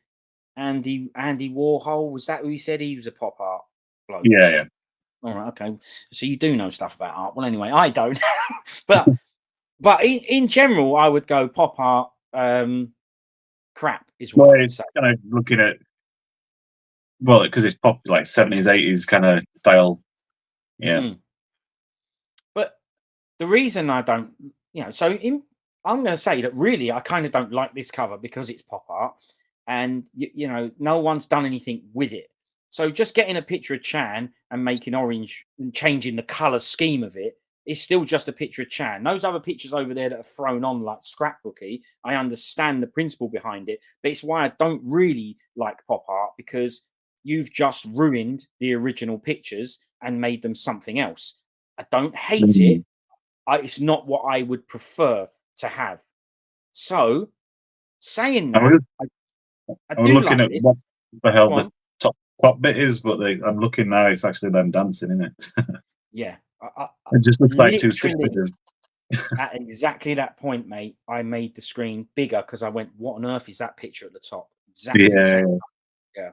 Andy Warhol, was that who he said? He was a pop art bloke. Yeah. All right, okay. So you do know stuff about art. Well, anyway, I don't. but in general, I would go pop art. Crap is what I would say. Kind of looking at, well, because it's pop, like 70s, 80s kind of style. Yeah. But the reason I don't, so I'm going to say that really I kind of don't like this cover because it's pop art, and no one's done anything with it. So just getting a picture of Chan and making orange and changing the color scheme of it is still just a picture of Chan. Those other pictures over there that are thrown on like scrapbooky, I understand the principle behind it, but it's why I don't really like pop art, because you've just ruined the original pictures and made them something else. I don't hate it. It's not what I would prefer to have. So, saying that, I'm looking at what the hell the top bit is, but I'm looking now. It's actually them dancing, isn't it? Yeah, it just looks like two stick figures. At exactly that point, mate, I made the screen bigger because I went, "What on earth is that picture at the top?" Exactly. Yeah.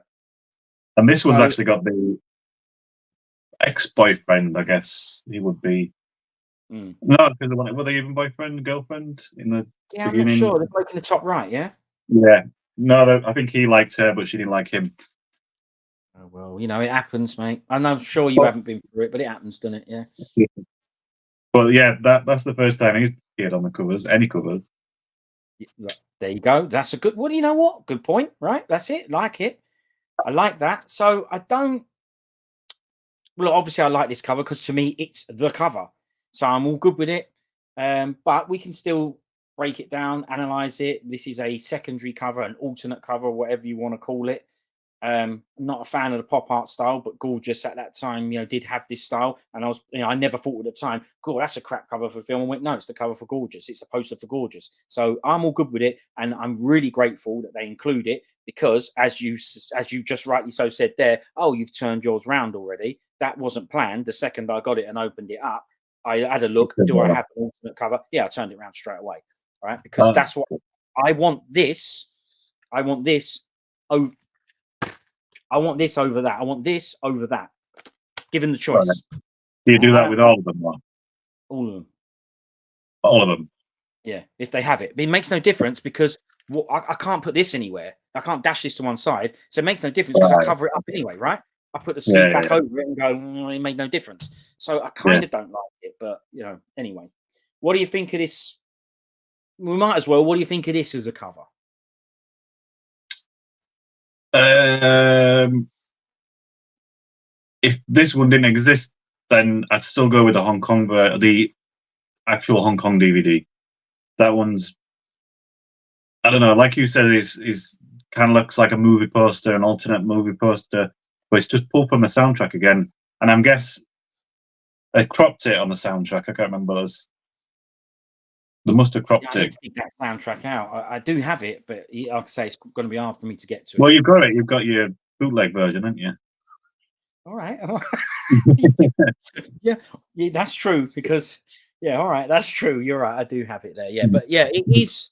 And this one's actually got the ex-boyfriend, I guess he would be. No, because were they even boyfriend, girlfriend in the beginning? I'm not sure. They're both in the top right, yeah? Yeah. No, I think he liked her, but she didn't like him. Oh, well, it happens, mate. And I'm sure you haven't been through it, but it happens, doesn't it? Yeah. Well, yeah, that's the first time he's appeared on the covers, any covers. There you go. That's a good. Well, you know what? Good point, right? That's it. Like it. I like that. So I don't. Well, obviously, I like this cover because to me, it's the cover. So I'm all good with it. But we can still break it down, analyze it. This is a secondary cover, an alternate cover, whatever you want to call it. Not a fan of the pop art style, but Gorgeous at that time, did have this style. And I was, I never thought at the time, cool, that's a crap cover for film. I went, no, it's the cover for Gorgeous. It's the poster for Gorgeous. So I'm all good with it. And I'm really grateful that they include it because as you just rightly so said there, oh, you've turned yours round already. That wasn't planned. The second I got it and opened it up, I had a look. Do I have an alternate cover? Yeah, I turned it around straight away. Right. Because that's what I want. I want this. Oh, I want this over that. I want this over that. Given the choice. Right. Do you do that with all of them? All of them. All of them. Yeah, if they have it. It makes no difference because I can't put this anywhere. I can't dash this to one side. So it makes no difference because I cover it up anyway, right? I put the sleeve back over it and go, it made no difference. So I kind of don't like it, but, anyway. what do you think of this? We might as well. What do you think of this as a cover? If this one didn't exist, then I'd still go with the Hong Kong, the actual Hong Kong DVD. That one's, I don't know, like you said, is kind of looks like a movie poster, an alternate movie poster, but it's just pulled from the soundtrack again. And I guess they cropped it on the soundtrack. I can't remember those. They must have cropped I need it. to dig that soundtrack out. I do have it, but like I say, it's going to be hard for me to get to it. Well, you've got it. You've got your bootleg version, haven't you? All right. yeah, that's true. Because all right, that's true. You're right. I do have it there. Yeah, but yeah, it is.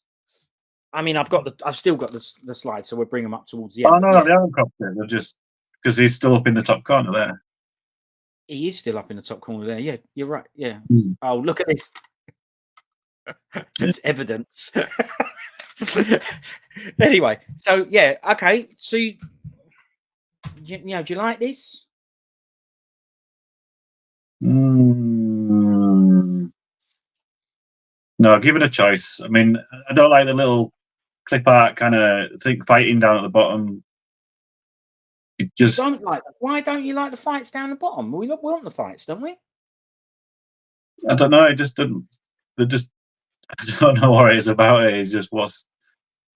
I mean, I've still got the slides, so we'll bring them up towards the end. Oh no, they haven't cropped it. They're just because he's still up in the top corner there. He is still up in the top corner there. Yeah, you're right. Yeah. Mm. Oh, look at this. It's evidence. Anyway, so yeah, okay. So do you like this? No, give it a choice. I mean, I don't like the little clip art kind of thing fighting down at the bottom. It just Why don't you like the fights down the bottom? We want the fights, don't we? I don't know. It just didn't. They just I don't know what it is about it. It's just what's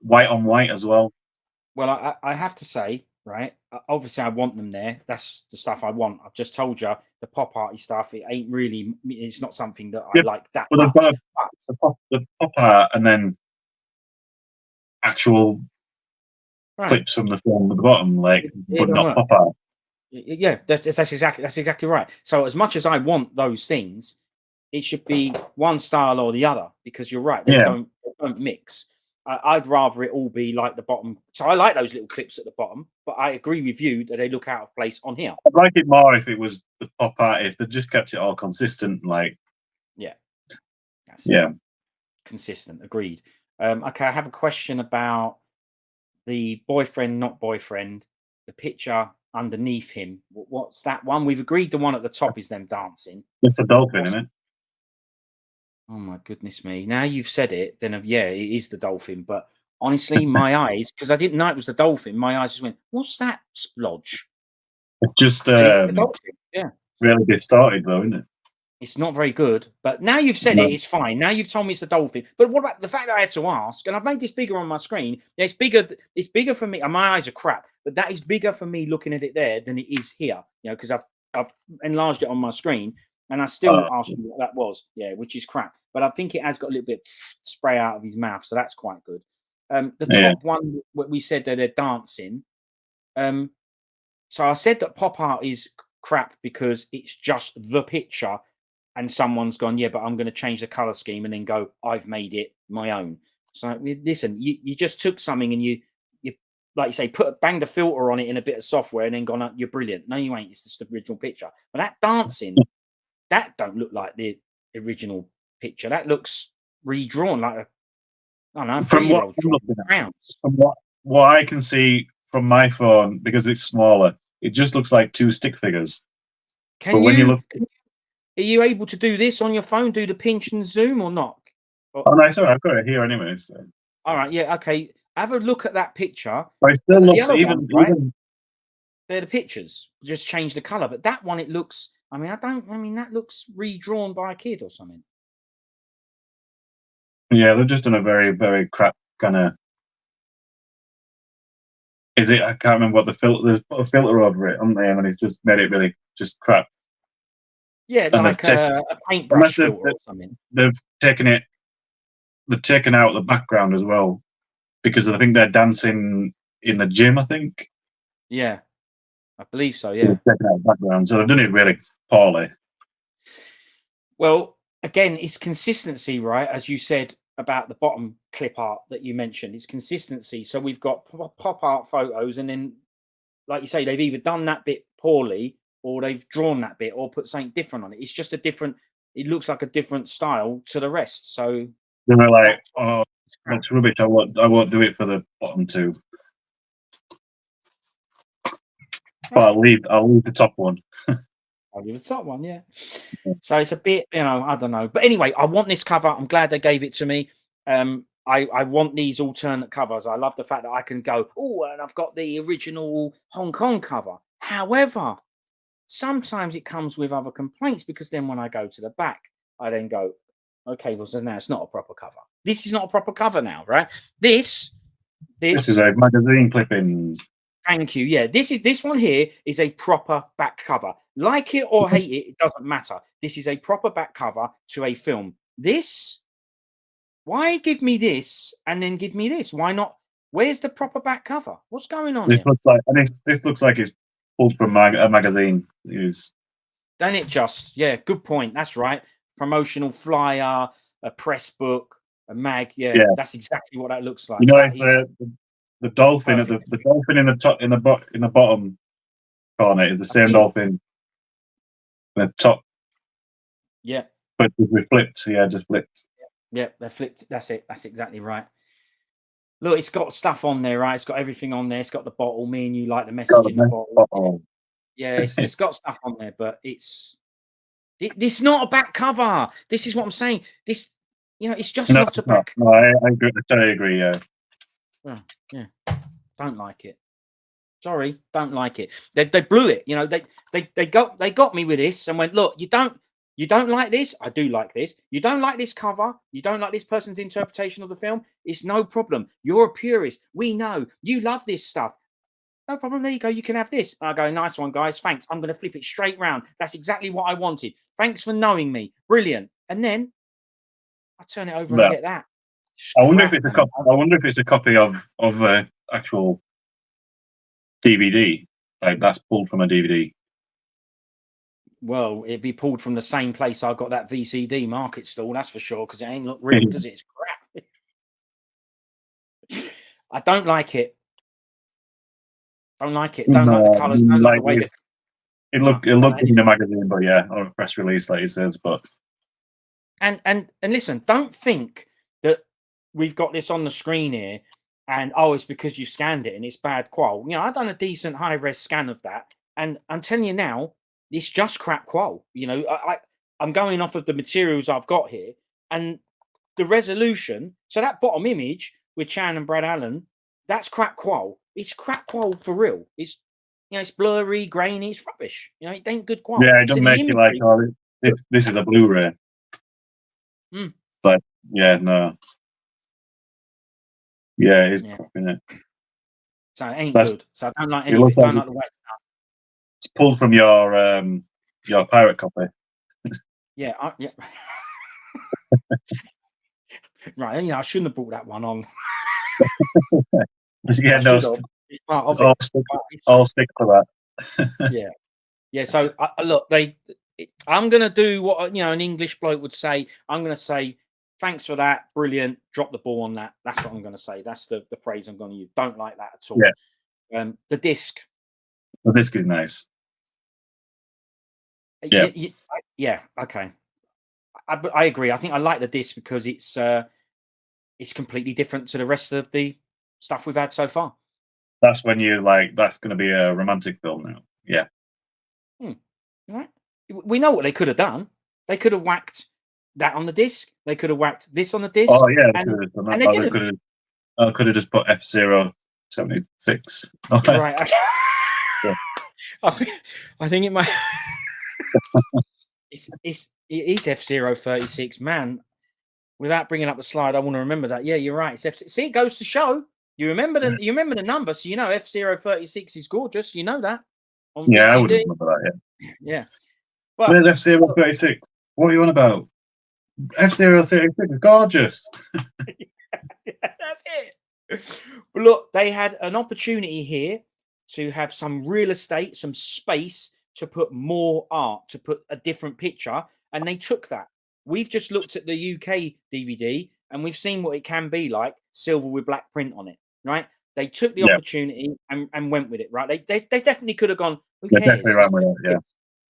white on white as well. Well, I have to say, right? Obviously, I want them there. That's the stuff I want. I've just told you the pop arty stuff. It ain't really. It's not something that I like that Well, much. the pop art and then actual clips from the film at the bottom, like, but not pop art. Yeah, that's exactly right. So as much as I want those things, it should be one style or the other, because you're right, they don't mix. I'd rather it all be like the bottom. So I like those little clips at the bottom, but I agree with you that they look out of place on here. I'd like it more if it was the pop art, if they just kept it all consistent, like consistent. Agreed. Okay, I have a question about the boyfriend, not boyfriend, the picture underneath him. What's that one? We've agreed the one at the top is them dancing. It's a dolphin, isn't it? Oh my goodness me! Now you've said it, then it is the dolphin. But honestly, my eyes, because I didn't know it was the dolphin, my eyes just went, "What's that splodge?" It's just really distorted, though, isn't it? It's not very good. But now you've said it, it's fine. Now you've told me it's the dolphin. But what about the fact that I had to ask? And I've made this bigger on my screen. Yeah, it's bigger. It's bigger for me. And my eyes are crap, but that is bigger for me looking at it there than it is here. Because I've enlarged it on my screen. And I still asked you what that was, which is crap. But I think it has got a little bit of spray out of his mouth, so that's quite good. The top one, we said that they're dancing. So I said that pop art is crap because it's just the picture, and someone's gone, but I'm going to change the color scheme, and then go, I've made it my own. So listen, you just took something and you like you say, banged a filter on it in a bit of software, and then gone, you're brilliant. No, you ain't. It's just the original picture. But that dancing. That don't look like the original picture. That looks redrawn, like from what I can see from my phone, because it's smaller, it just looks like two stick figures. Are you able to do this on your phone? Do the pinch and zoom or not? Oh no, sorry, I've got it here anyway. So. All right, okay. Have a look at that picture. But it still looks even. They're the pictures. Just change the color, but that one it looks. I mean, that looks redrawn by a kid or something. Yeah, they've just done a very, very crap kind of. Is it? I can't remember what the filter. There's put a filter over it, haven't they? And it's just made it really just crap. Yeah, and like a paintbrush filter or something. They've taken it. They've taken out the background as well, because I think they're dancing in the gym. I think. Yeah. I believe so, yeah. Background, so they've done it really poorly. Well, again, it's consistency, right? As you said about the bottom clip art that you mentioned, it's consistency. So we've got pop art photos, and then, like you say, they've either done that bit poorly, or they've drawn that bit, or put something different on it. It's just a different. It looks like a different style to the rest. So they're like, "Oh, that's rubbish. I won't do it for the bottom two." But I'll leave the top one. Only the top one, yeah. So it's a bit, I don't know. But anyway, I want this cover. I'm glad they gave it to me. I want these alternate covers. I love the fact that I can go, oh, and I've got the original Hong Kong cover. However, sometimes it comes with other complaints because then when I go to the back, I then go, okay, well, so now it's not a proper cover. This is not a proper cover now, right? This is a magazine clipping. Thank you. Yeah, this one here is a proper back cover. Like it or hate it, it doesn't matter. This is a proper back cover to a film. This, why give me this and then give me this? Why not? Where's the proper back cover? What's going on This here? looks like, and this looks like it's pulled from a magazine. Don't it just? Yeah, good point. That's right. Promotional flyer, a press book, a mag. Yeah, that's exactly what that looks like. You know, That it's the dolphin at the dolphin in the top in the bottom corner is the same dolphin. The top. Yeah. But we flipped. Yeah, just flipped. Yeah, they're flipped. That's it. That's exactly right. Look, it's got stuff on there, right? It's got everything on there. It's got the bottle. Me and you like the message in the bottle. Yeah, it's got stuff on there, but it's not a back cover. This is what I'm saying. This, it's just not a back. No, I agree. I agree. Yeah. Yeah. Don't like it. Sorry, don't like it. They blew it. They got me with this and went, look, you don't like this. I do like this. You don't like this cover. You don't like this person's interpretation of the film. It's no problem. You're a purist. We know you love this stuff. No problem. There you go. You can have this. I go, nice one, guys. Thanks. I'm going to flip it straight round. That's exactly what I wanted. Thanks for knowing me. Brilliant. And then I turn it over and get that. I wonder if it's a copy. I wonder if it's a copy of actual DVD. Like that's pulled from a DVD. Well, it'd be pulled from the same place I got that VCD market stall. That's for sure. Because it ain't look real, does it? It's crap. I don't like it. Don't like it. Don't like the colours. Don't like the way it looked in the magazine, but yeah, or a press release, like it says. But and listen, don't think that we've got this on the screen here, and it's because you scanned it and it's bad qual. I've done a decent high res scan of that, and I'm telling you now, it's just crap qual. I'm going off of the materials I've got here, and the resolution. So that bottom image with Chan and Brad Allen, that's crap qual. It's crap qual for real. It's it's blurry, grainy. It's rubbish. It ain't good qual. Yeah, it doesn't make it like this is a Blu-ray. But yeah, no. Yeah, it's crap, isn't it? So it ain't good. So I don't like any of it. Don't like the way it's pulled from your pirate copy. Yeah. Right, I shouldn't have brought that one on. Yeah, no, I'll stick to that. Yeah. So look, I'm gonna do what an English bloke would say. I'm gonna say, thanks for that, brilliant. Drop the ball on that. That's what I'm gonna say. That's the phrase I'm gonna use. Don't like that at all. Yeah. The disc. The disc is nice. Yeah. Yeah. Okay. I agree. I think I like the disc because it's completely different to the rest of the stuff we've had so far. That's when you that's going to be a romantic film now. Yeah. Right. We know what they could have done. They could have whacked that on the disc. They could have whacked this on the disc. Oh yeah, they could have just put F076. Right. Yeah. I think it might. It is F036, man. Without bringing up the slide, I want to remember that. Yeah, you're right. It's See, it goes to show. You remember the number, so F036 is gorgeous. You know that. On yeah, VCD. I would remember that. Yeah. But where's F036? What are you on about? F036 is gorgeous. That's it. But look, they had an opportunity here to have some real estate, some space to put more art, to put a different picture, and they took that. We've just looked at the UK DVD and we've seen what it can be like, silver with black print on it, right? They took the opportunity and went with it, right? They definitely could have gone, who cares? Definitely ran with it, yeah.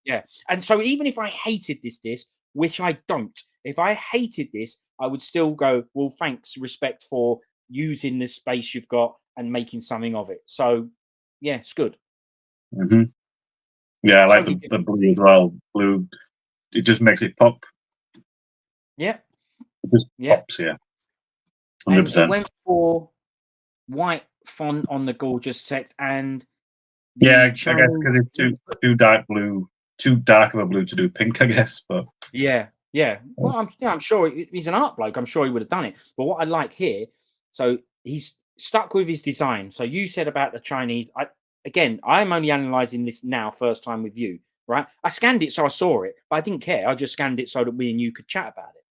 Yeah. And so even if I hated this disc, which I don't, if I hated this, I would still go, well, thanks, respect for using the space you've got and making something of it. So, yeah, it's good. Mm-hmm. Yeah, I like Totally the blue as well. Blue, it just makes it pop. Yeah. It just Yeah. pops, yeah. And 100%. it went for white font on the gorgeous text and Yeah, I the guess Chinese. because it's too dark blue, too dark of a blue to do pink, I guess. But Yeah. Well, I'm sure he's an art bloke. I'm sure he would have done it. But what I like here, so he's stuck with his design. So you said about the Chinese. I'm only analysing this now, first time with you, right? I scanned it so I saw it, but I didn't care. I just scanned it so that we and you could chat about it.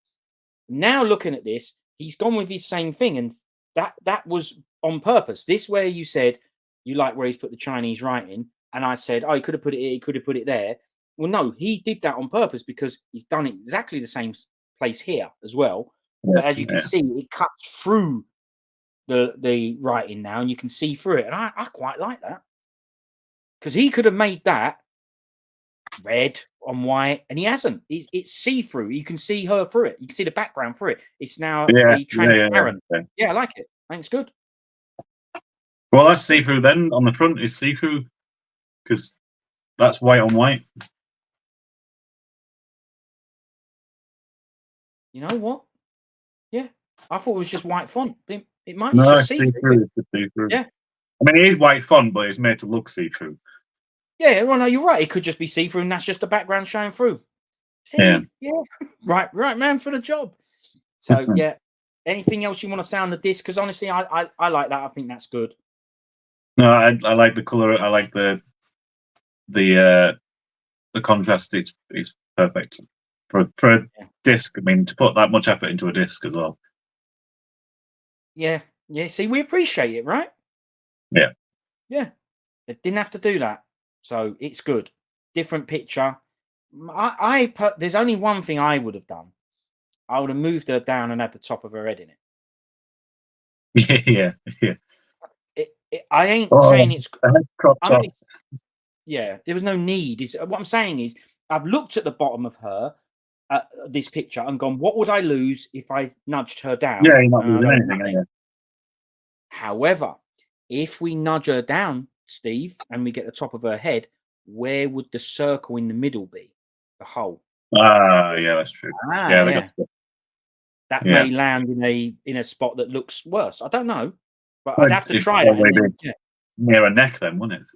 Now looking at this, he's gone with his same thing, and that was on purpose. This where you said you like where he's put the Chinese writing, and I said, oh, he could have put it here, he could have put it there. Well, no, he did that on purpose because he's done it exactly the same place here as well. yeah, But as you can see, it cuts through the writing now, and you can see through it, and I quite like that because he could have made that red on white, and he hasn't. It's see-through. You can see her through it. You can see the background through it. It's now a transparent. Yeah, I like it. I think it's good. Well, that's see-through then. On the front is see-through because that's white on white. You know what? Yeah, I thought it was just white font. It might. No, it's just see-through. It's see-through. Yeah. I mean, it is white font, but it's made to look see-through. Yeah, well, no, you're right. It could just be see-through, and that's just the background showing through. See, yeah. right, man, for the job. So yeah. Anything else you want to say on the disc? Because honestly, I like that. I think that's good. No, I like the color. I like the contrast. It's perfect for a disc. I mean, to put that much effort into a disc as well. Yeah. See, we appreciate it, right? Yeah. It didn't have to do that, so it's good. Different picture. There's only one thing I would have done. I would have moved her down and had the top of her head in Yeah. I ain't saying it's. Yeah, there was no need. What I'm saying is, I've looked at the bottom of her, this picture, and gone, what would I lose if I nudged her down? Yeah, you're not losing anything, are you? However, if we nudge her down, Steve, and we get the top of her head, where would the circle in the middle be? The hole. Yeah, that's true. Yeah. That may land in a spot that looks worse. I don't know, but I'd have to try it. Near a neck, then, wouldn't it?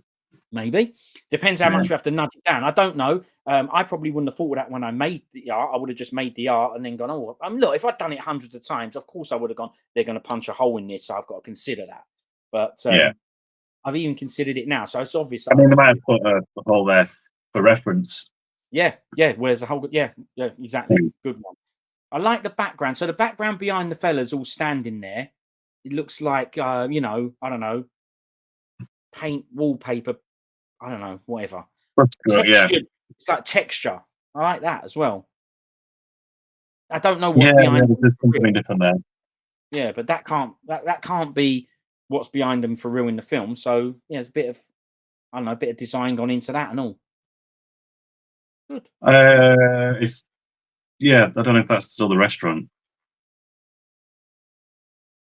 Maybe. Depends how much you have to nudge it down. I don't know. I probably wouldn't have thought of that when I made the art. I would have just made the art and then gone, oh, look, if I'd done it hundreds of times, of course I would have gone, they're going to punch a hole in this, so I've got to consider that. But I've even considered it now, so it's obvious. I mean, they might have put a hole there for reference. Yeah. Where's the hole? Yeah, exactly. Good one. I like the background. So the background behind the fellas all standing there, it looks like, I don't know, paint, wallpaper, I don't know, whatever. Texture. It's like texture. I like that as well. I don't know what's behind. There's something different there. Yeah, but that can't be what's behind them for real in the film. So yeah, it's a bit of, I don't know, a bit of design gone into that and all. Good. I don't know if that's still the restaurant.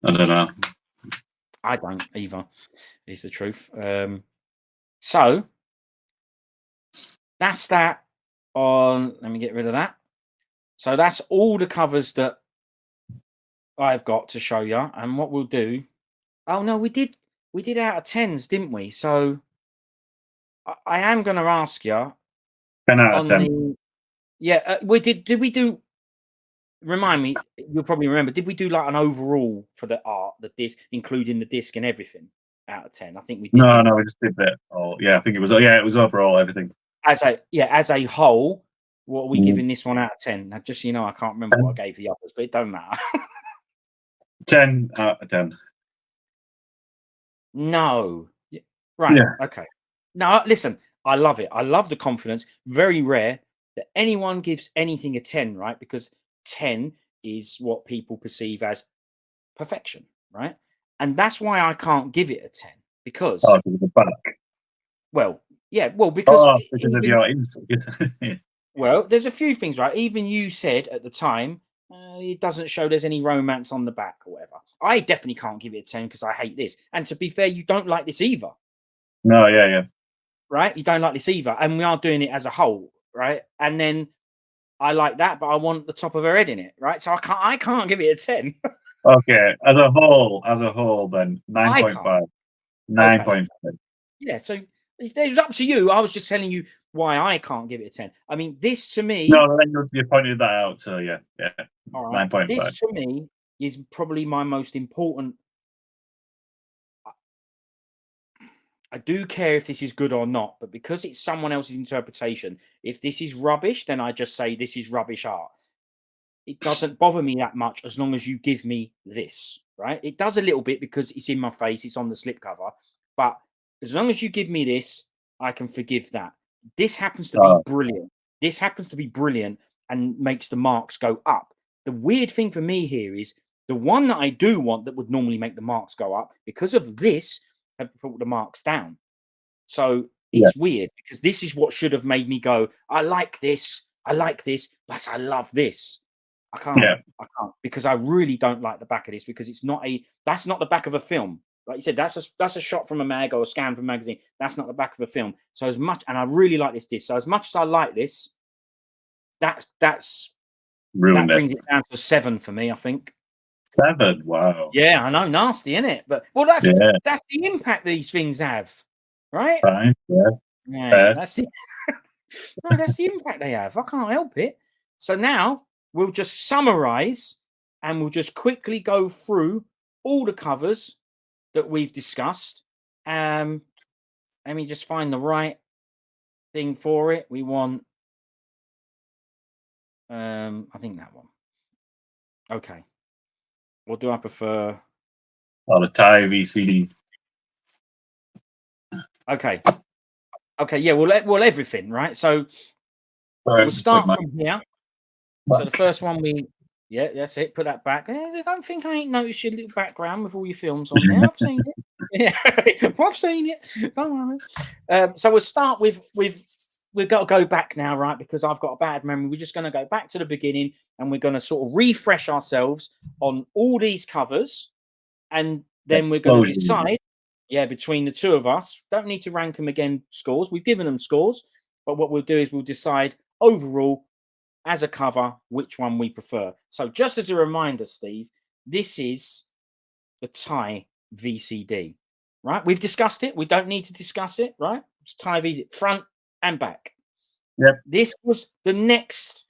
I don't know. I don't either, is the truth. So that's that on. Let me get rid of that. So that's all the covers that I've got to show you. And what we'll do. Oh no, we did out of 10s, didn't we? So I am going to ask you. 10 out of 10. We did. Did we do? Remind me. You'll probably remember. Did we do like an overall for the art, the disc, including the disc and everything? Out of 10, I think we did. No, we just did that. Oh, yeah, I think it was. Yeah, it was overall everything. As a whole, what are we giving this one out of 10? Now, just so you know, I can't remember what I gave the others, but it don't matter. 10 out of 10. No, right? Yeah. Okay. Now, listen. I love it. I love the confidence. Very rare that anyone gives anything a 10, right? Because 10 is what people perceive as perfection, right? And that's why I can't give it a 10 because of the back. Well, because of your insult. Well, there's a few things, right? Even you said at the time it doesn't show there's any romance on the back or whatever. I definitely can't give it a 10 because I hate this. And to be fair, you don't like this either. No, yeah. right? You don't like this either, and we are doing it as a whole, right? And then I like that, but I want the top of her head in it, right? So I can't give it a 10. Okay, as a whole, then I 9.5. can't. 9.5. Yeah, so it was up to you. I was just telling you why I can't give it a 10. I mean, this to me, No, then you pointed that out. So yeah, all right, 9.5. this to me is probably my most important. I do care if this is good or not, but because it's someone else's interpretation, if this is rubbish, then I just say this is rubbish art. It doesn't bother me that much as long as you give me this, right? It does a little bit because it's in my face, it's on the slipcover, but as long as you give me this, I can forgive that. This happens to be brilliant. This happens to be brilliant and makes the marks go up. The weird thing for me here is the one that I do want that would normally make the marks go up, because of this, have brought the marks down. So it's weird because this is what should have made me go, I like this, but I love this. I can't because I really don't like the back of this, because it's not that's not the back of a film. Like you said, that's a shot from a mag or a scan from a magazine. That's not the back of a film. So as much, and I really like this disc. So as much as I like this, that brings it down to a 7 for me, I think. 7, wow. Yeah, I know, nasty, isn't it? But well, that's the impact these things have, right? Fine. Yeah, that's it. No, that's the impact they have. I can't help it. So now we'll just summarize and we'll just quickly go through all the covers that we've discussed. Let me just find the right thing for it. We want, I think that one. Okay. What do I prefer? Oh, the Thai VCD. Okay. Okay. Yeah. Well, everything, right? So we'll start from here. So the first one yeah, that's it. Put that back. I don't think I ain't noticed your little background with all your films on there. I've seen it. Yeah, I've seen it. Don't worry. So we'll start with we've got to go back now, right? Because I've got a bad memory. We're just going to go back to the beginning and we're going to sort of refresh ourselves on all these covers, and then we're going to decide, between the two of us. Don't need to rank them again, scores. We've given them scores, but what we'll do is we'll decide overall as a cover which one we prefer. So just as a reminder, Steve, this is the Thai VCD, right? We've discussed it. We don't need to discuss it, right? It's Thai VCD, front and back. Yep. This was the next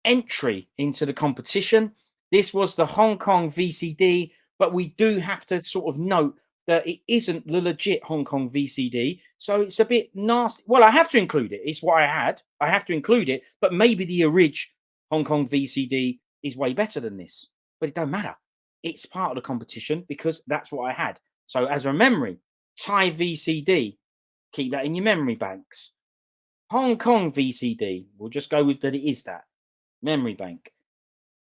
entry into the competition. This was the Hong Kong VCD, but we do have to sort of note that it isn't the legit Hong Kong VCD. So it's a bit nasty. Well, I have to include it. It's what I had. I have to include it. But maybe the original Hong Kong VCD is way better than this. But it don't matter. It's part of the competition because that's what I had. So as a memory, Thai VCD, keep that in your memory banks. Hong Kong VCD, we'll just go with that it is that. Memory bank.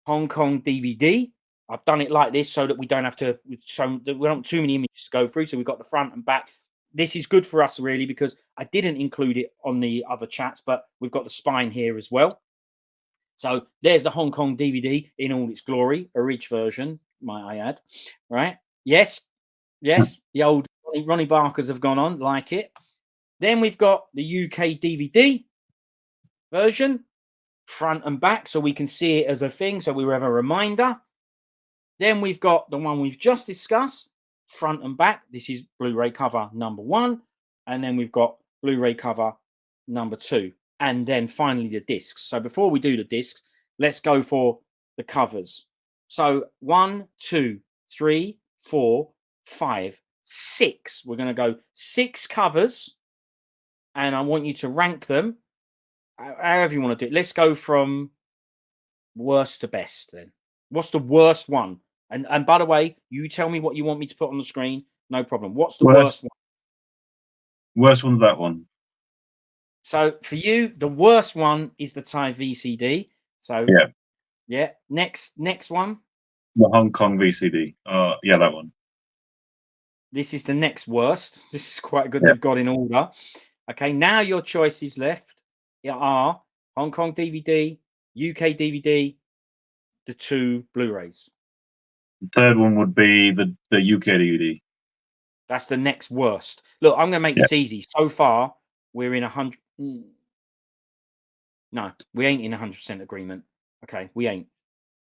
Hong Kong DVD. I've done it like this so that we don't have to show, we don't have too many images to go through. So we've got the front and back. This is good for us really because I didn't include it on the other chats, but we've got the spine here as well. So there's the Hong Kong DVD in all its glory, a rich version, might I add. Right? Yes, the old Ronnie Barkers have gone on, like it. Then we've got the UK DVD version, front and back, so we can see it as a thing, so we have a reminder. Then we've got the one we've just discussed, front and back. This is Blu-ray cover number 1, and then we've got Blu-ray cover number 2, and then finally the discs. So before we do the discs, let's go for the covers. So 1, 2, 3, 4, 5, 6. We're going to go 6 covers, and I want you to rank them however you want to do it. Let's go from worst to best then. What's the worst one? And by the way, you tell me what you want me to put on the screen. No problem. What's the worst one? Worst one's that one. So for you, the worst one is the Thai VCD. So yeah. Next one. The Hong Kong VCD. Yeah, that one. This is the next worst. This is quite good. They've got in order. Okay, now your choices left are Hong Kong DVD, UK DVD, the 2 Blu-rays. The third one would be the UK DVD. That's the next worst. Look, I'm going to make this easy. So far, we're in 100. No, we ain't in 100% agreement. Okay, we ain't.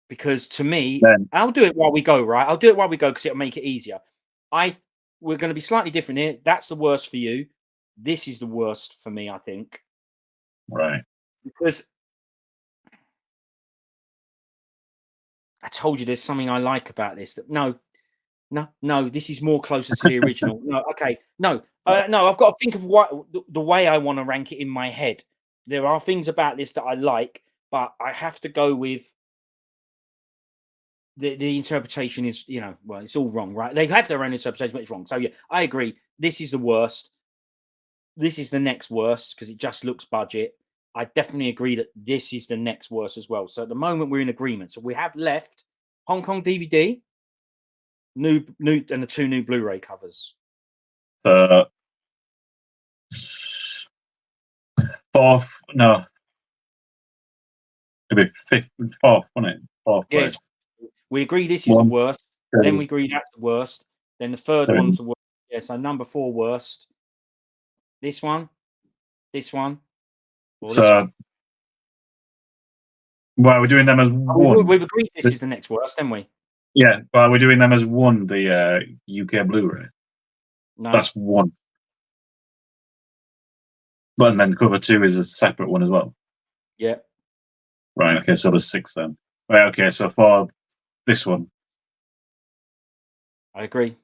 Because to me, Then, I'll do it while we go, right? I'll do it while we go because it'll make it easier. We're going to be slightly different here. That's the worst for you. This is the worst for me, I think. right. Because I told you there's something I like about this. That no, this is more closer to the original. No, okay, no, no. I've got to think of what the way I want to rank it in my head. There are things about this that I like, but I have to go with the interpretation is, well, it's all wrong, right? They have their own interpretation, but it's wrong. So yeah, I agree. This is the worst. This is the next worst because it just looks budget. I definitely agree that this is the next worst as well. So at the moment we're in agreement. So we have left Hong Kong DVD, new, and the 2 new Blu-ray covers. So fourth, no, it'd be fifth, fourth, wouldn't it? Fourth place. Yes, we agree this is the worst. Then we agree that's the worst. Then the third one's the worst. Yeah, so number 4 worst. This one, or this one. Well, we're doing them as one. We've agreed this is the next worst, haven't we? Yeah, but we're doing them as one, the UK Blu-ray. No. That's one. But and then cover 2 is a separate one as well. Yeah. Right, okay, so there's 6 then. Right, okay, so for this one. I agree.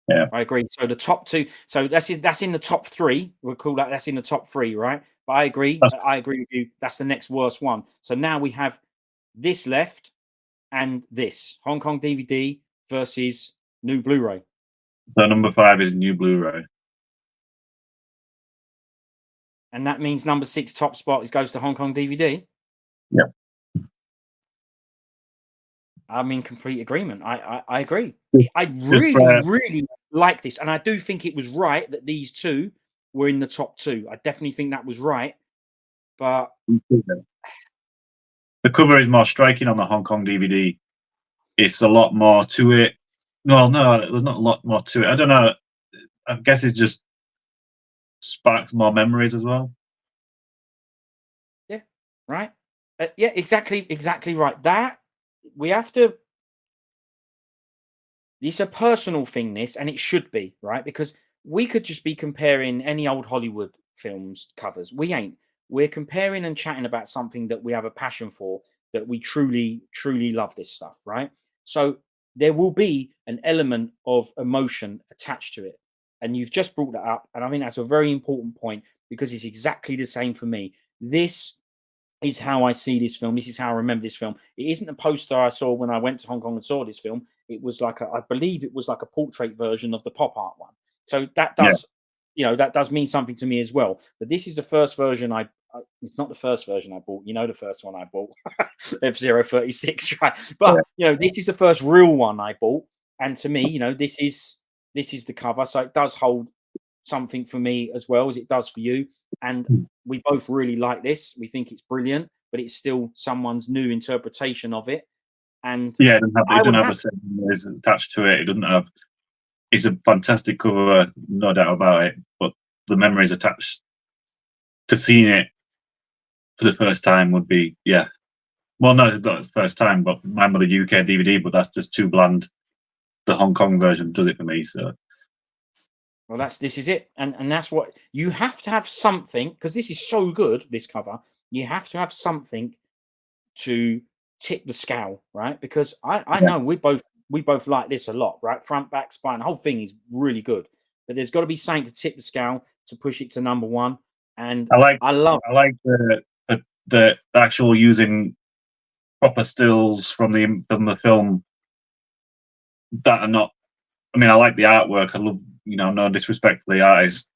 Yeah. I agree. So the top 2, so that's in the top 3. We'll call that's in the top 3, right? But I agree. I agree with you. That's the next worst one. So now we have this left and this. Hong Kong DVD versus new Blu-ray. So number 5 is new Blu-ray. And that means number 6 top spot goes to Hong Kong DVD. Yeah. I'm in complete agreement. I agree. Just, I really like this. And I do think it was right that these 2 were in the top 2. I definitely think that was right. But the cover is more striking on the Hong Kong DVD. It's a lot more to it. Well, no, there's not a lot more to it. I don't know. I guess it just sparks more memories as well. Yeah, right. Yeah, exactly right. That we have to. It's a personal thing, this, and it should be, right? Because we could just be comparing any old Hollywood films covers. We ain't. We're comparing and chatting about something that we have a passion for, that we truly love this stuff, right? So there will be an element of emotion attached to it. And you've just brought that up. And I think that's a very important point because it's exactly the same for me. This is how I see this film. This is how I remember this film. It isn't a poster I saw when I went to Hong Kong and saw this film. It was like I believe it was like a portrait version of the pop art one. So that does, that does mean something to me as well. But this is the first version it's not the first version I bought. The first one I bought, F036, right? But this is the first real one I bought, and to me, this is the cover. So it does hold something for me as well as it does for you. And we both really like this. We think it's brilliant, but it's still someone's new interpretation of it. And yeah, it doesn't have the same memories attached to it. It doesn't have. It's a fantastic cover, no doubt about it. But the memories attached to seeing it for the first time would be, well, no, not the first time, but mine with the UK DVD. But that's just too bland. The Hong Kong version does it for me. So. Well, this is it, and that's what you have to have something, because this is so good. This cover, you have to have something to tip the scale, right? Because I know we both like this a lot, right? Front, back, spine, the whole thing is really good, but there's got to be something to tip the scale to push it to number 1. And I love the actual using proper stills from the film that are not. I mean, I like the artwork. I love, no disrespect to the artist,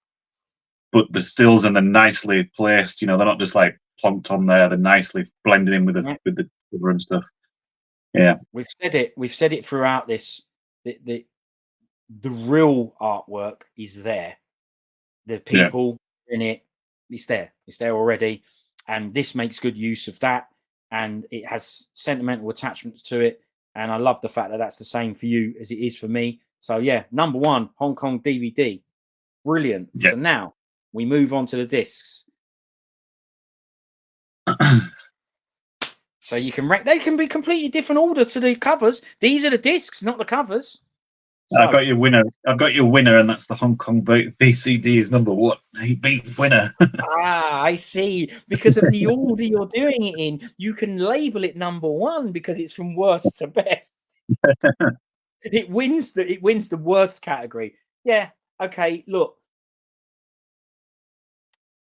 but the stills and they're nicely placed. They're not just like plonked on there. They're nicely blended in with the cover and stuff. Yeah, we've said it throughout this. The real artwork is there. The people in it, it's there already, and this makes good use of that. And it has sentimental attachments to it. And I love the fact that that's the same for you as it is for me. So yeah, number 1, Hong Kong DVD. Brilliant. Yeah. So now We move on to the discs. So you can they can be completely different order to the covers. These are the discs, not the covers. So, I've got your winner. I've got your winner, and that's the Hong Kong VCD is number one. He beat winner. I see. Because of the order you're doing it in, you can label it number one because it's from worst to best. It wins the worst category. Yeah. Okay. Look,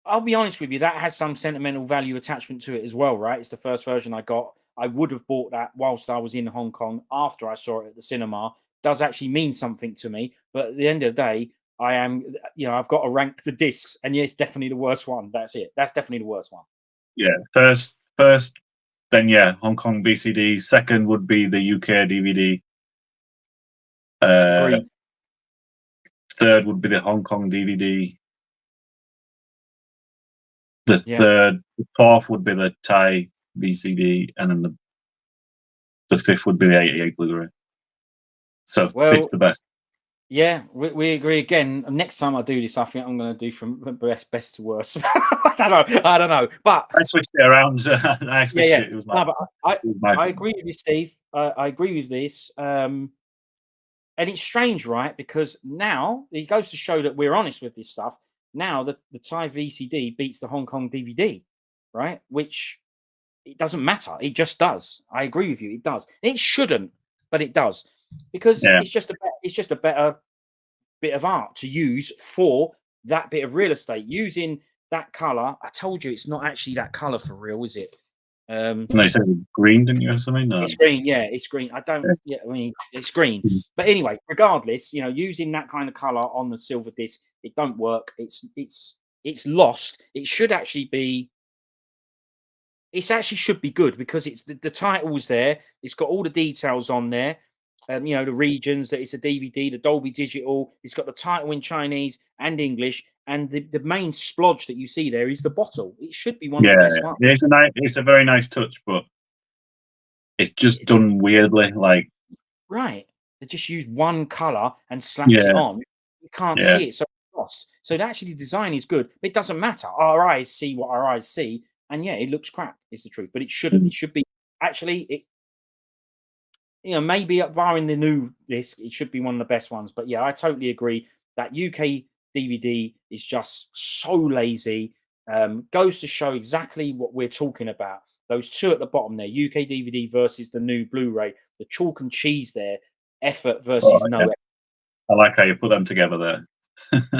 I'll be honest with you. That has some sentimental value attachment to it as well, right? It's the first version I got. I would have bought that whilst I was in Hong Kong after I saw it at the cinema. Does actually mean something to me. But at the end of the day, I am, I've got to rank the discs, and yeah, it's definitely the worst one. That's it. That's definitely the worst one. Yeah, first, then yeah, Hong Kong VCD. Second would be the UK DVD. Agreed. Third would be the Hong Kong DVD. The fourth would be the Thai VCD, and then the fifth would be the 88 Blu-ray. So fifth the best. Yeah, we agree again. Next time I do this, I think I'm going to do from best to worst. I don't know. But I switched it around. I switched it. It was I agree with you, Steve. I agree with this. And it's strange, right? Because now it goes to show that we're honest with this stuff. Now the Thai VCD beats the Hong Kong DVD, right? Which it doesn't matter. It just does. I agree with you. It does. It shouldn't, but it does. Because it's just a better bit of art to use for that bit of real estate. Using that color, I told you it's not actually that color for real, is it? No, you said green, didn't you, or something? No. It's green, yeah, it's green. I mean, it's green. But anyway, regardless, using that kind of color on the silver disc, it don't work. It's lost. It should actually be. It actually should be good because it's the title's there. It's got all the details on there. The regions that it's a DVD, the Dolby Digital. It's got the title in Chinese and English, and the main splodge that you see there is the bottle. It should be one of the best ones. It's a very nice touch, but it's just done weirdly. Right, they just use one color and slaps it on. You can't see it, so it's lost. So actually, the design is good. It doesn't matter. Our eyes see what our eyes see, and yeah, it looks crap. Is the truth, but it shouldn't. It should be actually it. Maybe barring the new disc, it should be one of the best ones. But yeah, I totally agree that UK DVD is just so lazy. Goes to show exactly what we're talking about. Those two at the bottom there, UK DVD versus the new Blu-ray, the chalk and cheese there, effort versus no effort. I like how you put them together there.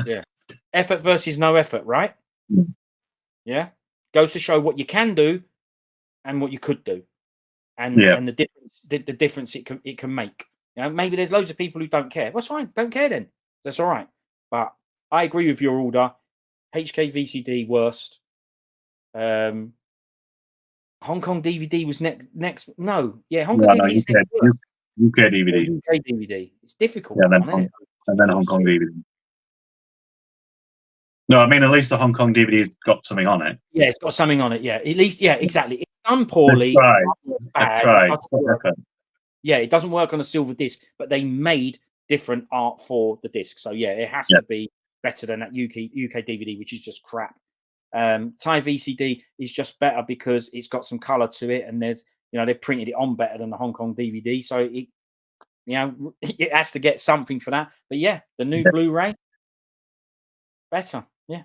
Yeah. Effort versus no effort, right? Yeah. Goes to show what you can do and what you could do. And the difference it can make. Maybe there's loads of people who don't care. That's fine. Don't care then. That's all right. But I agree with your order. HK VCD worst. Hong Kong DVD was next. No, yeah, Hong Kong DVD is next worst. UK DVD. UK DVD. It's difficult. Yeah, and then Hong Kong DVD. No, I mean, at least the Hong Kong DVD's got something on it. Yeah, it's got something on it. Yeah, at least, yeah, exactly. It's done poorly. They've tried. Yeah, it doesn't work on a silver disc, but they made different art for the disc. So yeah, it has to be better than that UK DVD, which is just crap. Thai VCD is just better because it's got some color to it, and there's they printed it on better than the Hong Kong DVD, so it has to get something for that. But yeah, the new Blu-ray better. Yeah,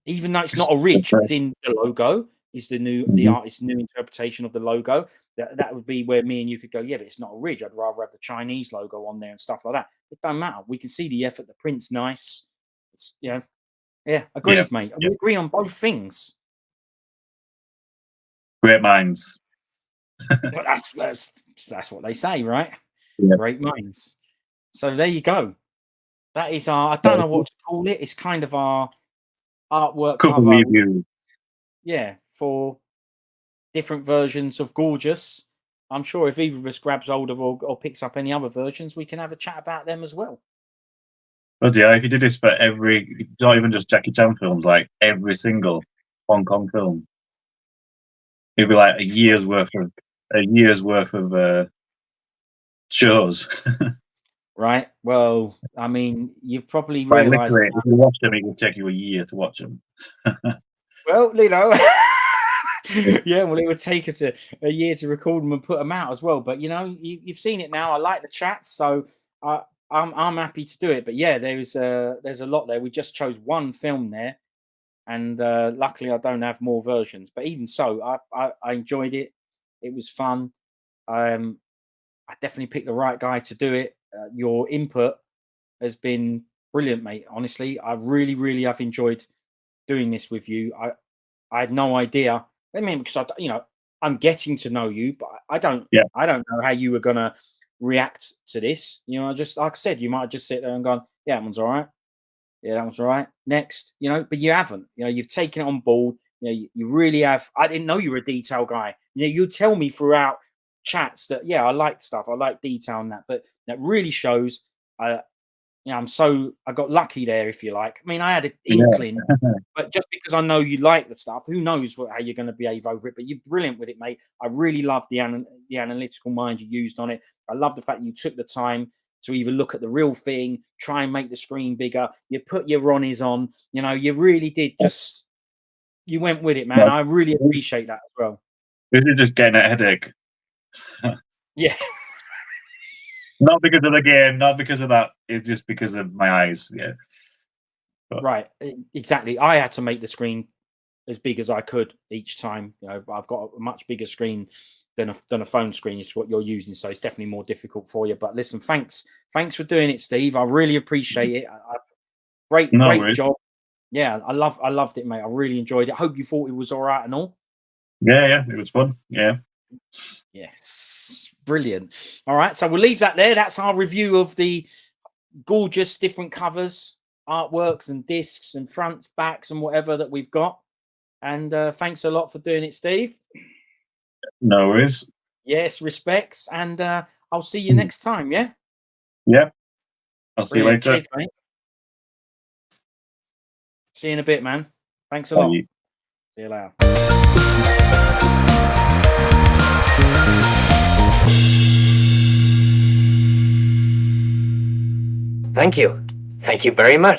even though it's not a ridge, it's in the logo. Is the artist's new interpretation of the logo. That would be where me and you could go, yeah, but it's not a ridge. I'd rather have the Chinese logo on there and stuff like that. It don't matter. We can see the effort. The print's nice. It's yeah, agreed, mate. We agree on both things. Great minds. Well, that's what they say, right? Yeah. Great minds. So there you go. That is our. I don't know what to call it. It's kind of our artwork cover review. Yeah, for different versions of Gorgeous. I'm sure if either of us grabs hold of or picks up any other versions, we can have a chat about them as well. But yeah, if you did this for not even just Jackie Chan films, like every single Hong Kong film, it'd be like a year's worth of shows. Right. Well, I mean, you've probably But realised. literally, if you watch them, it would take you a year to watch them. Well, you know, yeah. Well, it would take us a year to record them and put them out as well. But you know, you've seen it now. I like the chats, so I'm happy to do it. But yeah, there's a lot there. We just chose one film there, and luckily I don't have more versions. But even so, I enjoyed it. It was fun. I definitely picked the right guy to do it. Your input has been brilliant, mate. Honestly, I really have enjoyed doing this with you. I had no idea. I mean, because I'm getting to know you, but I don't know how you were gonna react to this. You know, just like I said, you might have just sit there and gone, yeah, that one's all right. Yeah, that one's all right. Next, you know, but you haven't. You know, you've taken it on board. You know, you really have. I didn't know you were a detail guy. You know, you tell me throughout chats that yeah, I like stuff. I like detail and that, but that really shows. I got lucky there, if you like. I mean, I had an inkling, but just because I know you like the stuff, who knows how you're going to behave over it. But you're brilliant with it, mate. I really love the analytical mind you used on it. I love the fact you took the time to either look at the real thing, try and make the screen bigger. You put your Ronnies on. You know, you really did just. You went with it, man. I really appreciate that as well. This is just getting a headache. Yeah. Not because of the game, not because of that. It's just because of my eyes. Yeah. But. Right. Exactly. I had to make the screen as big as I could each time. You know, I've got a much bigger screen than a phone screen, is what you're using. So it's definitely more difficult for you. But listen, thanks for doing it, Steve. I really appreciate it. Great job. Yeah, I loved it, mate. I really enjoyed it. I hope you thought it was all right and all. Yeah, it was fun. Yeah. Yes, brilliant. All right, so we'll leave that there. That's our review of the gorgeous different covers, artworks, and discs, and fronts, backs, and whatever that we've got. And thanks a lot for doing it, Steve. No worries. Yes, respects, and I'll see you next time. Yeah. Yep. I'll see you later. Cheers, mate. See you in a bit, man. Thanks a lot. See you later. Thank you. Thank you very much.